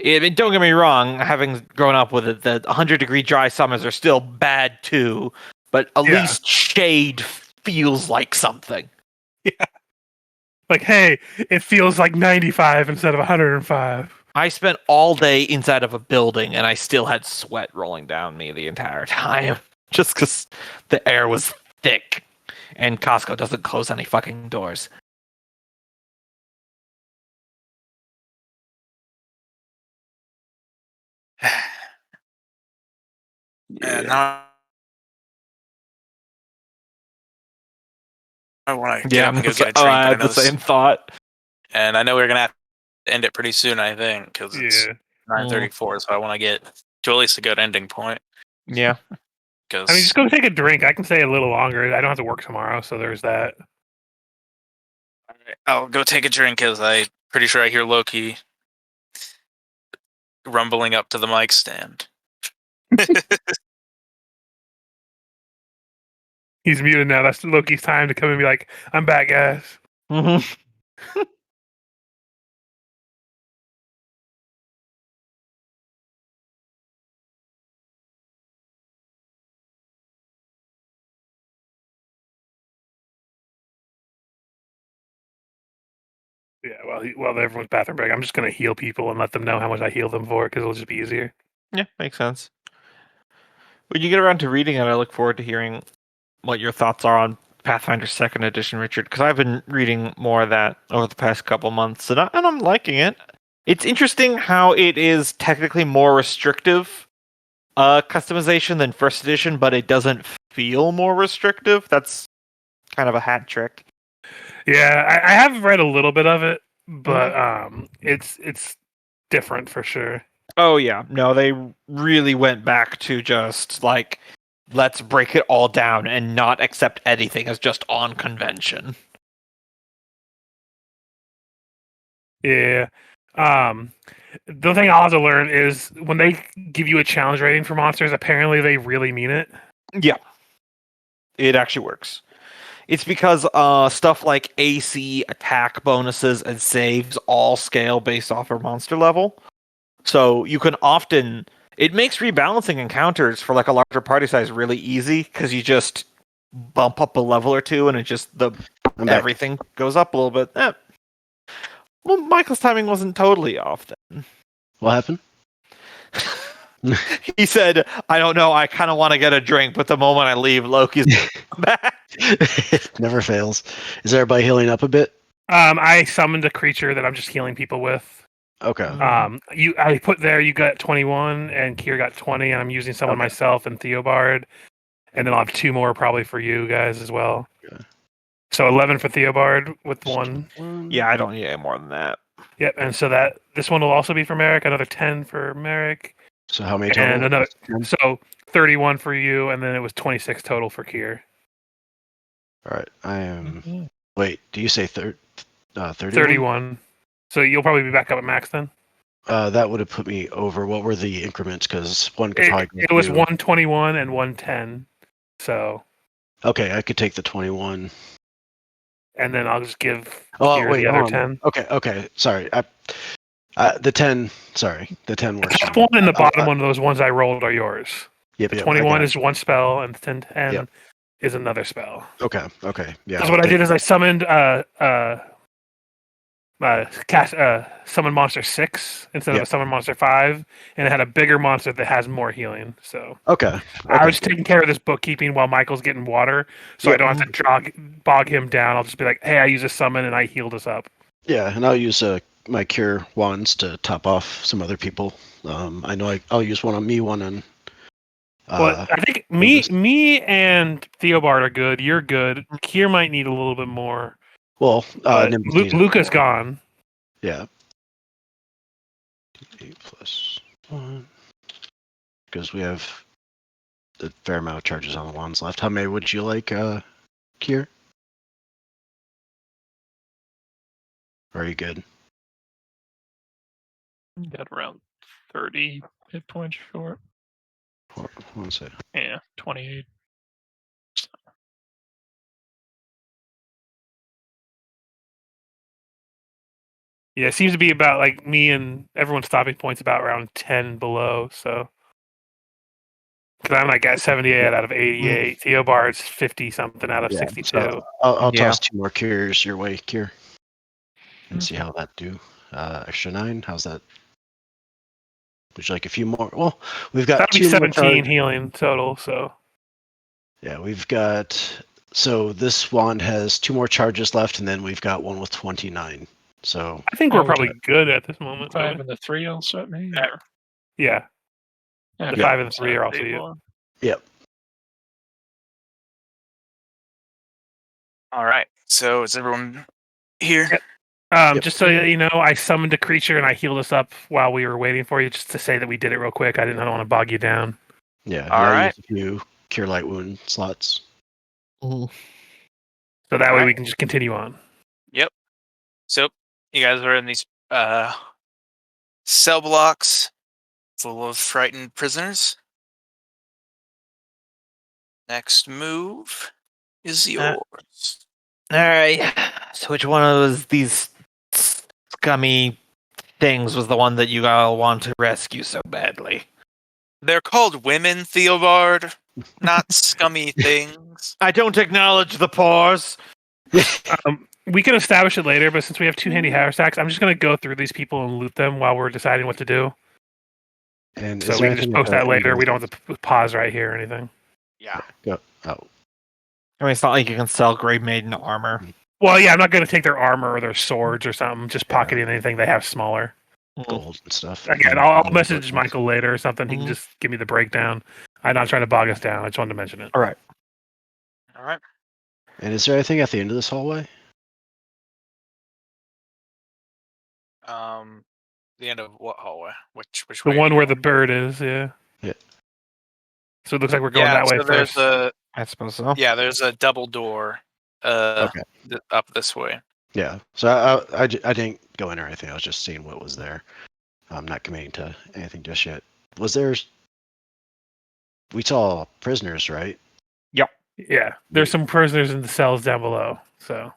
Don't get me wrong. Having grown up with it, the 100-degree dry summers are still bad too. But at least shade feels like something. Yeah. Like, hey, it feels like 95 instead of 105. I spent all day inside of a building, and I still had sweat rolling down me the entire time, just because the air was thick, and Costco doesn't close any fucking doors. And now I want to get up and go get a drink. I had the same thought. And I know we're gonna have to end it pretty soon. I think because it's 9:34, so I want to get to at least a good ending point. Yeah. Because I mean, just go take a drink. I can stay a little longer. I don't have to work tomorrow, so there's that. I'll go take a drink because I'm pretty sure I hear Loki rumbling up to the mic stand. He's muted now. That's Loki's time to come and be like, "I'm back, guys." Mm-hmm. Yeah, while everyone's bathroom break, I'm just gonna heal people and let them know how much I heal them for, because it'll just be easier. Yeah, makes sense. When you get around to reading it, I look forward to hearing what your thoughts are on Pathfinder 2nd Edition, Richard, because I've been reading more of that over the past couple months, and I'm liking it. It's interesting how it is technically more restrictive customization than 1st Edition, but it doesn't feel more restrictive. That's kind of a hat trick. Yeah, I have read a little bit of it, but it's different for sure. Oh yeah, no, they really went back to just like, let's break it all down and not accept anything as just on convention. Yeah. The thing I'll have to learn is when they give you a challenge rating for monsters, apparently they really mean it. Yeah, it actually works. It's because stuff like AC, attack bonuses, and saves all scale based off of monster level. So you can often it makes rebalancing encounters for like a larger party size really easy because you just bump up a level or two and it just I'm back. everything goes up a little bit. Well, Michael's timing wasn't totally off then. What happened? He said, "I don't know. I kind of want to get a drink, but the moment I leave, Loki's back." It never fails. Is everybody healing up a bit? I summoned a creature that I'm just healing people with. Okay. I put there you got 21 and Kier got 20, and I'm using someone Okay. myself and Theobard, and then I'll have 2 more probably for you guys as well. Okay. So 11 for Theobard with 1. Yeah, I don't need any more than that. Yep, and so this one will also be for Merrick. Another 10 for Merrick, So how many total? and another 10? so 31 for you, and then it was 26 total for Kier. All right. I am. Wait. Do you say 30? 31. So you'll probably be back up at max then. That would have put me over. What were the increments? Because one could probably. It was 121 and 110. So, Okay, I could take the 21. and then I'll just give Oh Kier wait, the other hold on. 10. Okay. Sorry. The 10. Sorry, the 10 The works. top for me. one and the bottom one of those ones I rolled are yours. Yep. The I 21 got is one spell, and the 10 Yep. is another spell. it. Okay. Yeah. That's what I did. Is I summoned summon monster 6 instead of Yep. a summon monster 5, and it had a bigger monster that has more healing. So Okay. I was taking care of this bookkeeping while Michael's getting water, so I Yep. don't have to bog him down. I'll just be like, hey, I use a summon and I healed us up. Yeah, and I'll use my cure wands to top off some other people. I know I'll use one on me, one on. Well, I think me and Theobard are good. You're good. Kier might need a little bit more. Well, But Nimbus needs- Luca's gone. Yeah. 8 plus 1. Because we have a fair amount of charges on the wands left. How many would you like, Kier? Or are you good? Got around 30 hit points short. One second. Yeah, 28. Yeah, it seems to be about like me and everyone's stopping points about around 10 below. So, because I'm like at 78 out of 88. Theobard's 50 something out of 62. So I'll Yeah. toss 2 more cures your way, Kier. And see how that do. Extra 9. How's that? Would you like a few more? Well, we've got That'd be 2 more 17 healing total. So, Yeah, we've got. So this wand has 2 more charges left, and then we've got one with 29. So I think Oh, we're we probably got good at this moment. 5 Really. and the 3 all set me? Yeah. Or- Yeah. Yeah, The 5 and the 3 are also you. people. yep. All right. So is everyone here? Yep. Yep. Just so you know, I summoned a creature and I healed us up while we were waiting for you, just to say that we did it real quick. I don't want to bog you down. Yeah. All and I right. used a few cure light wound slots. So that way Alright. we can just continue on. So you guys are in these cell blocks full of frightened prisoners. Next move is yours. All right. So which one of these scummy things was the one that you all want to rescue so badly? They're called women, Theobard, not scummy things. I don't acknowledge the pause. We can establish it later, but since we have 2 handy haversacks, I'm just going to go through these people and loot them while we're deciding what to do. And So is we there can just anything post that the- later. We don't have to pause right here or anything. Yeah. Go. Oh, I mean, it's not like you can sell Grey Maiden armor. Well, yeah, I'm not going to take their armor or their swords or something. Just pocketing anything they have smaller. gold and stuff. Again, I'll message Michael later or something. He can Mhm. just give me the breakdown. I'm not trying to bog us down. I just wanted to mention it. All right. All right. And is there anything at the end of this hallway? The end of what hallway? Which The way? one where the bird is, yeah. Yeah. So it looks like we're going yeah, that way so there's first. I suppose so. there's a double door Okay. up this way. Yeah. So I didn't go in or anything. I was just seeing what was there. I'm not committing to anything just yet. Was there? We saw prisoners, right? Yeah, there's some prisoners in the cells down below. So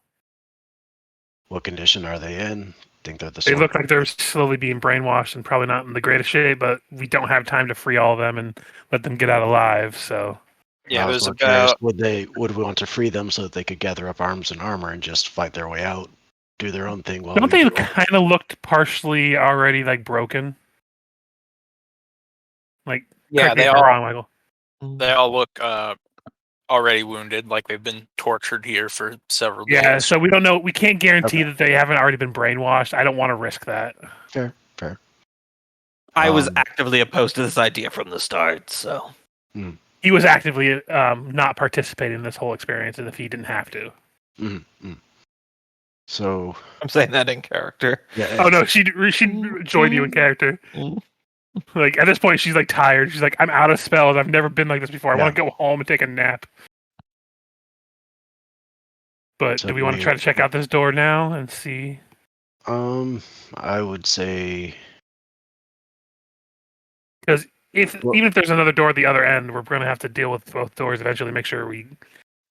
What condition are they in? think they're the They sort. look like they're slowly being brainwashed and probably not in the greatest shape, but we don't have time to free all of them and let them get out alive. So Yeah, I was there's more curious, about would we want to free them so that they could gather up arms and armor and just fight their way out, do their own thing while don't we they do ours? kind of looked partially already like broken? Like, yeah, correct me they if I'm all wrong, Michael. they all look already wounded, like they've been tortured here for several Yeah, days. so we don't know. We can't guarantee Okay. that they haven't already been brainwashed. I don't want to risk that. Fair. I was Um, actively opposed to this idea from the start, so He was actively not participating in this whole experience, and if he didn't have to. So I'm saying that in character. yeah. Oh no, she joined you in character. Like at this point, she's like tired. She's like, I'm out of spells. I've never been like this before. I want to go home and take a nap. But So do we want to try to check out this door now and see? I would say Because Well- even if there's another door at the other end, we're going to have to deal with both doors eventually. Make sure we.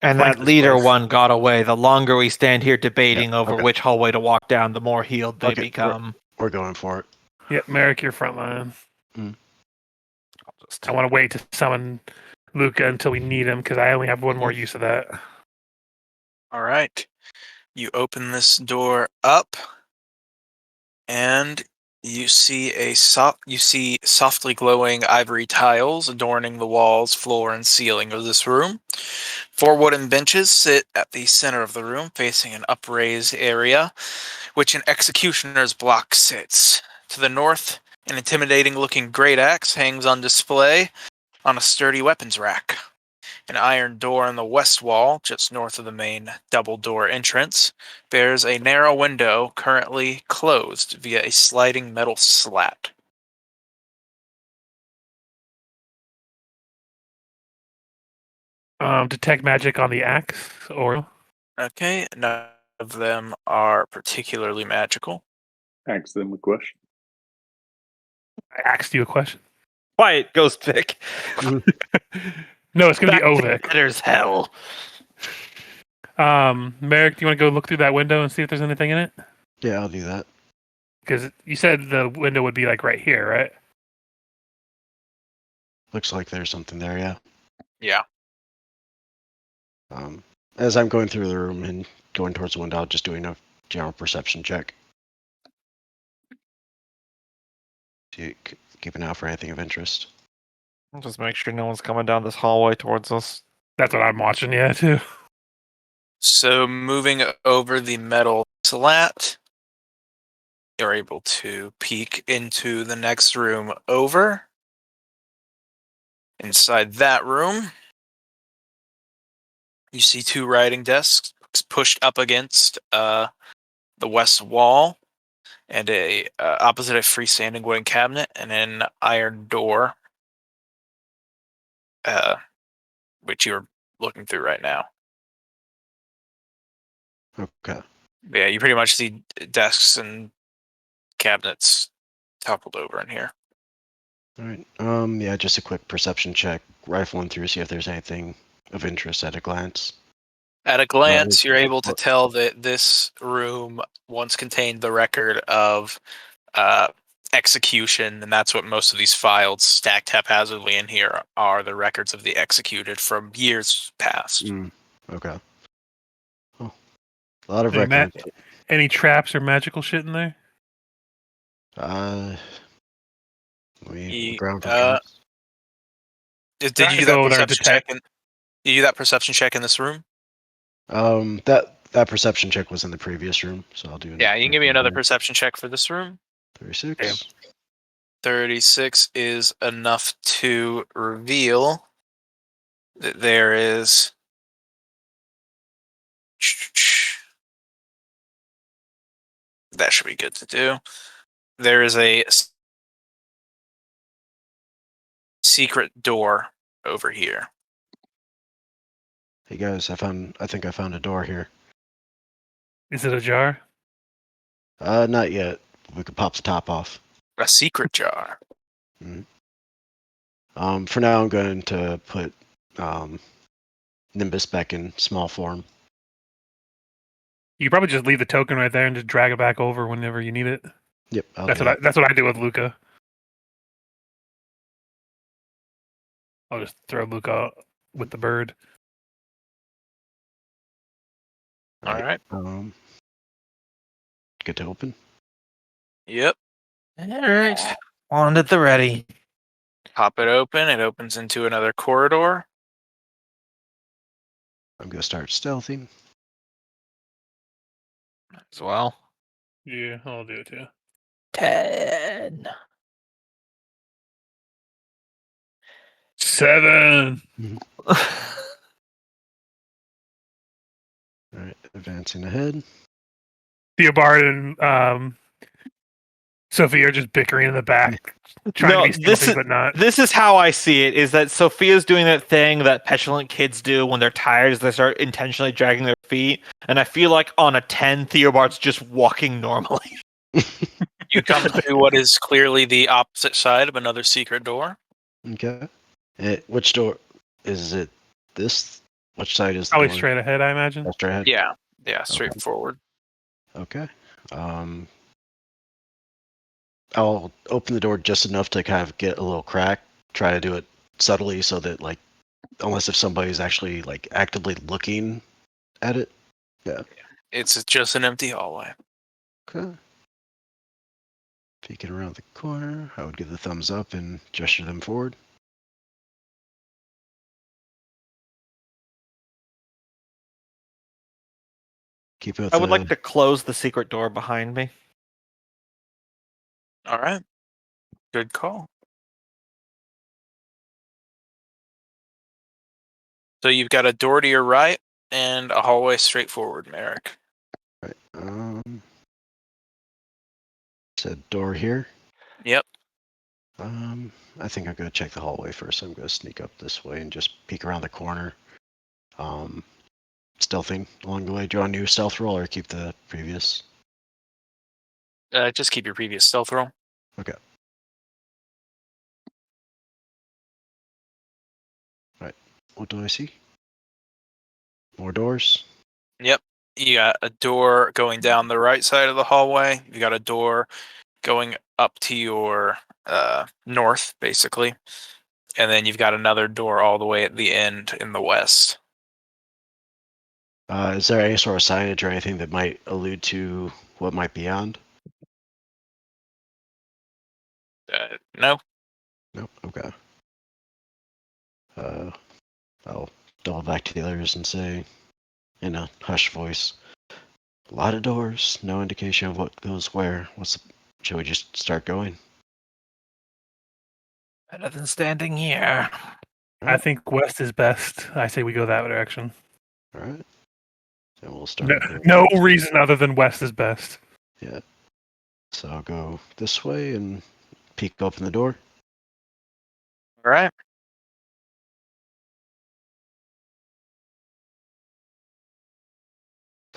And Flank that this leader place. one got away. The longer we stand here debating over okay. which hallway to walk down, the more healed they Okay, become. we're going for it. Yep, Merrick, you're front line. I'll just- I want to wait to summon Luca until we need him because I only have one more use of that. All right. You open this door up, and you see softly glowing ivory tiles adorning the walls, floor, and ceiling of this room. 4 wooden benches sit at the center of the room, facing an upraised area, which an executioner's block sits. To the north, an intimidating-looking great axe hangs on display on a sturdy weapons rack. An iron door on the west wall, just north of the main double-door entrance, bears a narrow window currently closed via a sliding metal slat. Detect magic on the axe, or Okay, none of them are particularly magical. Ask them a question. I asked you a question. Quiet, Ghost Vic. No, it's going to Back be Ovik. There's hell. Merrick, do you want to go look through that window and see if there's anything in it? Yeah, I'll do that. Because you said the window would be like right here, right? Looks like there's something there, yeah. Yeah. As I'm going through the room and going towards the window, I'm just doing a general perception check. Keep an eye out for anything of interest. Just make sure no one's coming down this hallway towards us. That's what I'm watching, yeah, too. So moving over the metal slat, you're able to peek into the next room over. Inside that room, you see 2 writing desks pushed up against the west wall, and opposite a freestanding wooden cabinet and an iron door, which you're looking through right now. Okay. Yeah, you pretty much see desks and cabinets toppled over in here. All right. Yeah, just a quick perception check, rifling through, see if there's anything of interest at a glance. At a glance, Right. you're able to tell that this room once contained the record of execution, and that's what most of these files stacked haphazardly in here are, the records of the executed from years past. Okay. Oh, a lot of Hey, Matt. records. Any traps or magical shit in there? Ground for uh, traps. Did Trying you to do go that over there and perception check? detect- Did you do that perception check in this room? That perception check was in the previous room, so I'll do. Yeah, you can give me another perception check for this room. 36. Damn. 36 is enough to reveal that there is that should be good to do. There is a secret door over here. Hey guys, I think I found a door here. Is it ajar? Not yet. We could pop the top off. A secret jar. For now, I'm going to put Nimbus back in small form. You could probably just leave the token right there and just drag it back over whenever you need it. Yep, I'll That's do what that. that's what I do with Luca. I'll just throw Luca with the bird. All right. Good to open. Yep. All right. On at the ready. Pop it open. It opens into another corridor. I'm gonna start stealthing. As well. Yeah, I'll do it too. 10. 7. All right, advancing ahead. Theobald and Sophie are just bickering in the back, trying No, to be this stealthy, is- but not. This is how I see it, is that Sophia's doing that thing that petulant kids do when they're tired, is they start intentionally dragging their feet. And I feel like on a 10, Theobald's just walking normally. You come to what is clearly the opposite side of another secret door. Okay. Which door is it? This? Which side is the Probably door? straight ahead, I imagine. Oh, straight ahead? Yeah, straightforward. Okay. I'll open the door just enough to kind of get a little crack. Try to do it subtly so that, like, unless if somebody's actually like actively looking at it. It's just an empty hallway. Okay. Peeking around the corner, I would give the thumbs up and gesture them forward. Keep it with I would like to close the secret door behind me. All right. Good call. So you've got a door to your right and a hallway straight forward, Merrick. Right. Said door here. Yep. I think I'm gonna check the hallway first. I'm gonna sneak up this way and just peek around the corner. Stealthing along the way. Do you want a new stealth roll or keep the previous? Just keep your previous stealth roll. Okay. Right. What do I see? More doors. Yep. You got a door going down the right side of the hallway. You got a door going up to your north, basically. And then you've got another door all the way at the end in the west. Is there any sort of signage or anything that might allude to what might be beyond? No. Nope. Okay. I'll double back to the others and say, in a hushed voice, a lot of doors, no indication of what goes where. Should we just start going? Better than standing here. I think west is best. I say we go that direction. All right. Then we'll start. No reason other than west is best. Yeah. So I'll go this way and peek open the door. All right.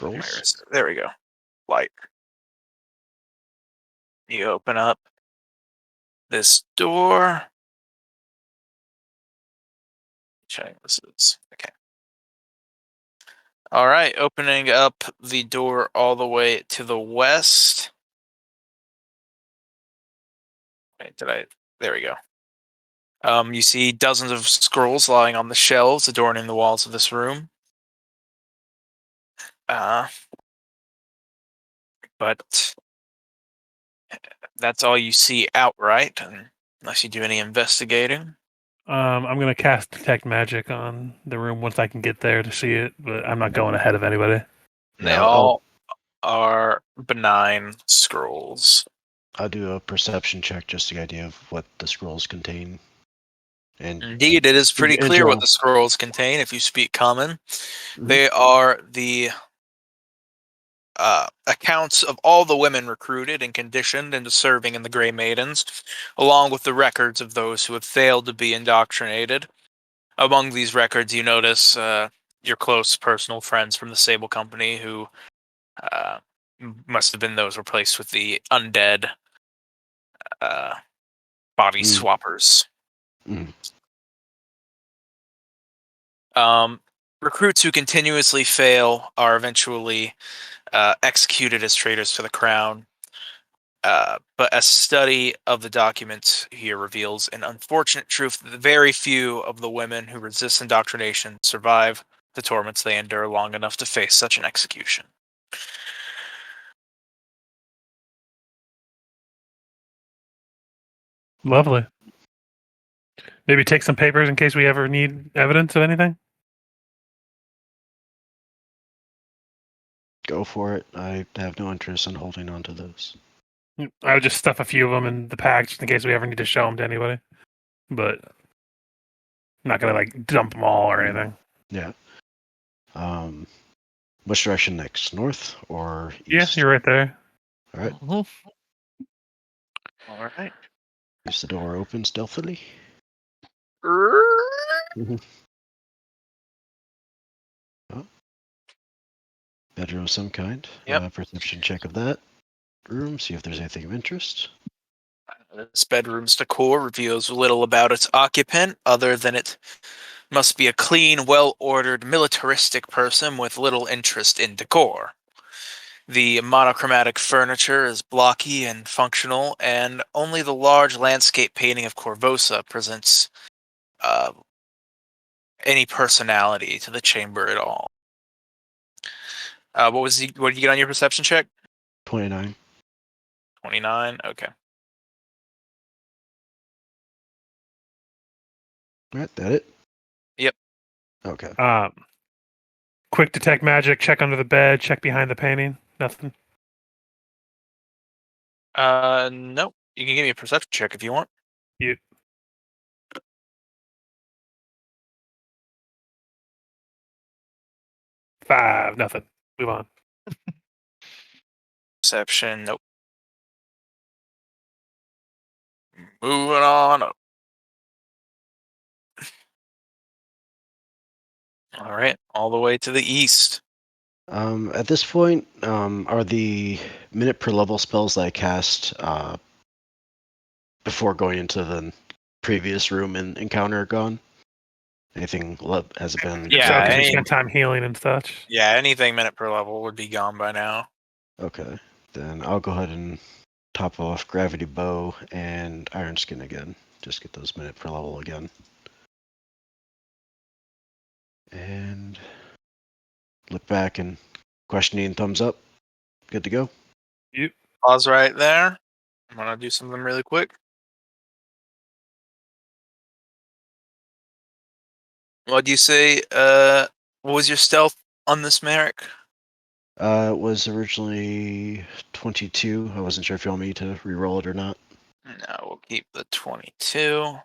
Rolls. There we go. Light. You open up this door. Check this is okay. All right, opening up the door all the way to the west. Wait, there we go. You see dozens of scrolls lying on the shelves adorning the walls of this room. But that's all you see outright, unless you do any investigating. I'm gonna cast detect magic on the room once I can get there to see it, but I'm not going ahead of anybody. They No, all are benign scrolls. I'll do a perception check just to get an idea of what the scrolls contain. And Indeed, it is pretty in clear general. what the scrolls contain if you speak common. Mhm. They are the accounts of all the women recruited and conditioned into serving in the Grey Maidens, along with the records of those who have failed to be indoctrinated. Among these records, you notice your close personal friends from the Sable Company who must have been those replaced with the undead body swappers. Mm. Recruits who continuously fail are eventually executed as traitors to the crown. But a study of the documents here reveals an unfortunate truth that very few of the women who resist indoctrination survive the torments they endure long enough to face such an execution. Lovely. Maybe take some papers in case we ever need evidence of anything. Go for it. I have no interest in holding on to those. I would just stuff a few of them in the pack just in case we ever need to show them to anybody. But I'm not gonna like dump them all or anything. Yeah. Which direction next? North or Yeah, east? you're right there. All right. Mhm. All right. Is the door open stealthily? Oh. Bedroom of some kind. Yep. Perception check of that room. See if there's anything of interest. This bedroom's decor reveals little about its occupant, other than it must be a clean, well-ordered, militaristic person with little interest in decor. The monochromatic furniture is blocky and functional, and only the large landscape painting of Corvosa presents any personality to the chamber at all. What did you get on your perception check? 29. 29. Okay. All right. That it? Yep. Okay. Quick detect magic. Check under the bed. Check behind the painting. Nothing. No. You can give me a perception check if you want. 5. Nothing. Move on. Perception. Nope. Moving on up. All right, all the way to the east. At this point, are the minute per level spells that I cast before going into the previous room and encounter gone? Anything has it been? Yeah, So, 'cause we any- spent time healing and such. Yeah, anything minute per level would be gone by now. Okay. Then I'll go ahead and top off Gravity Bow and Iron Skin again. Just get those minute per level again. And look back and questioning thumbs up. Good to go. Pause right there. I'm gonna do something really quick. What do you say? What was your stealth on this, Merrick? It was originally 22. I wasn't sure if you want me to re-roll it or not. No, we'll keep the 22.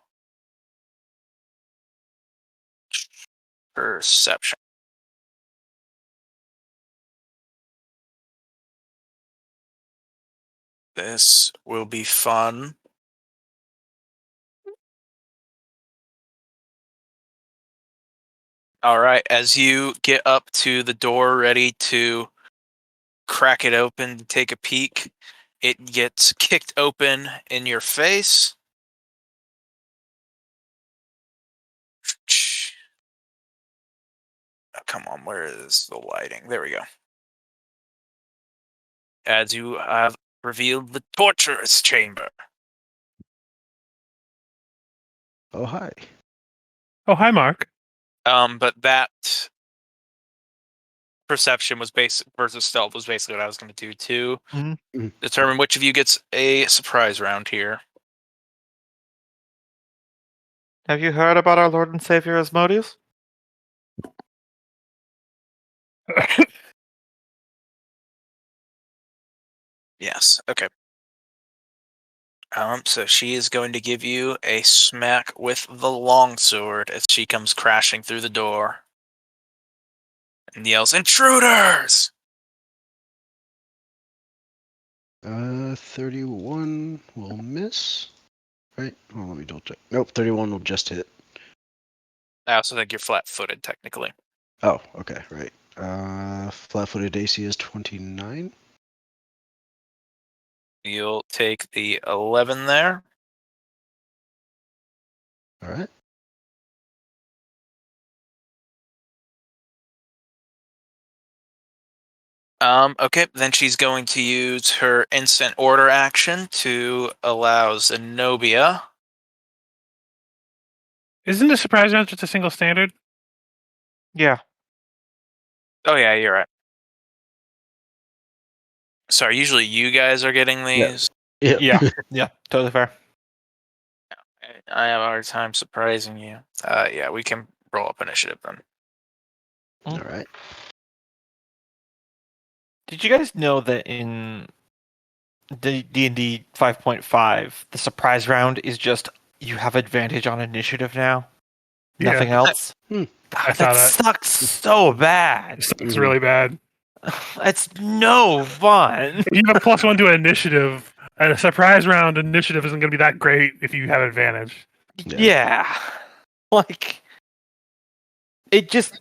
Perception. This will be fun. All right, as you get up to the door ready to crack it open to take a peek, it gets kicked open in your face. Oh, come on, where is the lighting? There we go. As you have revealed the torturous chamber. Oh, hi. Oh, hi, Mark. But that perception was basic versus stealth was basically what I was going to do to Mhm. determine which of you gets a surprise round here. Have you heard about our Lord and Savior Asmodeus? Yes. Okay. So she is going to give you a smack with the longsword as she comes crashing through the door and yells, "Intruders!" 31 will miss. Right? Oh, let me double check. Nope, 31 will just hit. I also think you're flat-footed, technically. Oh, okay, right. Flat-footed AC is 29. You'll take the 11 there. All right. Okay, then she's going to use her instant order action to allow Zenobia. Isn't the surprise round just a single standard? Yeah. Oh yeah, you're right. Sorry, usually you guys are getting these. Yeah. Yeah. Totally fair. I have a hard time surprising you. Yeah, we can roll up initiative then. All right. Did you guys know that in D&D 5.5, the surprise round is just you have advantage on initiative now? Yeah. Nothing else? Hmm. I God, saw that that. sucks so bad. It's really bad. It's no fun. If you have a +1 to an initiative, and a surprise round initiative isn't going to be that great if you have advantage. Yeah. Like, it just.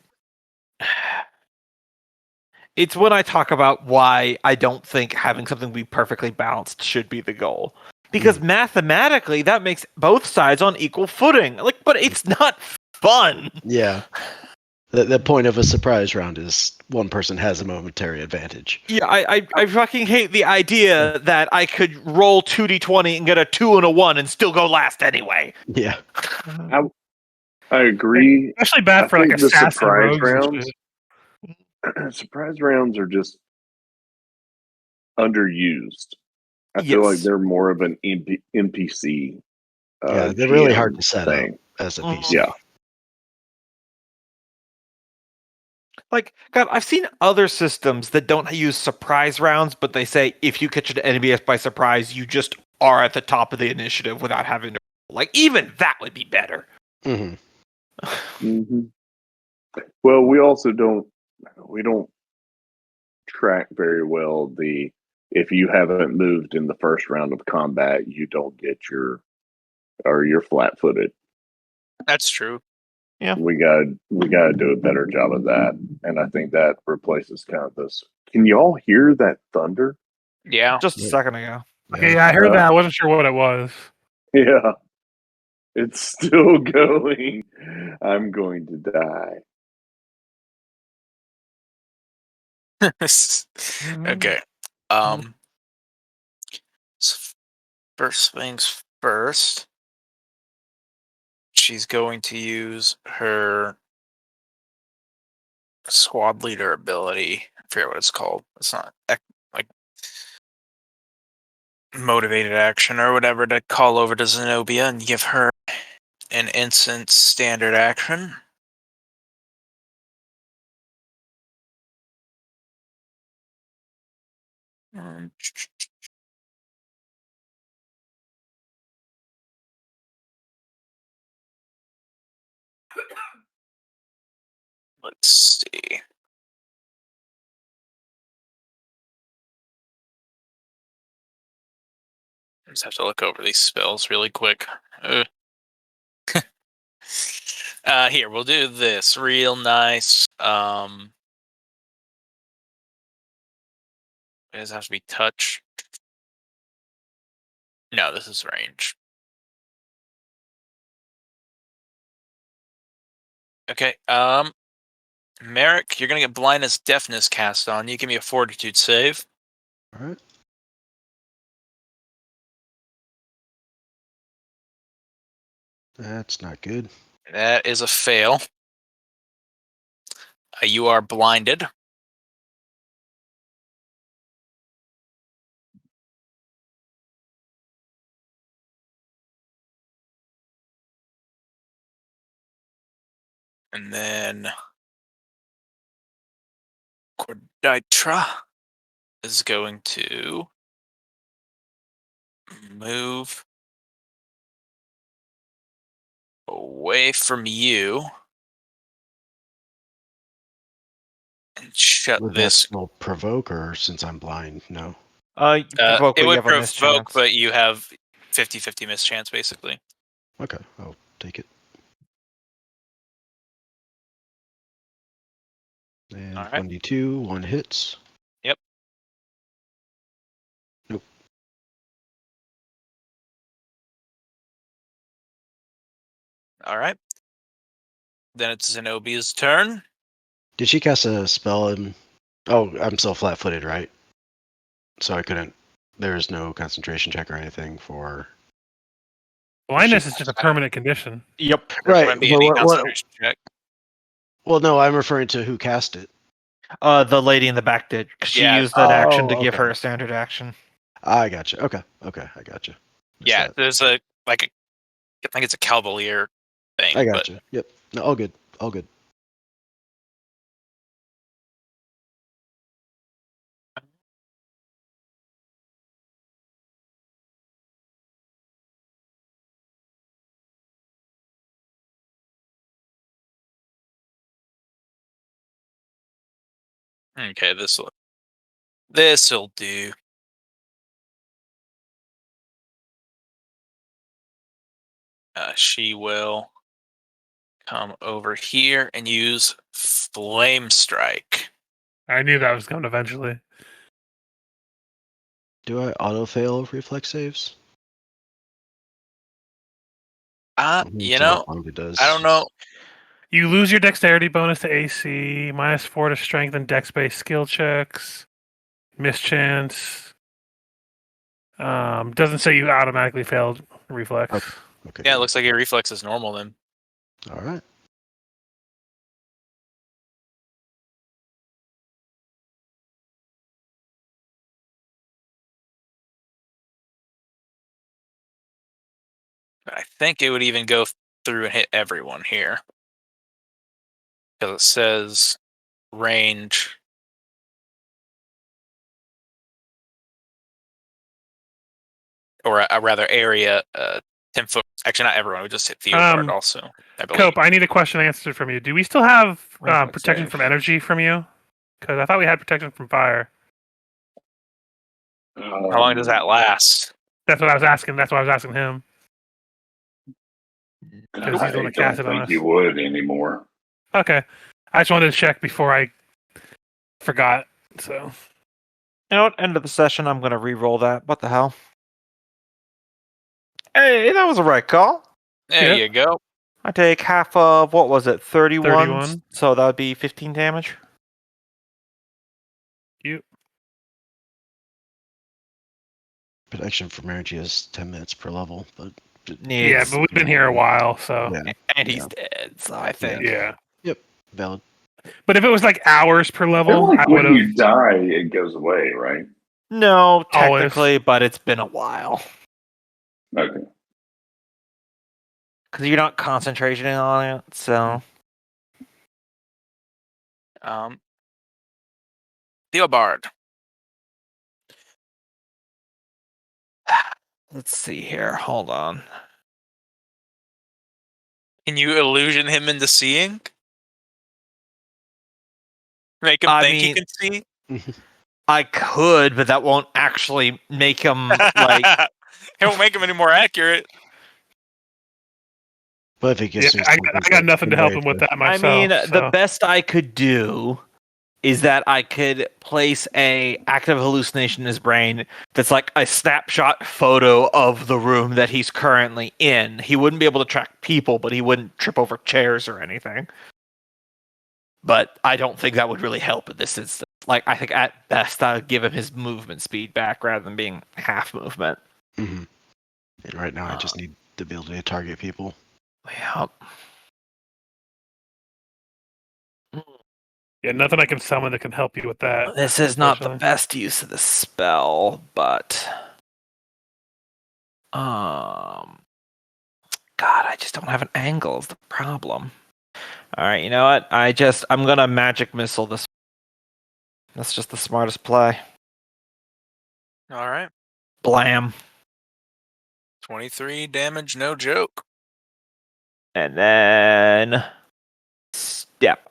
It's when I talk about why I don't think having something be perfectly balanced should be the goal. Because mathematically, that makes both sides on equal footing. Like, but it's not fun. Yeah. The point of a surprise round is one person has a momentary advantage. Yeah, I fucking hate the idea that I could roll 2d20 and get a 2 and a 1 and still go last anyway. Yeah. I agree. Especially bad I for like think the assassin surprise rogues and rounds. shit. Surprise rounds are just underused. I feel like Yes. they're more of an NPC. Yeah, they're really GM hard to set thing. up as a Mhm. PC. Yeah. Like, God, I've seen other systems that don't use surprise rounds, but they say if you catch an enemy by surprise, you just are at the top of the initiative without having to. Like, even that would be better. Hmm. hmm Well, we also don't track very well the if you haven't moved in the first round of combat, you don't get you're flat footed. That's true. We gotta do a better job of that. And I think that replaces kind of this. Can y'all hear that thunder? Yeah. Just a Yeah. second ago. Okay, yeah, I heard that. I wasn't sure what it was. Yeah. It's still going. I'm going to die. Okay. So first things first, she's going to use her squad leader ability. I forget what it's called. It's not like motivated action or whatever to call over to Zenobia and give her an instant standard action. Let's see. I just have to look over these spells really quick. Here, we'll do this real nice. Does it have to be touch? No, this is range. Okay. Merrick, you're gonna get blindness deafness cast on you. Give me a fortitude save. All right. That's not good. That is a fail. You are blinded. And then Corditra is going to move away from you and shut Would that this. still provoke, or since I'm blind? No. You provoke, but It you would have a provoke, mischance. but you have 50-50 mischance, basically. Okay, I'll take it. And All right. 1d2, one hits. Yep. Nope. All right. Then it's Zenobia's turn. Did she cast a spell in Oh, I'm still flat-footed, right? So I couldn't. There's no concentration check or anything for. Blindness is just a permanent condition. Yep. There Right. wouldn't be But any what, concentration check. well, no, I'm referring to who cast it. The lady in the back did. 'Cause she Yeah. used that action to Oh, give okay. her a standard action. I gotcha. Okay, I gotcha. Missed Yeah, that. there's I think it's a Cavalier thing. I but gotcha. Yep. No, all good. All good. Okay, this'll do. She will come over here and use Flame Strike. I knew that was coming eventually. Do I auto fail reflex saves? You So know, Bonga does. I don't know. You lose your dexterity bonus to AC, -4 to strength and dex-based skill checks, mischance. Doesn't say you automatically failed reflex. Okay. Yeah, it good. looks like your reflex is normal then. All right. I think it would even go through and hit everyone here. Because it says range. Or rather area, 10 foot. Actually, not everyone. We just hit Theobald also. I believe. Cope, I need a question answered from you. Do we still have Reflex protection save. from energy from you? Because I thought we had protection from fire. How long does that last? That's what I was asking. That's why I was asking him. I 'Cause he's the one that don't cast it on think us. you would anymore. Okay. I just wanted to check before I forgot. So You know what? End of the session. I'm gonna re-roll that. What the hell? Hey, that was a right call. There Yeah. you go. I take half of what was it? 31. 31. So that would be 15 damage. Protection from energy is 10 minutes per level, but yeah, but we've been here a while, so yeah, And he's Yeah. dead. So I think. yeah. valid. But if it was like hours per I feel level, like I when would you have. die, it goes away, right? No, Always. technically, but it's been a while. Okay. Because you're not concentrating on it. So. Theobald. Let's see here. Hold on. Can you illusion him into seeing? Make him I think he mean- can see? I could, but that won't actually make him like. It won't make him any more accurate. But if he Yeah, gets to I got nothing to help him with that I myself. mean, so. the best I could do is that I could place a active hallucination in his brain that's like a snapshot photo of the room that he's currently in. He wouldn't be able to track people, but he wouldn't trip over chairs or anything. But I don't think that would really help in this instance. Like, I think at best I would give him his movement speed back rather than being half movement. And right now, I just need the ability to target people. Yep. Yeah, nothing I can summon that can help you with that. This is not the unfortunately. best use of the spell, but God, I just don't have an angle is the problem. All right, you know what? I'm gonna magic missile this. That's just the smartest play. All right. Blam. 23 damage, no joke. And then step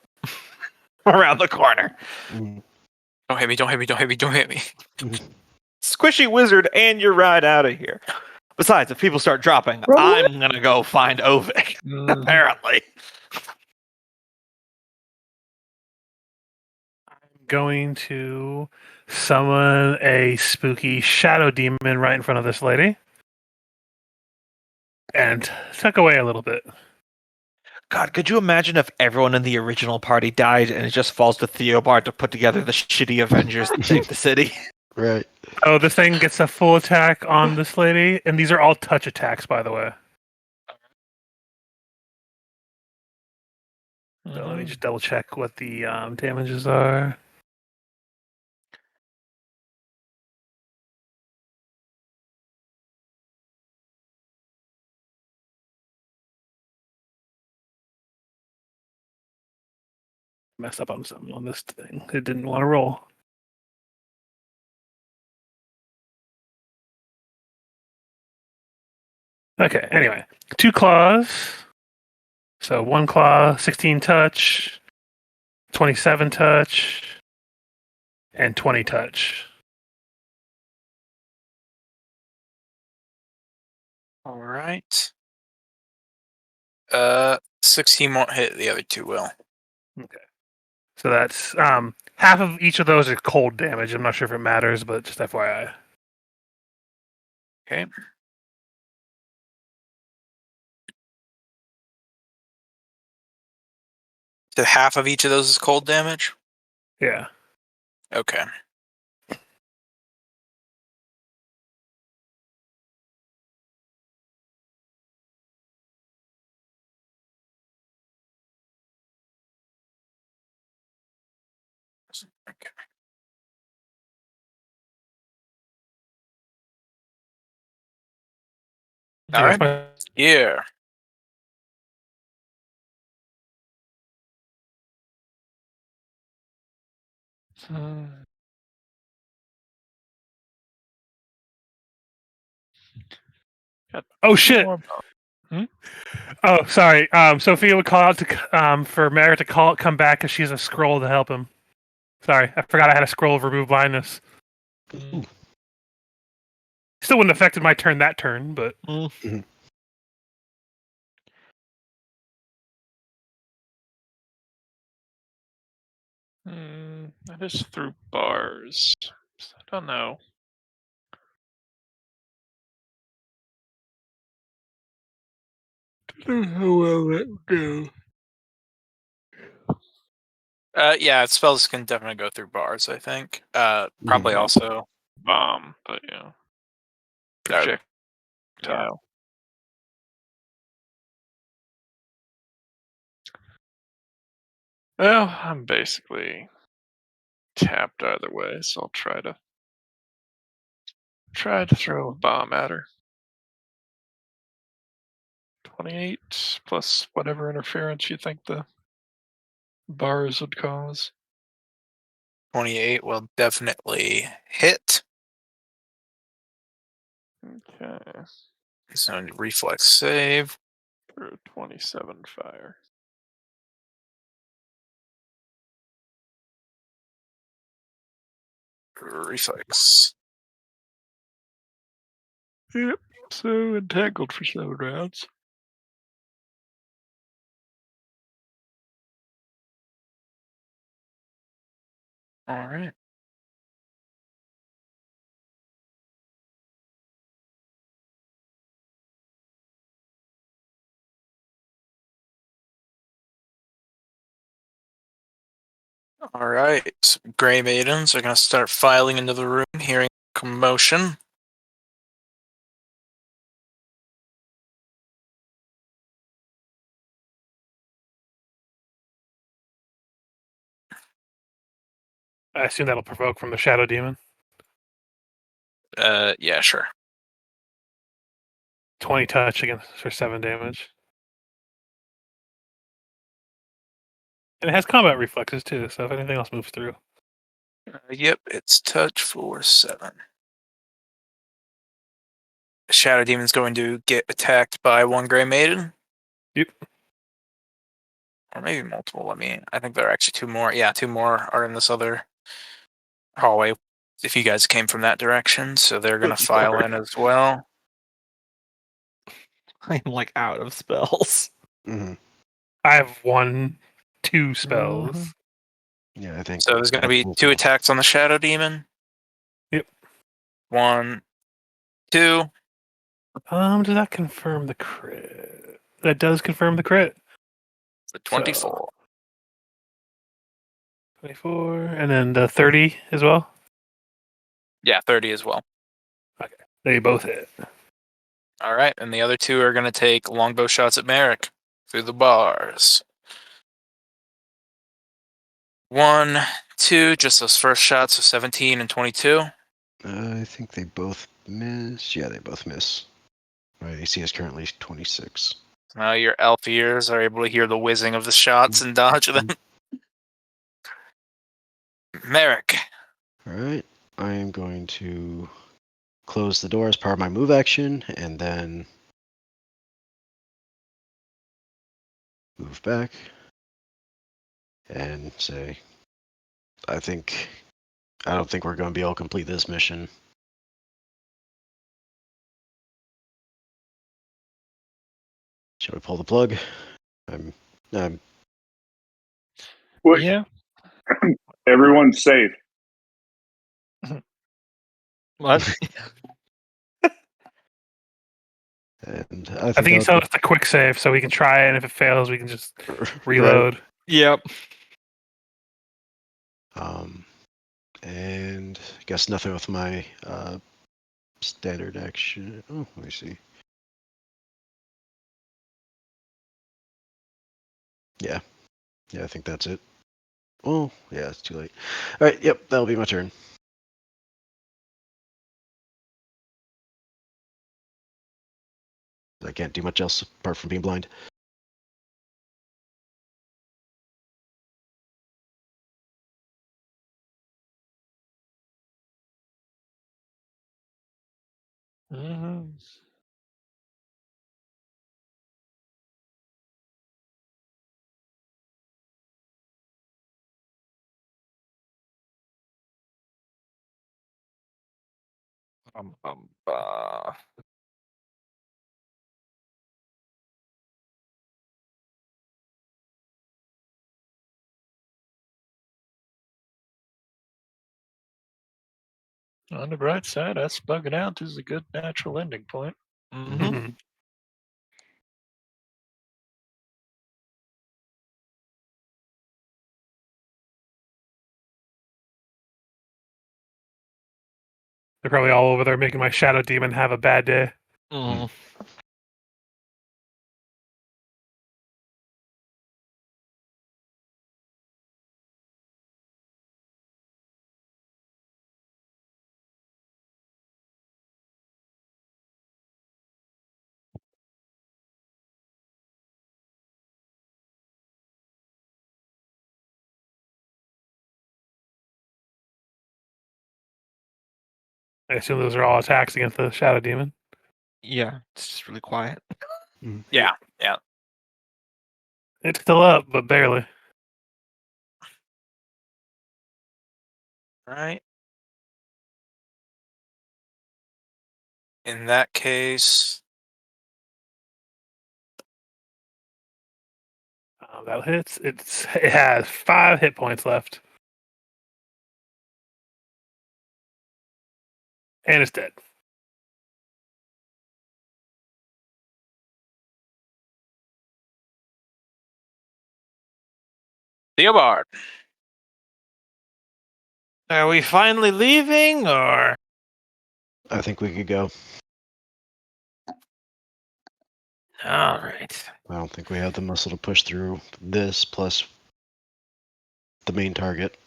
around the corner. Mm. Don't hit me, don't hit me, don't hit me, don't hit me. Squishy wizard, and you're right out of here. Besides, if people start dropping, I'm gonna go find Ovik. Apparently. Going to summon a spooky shadow demon right in front of this lady. And tuck away a little bit. God, could you imagine if everyone in the original party died and it just falls to Theobald to put together the shitty Avengers to save the city? Right. Oh, this thing gets a full attack on this lady, and these are all touch attacks, by the way. So let me just double check what the damages are. Messed up on something on this thing. It didn't want to roll. Okay, anyway. 2 claws. So 1 claw, 16 touch, 27 touch, and 20 touch. All right. 16 won't hit. The other 2 will. So that's half of each of those are cold damage. I'm not sure if it matters, but just FYI. Okay. So half of each of those is cold damage? Yeah. Okay. Okay. All right. Yeah. Oh shit! Hmm? Oh, sorry. Sophia would call out to for Merritt to come back because she has a scroll to help him. Sorry, I forgot I had a scroll of remove blindness. Still wouldn't have affected my turn that turn, but That is through bars. I don't know. I don't know how well that would go. Yeah, spells can definitely go through bars, I think. Probably Mhm. also. Bomb, but yeah. Projectile. Well, I'm basically tapped either way, so I'll try to throw a bomb at her. 28 plus whatever interference you think the bars would cause. 28 will definitely hit. Okay. So reflex save. For a 27 fire. Reflex. Yep. So entangled for 7 rounds. All right. All right. Gray Maidens are going to start filing into the room, hearing commotion. I assume that'll provoke from the Shadow Demon. Yeah, sure. 20 touch against for 7 damage. And it has combat reflexes too, so if anything else moves through. Yep, it's touch for 7. Shadow Demon's going to get attacked by 1 Gray Maiden. Yep. Or maybe multiple. I think there are actually 2 more. Yeah, 2 more are in this other hallway. If you guys came from that direction, so they're going to file in as well. I'm like out of spells. Hmm. I have 2 spells. Yeah, I think. So there's going to be 2 attacks on the Shadow Demon. Yep. 1, 2. Does that confirm the crit? That does confirm the crit. For 24. 24, and then the 30 as well. Yeah, 30 as well. They both hit. All right, and the other two are going to take longbow shots at Merrick through the bars. 1, 2, just those first shots of 17 and 22. I think they both miss. Yeah, they both miss. My AC is currently 26. Now your elf ears are able to hear the whizzing of the shots and dodge them. Merrick. All right. I am going to close the door as part of my move action, and then move back and say, I don't think we're going to be able to complete this mission. Shall we pull the plug? I'm Wait, Yeah. everyone's safe. What? and I think he's telling us a quick save so we can try it, and if it fails, we can just reload. Yep. And I guess nothing with my standard action. Oh, let me see. Yeah, I think that's it. Oh, yeah, it's too late. All right, yep, that'll be my turn. I can't do much else apart from being blind. Mhm. Uh, On the bright side, us bugging out is a good natural ending point. mhm. They're probably all over there making my shadow demon have a bad day. Mm. I assume those are all attacks against the shadow demon. Yeah, it's just really quiet. Yeah. It's still up, but barely. Right. In that case, That hits. It has 5 hit points left, and it's dead. Theobard. Are we finally leaving, or? I think we could go. All right. I don't think we have the muscle to push through this plus the main target.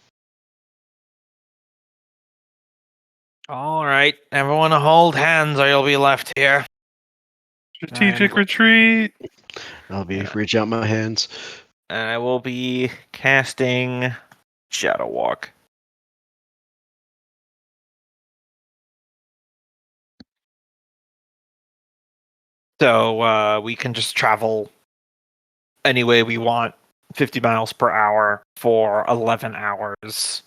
All right. Everyone hold hands, or you'll be left here. Strategic And- retreat. I'll reach out my hands. And I will be casting Shadow Walk. So we can just travel any way we want, 50 miles per hour for 11 hours.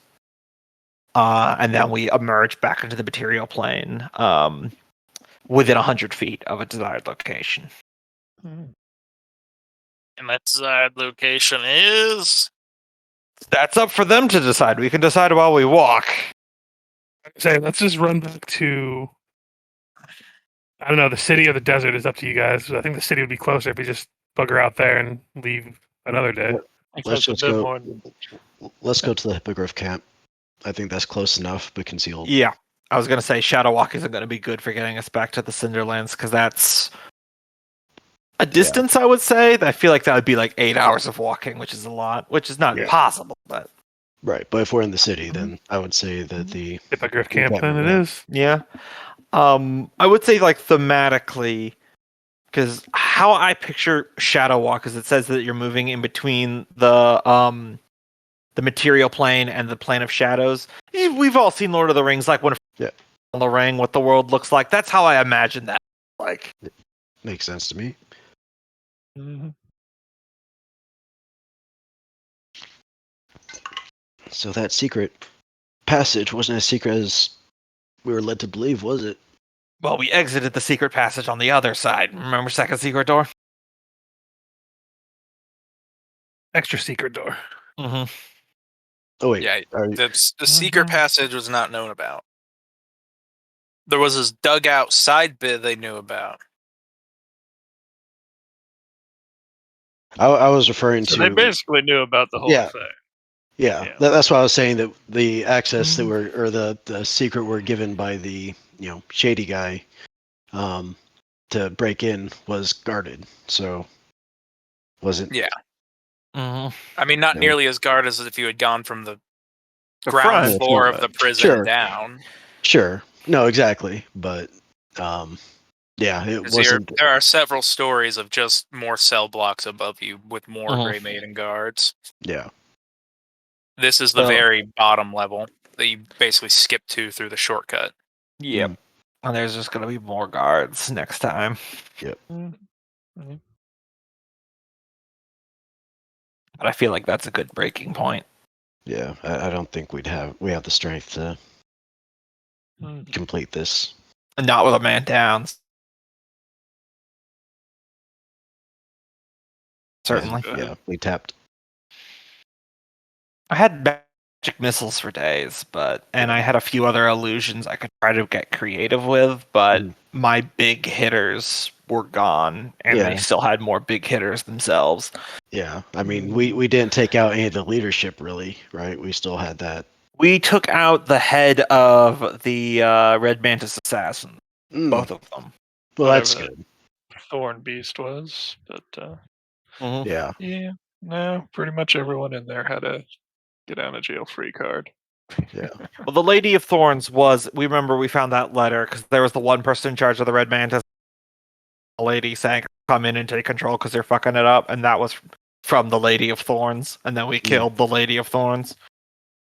And then we emerge back into the material plane within 100 feet of a desired location. And that desired location is. That's up for them to decide. We can decide while we walk. Say, let's just run back to. I don't know. The city or the desert is up to you guys. I think the city would be closer if we just bugger out there and leave another day. I think Let's that's just a bit go. more than Let's go to the Hippogriff camp. I think that's close enough, but concealed. Yeah, I was gonna say Shadow Walk isn't gonna be good for getting us back to the Cinderlands because that's a distance. I would say I feel like that would be like 8 hours of walking, which is a lot, which is not Yeah. impossible, but Right, but if we're in the city, then I would say that the Hippogriff camp, then it Yeah. is. yeah. I would say like thematically, because how I picture Shadow Walk is it says that you're moving in between the material plane and the plane of shadows. We've all seen Lord of the Rings, like when on the ring, what the world looks like. That's how I imagine that. Like, makes sense to me. Mhm. So that secret passage wasn't as secret as we were led to believe, was it? well, we exited the secret passage on the other side. Remember second secret door? Extra secret door. Mm-hmm. Oh wait, Yeah, are you- the secret passage was not known about. There was this dugout side bit they knew about. I was referring So to they basically knew about the whole Yeah. thing. Yeah, Yeah. that's why I was saying that the access that were or the secret were given by the shady guy to break in was guarded. So wasn't Yeah. Mm-hmm. I mean, not Yeah. nearly as guarded as if you had gone from the The ground front, floor but- of the prison Sure. down. sure. No, exactly. But yeah, it 'Cause wasn't. there are several stories of just more cell blocks above you with more Mhm. Grey Maiden guards. Yeah, This is the So- very bottom level that you basically skip to through the shortcut. Yep. And there's just gonna be more guards next time. Mhm. But I feel like that's a good breaking point. yeah. I don't think we have the strength to Mhm. complete this. And not with a man down. Certainly. Yeah, we tapped. I had magic missiles for days, and I had a few other illusions I could try to get creative with, but my big hitters were gone, and they Yeah. still had more big hitters themselves. Yeah, I mean, we didn't take out any of the leadership, really, right? We still had that. We took out the head of the Red Mantis assassin, both of them. Well, that's Whatever good. Thorn Beast was, but Mhm. Yeah, yeah, no, pretty much everyone in there had a get out of jail free card. Well, the Lady of Thorns was. We remember we found that letter because there was the one person in charge of the Red Mantis. A lady saying, "Come in and take control because they're fucking it up," and that was from the Lady of Thorns. And then we killed the Lady of Thorns.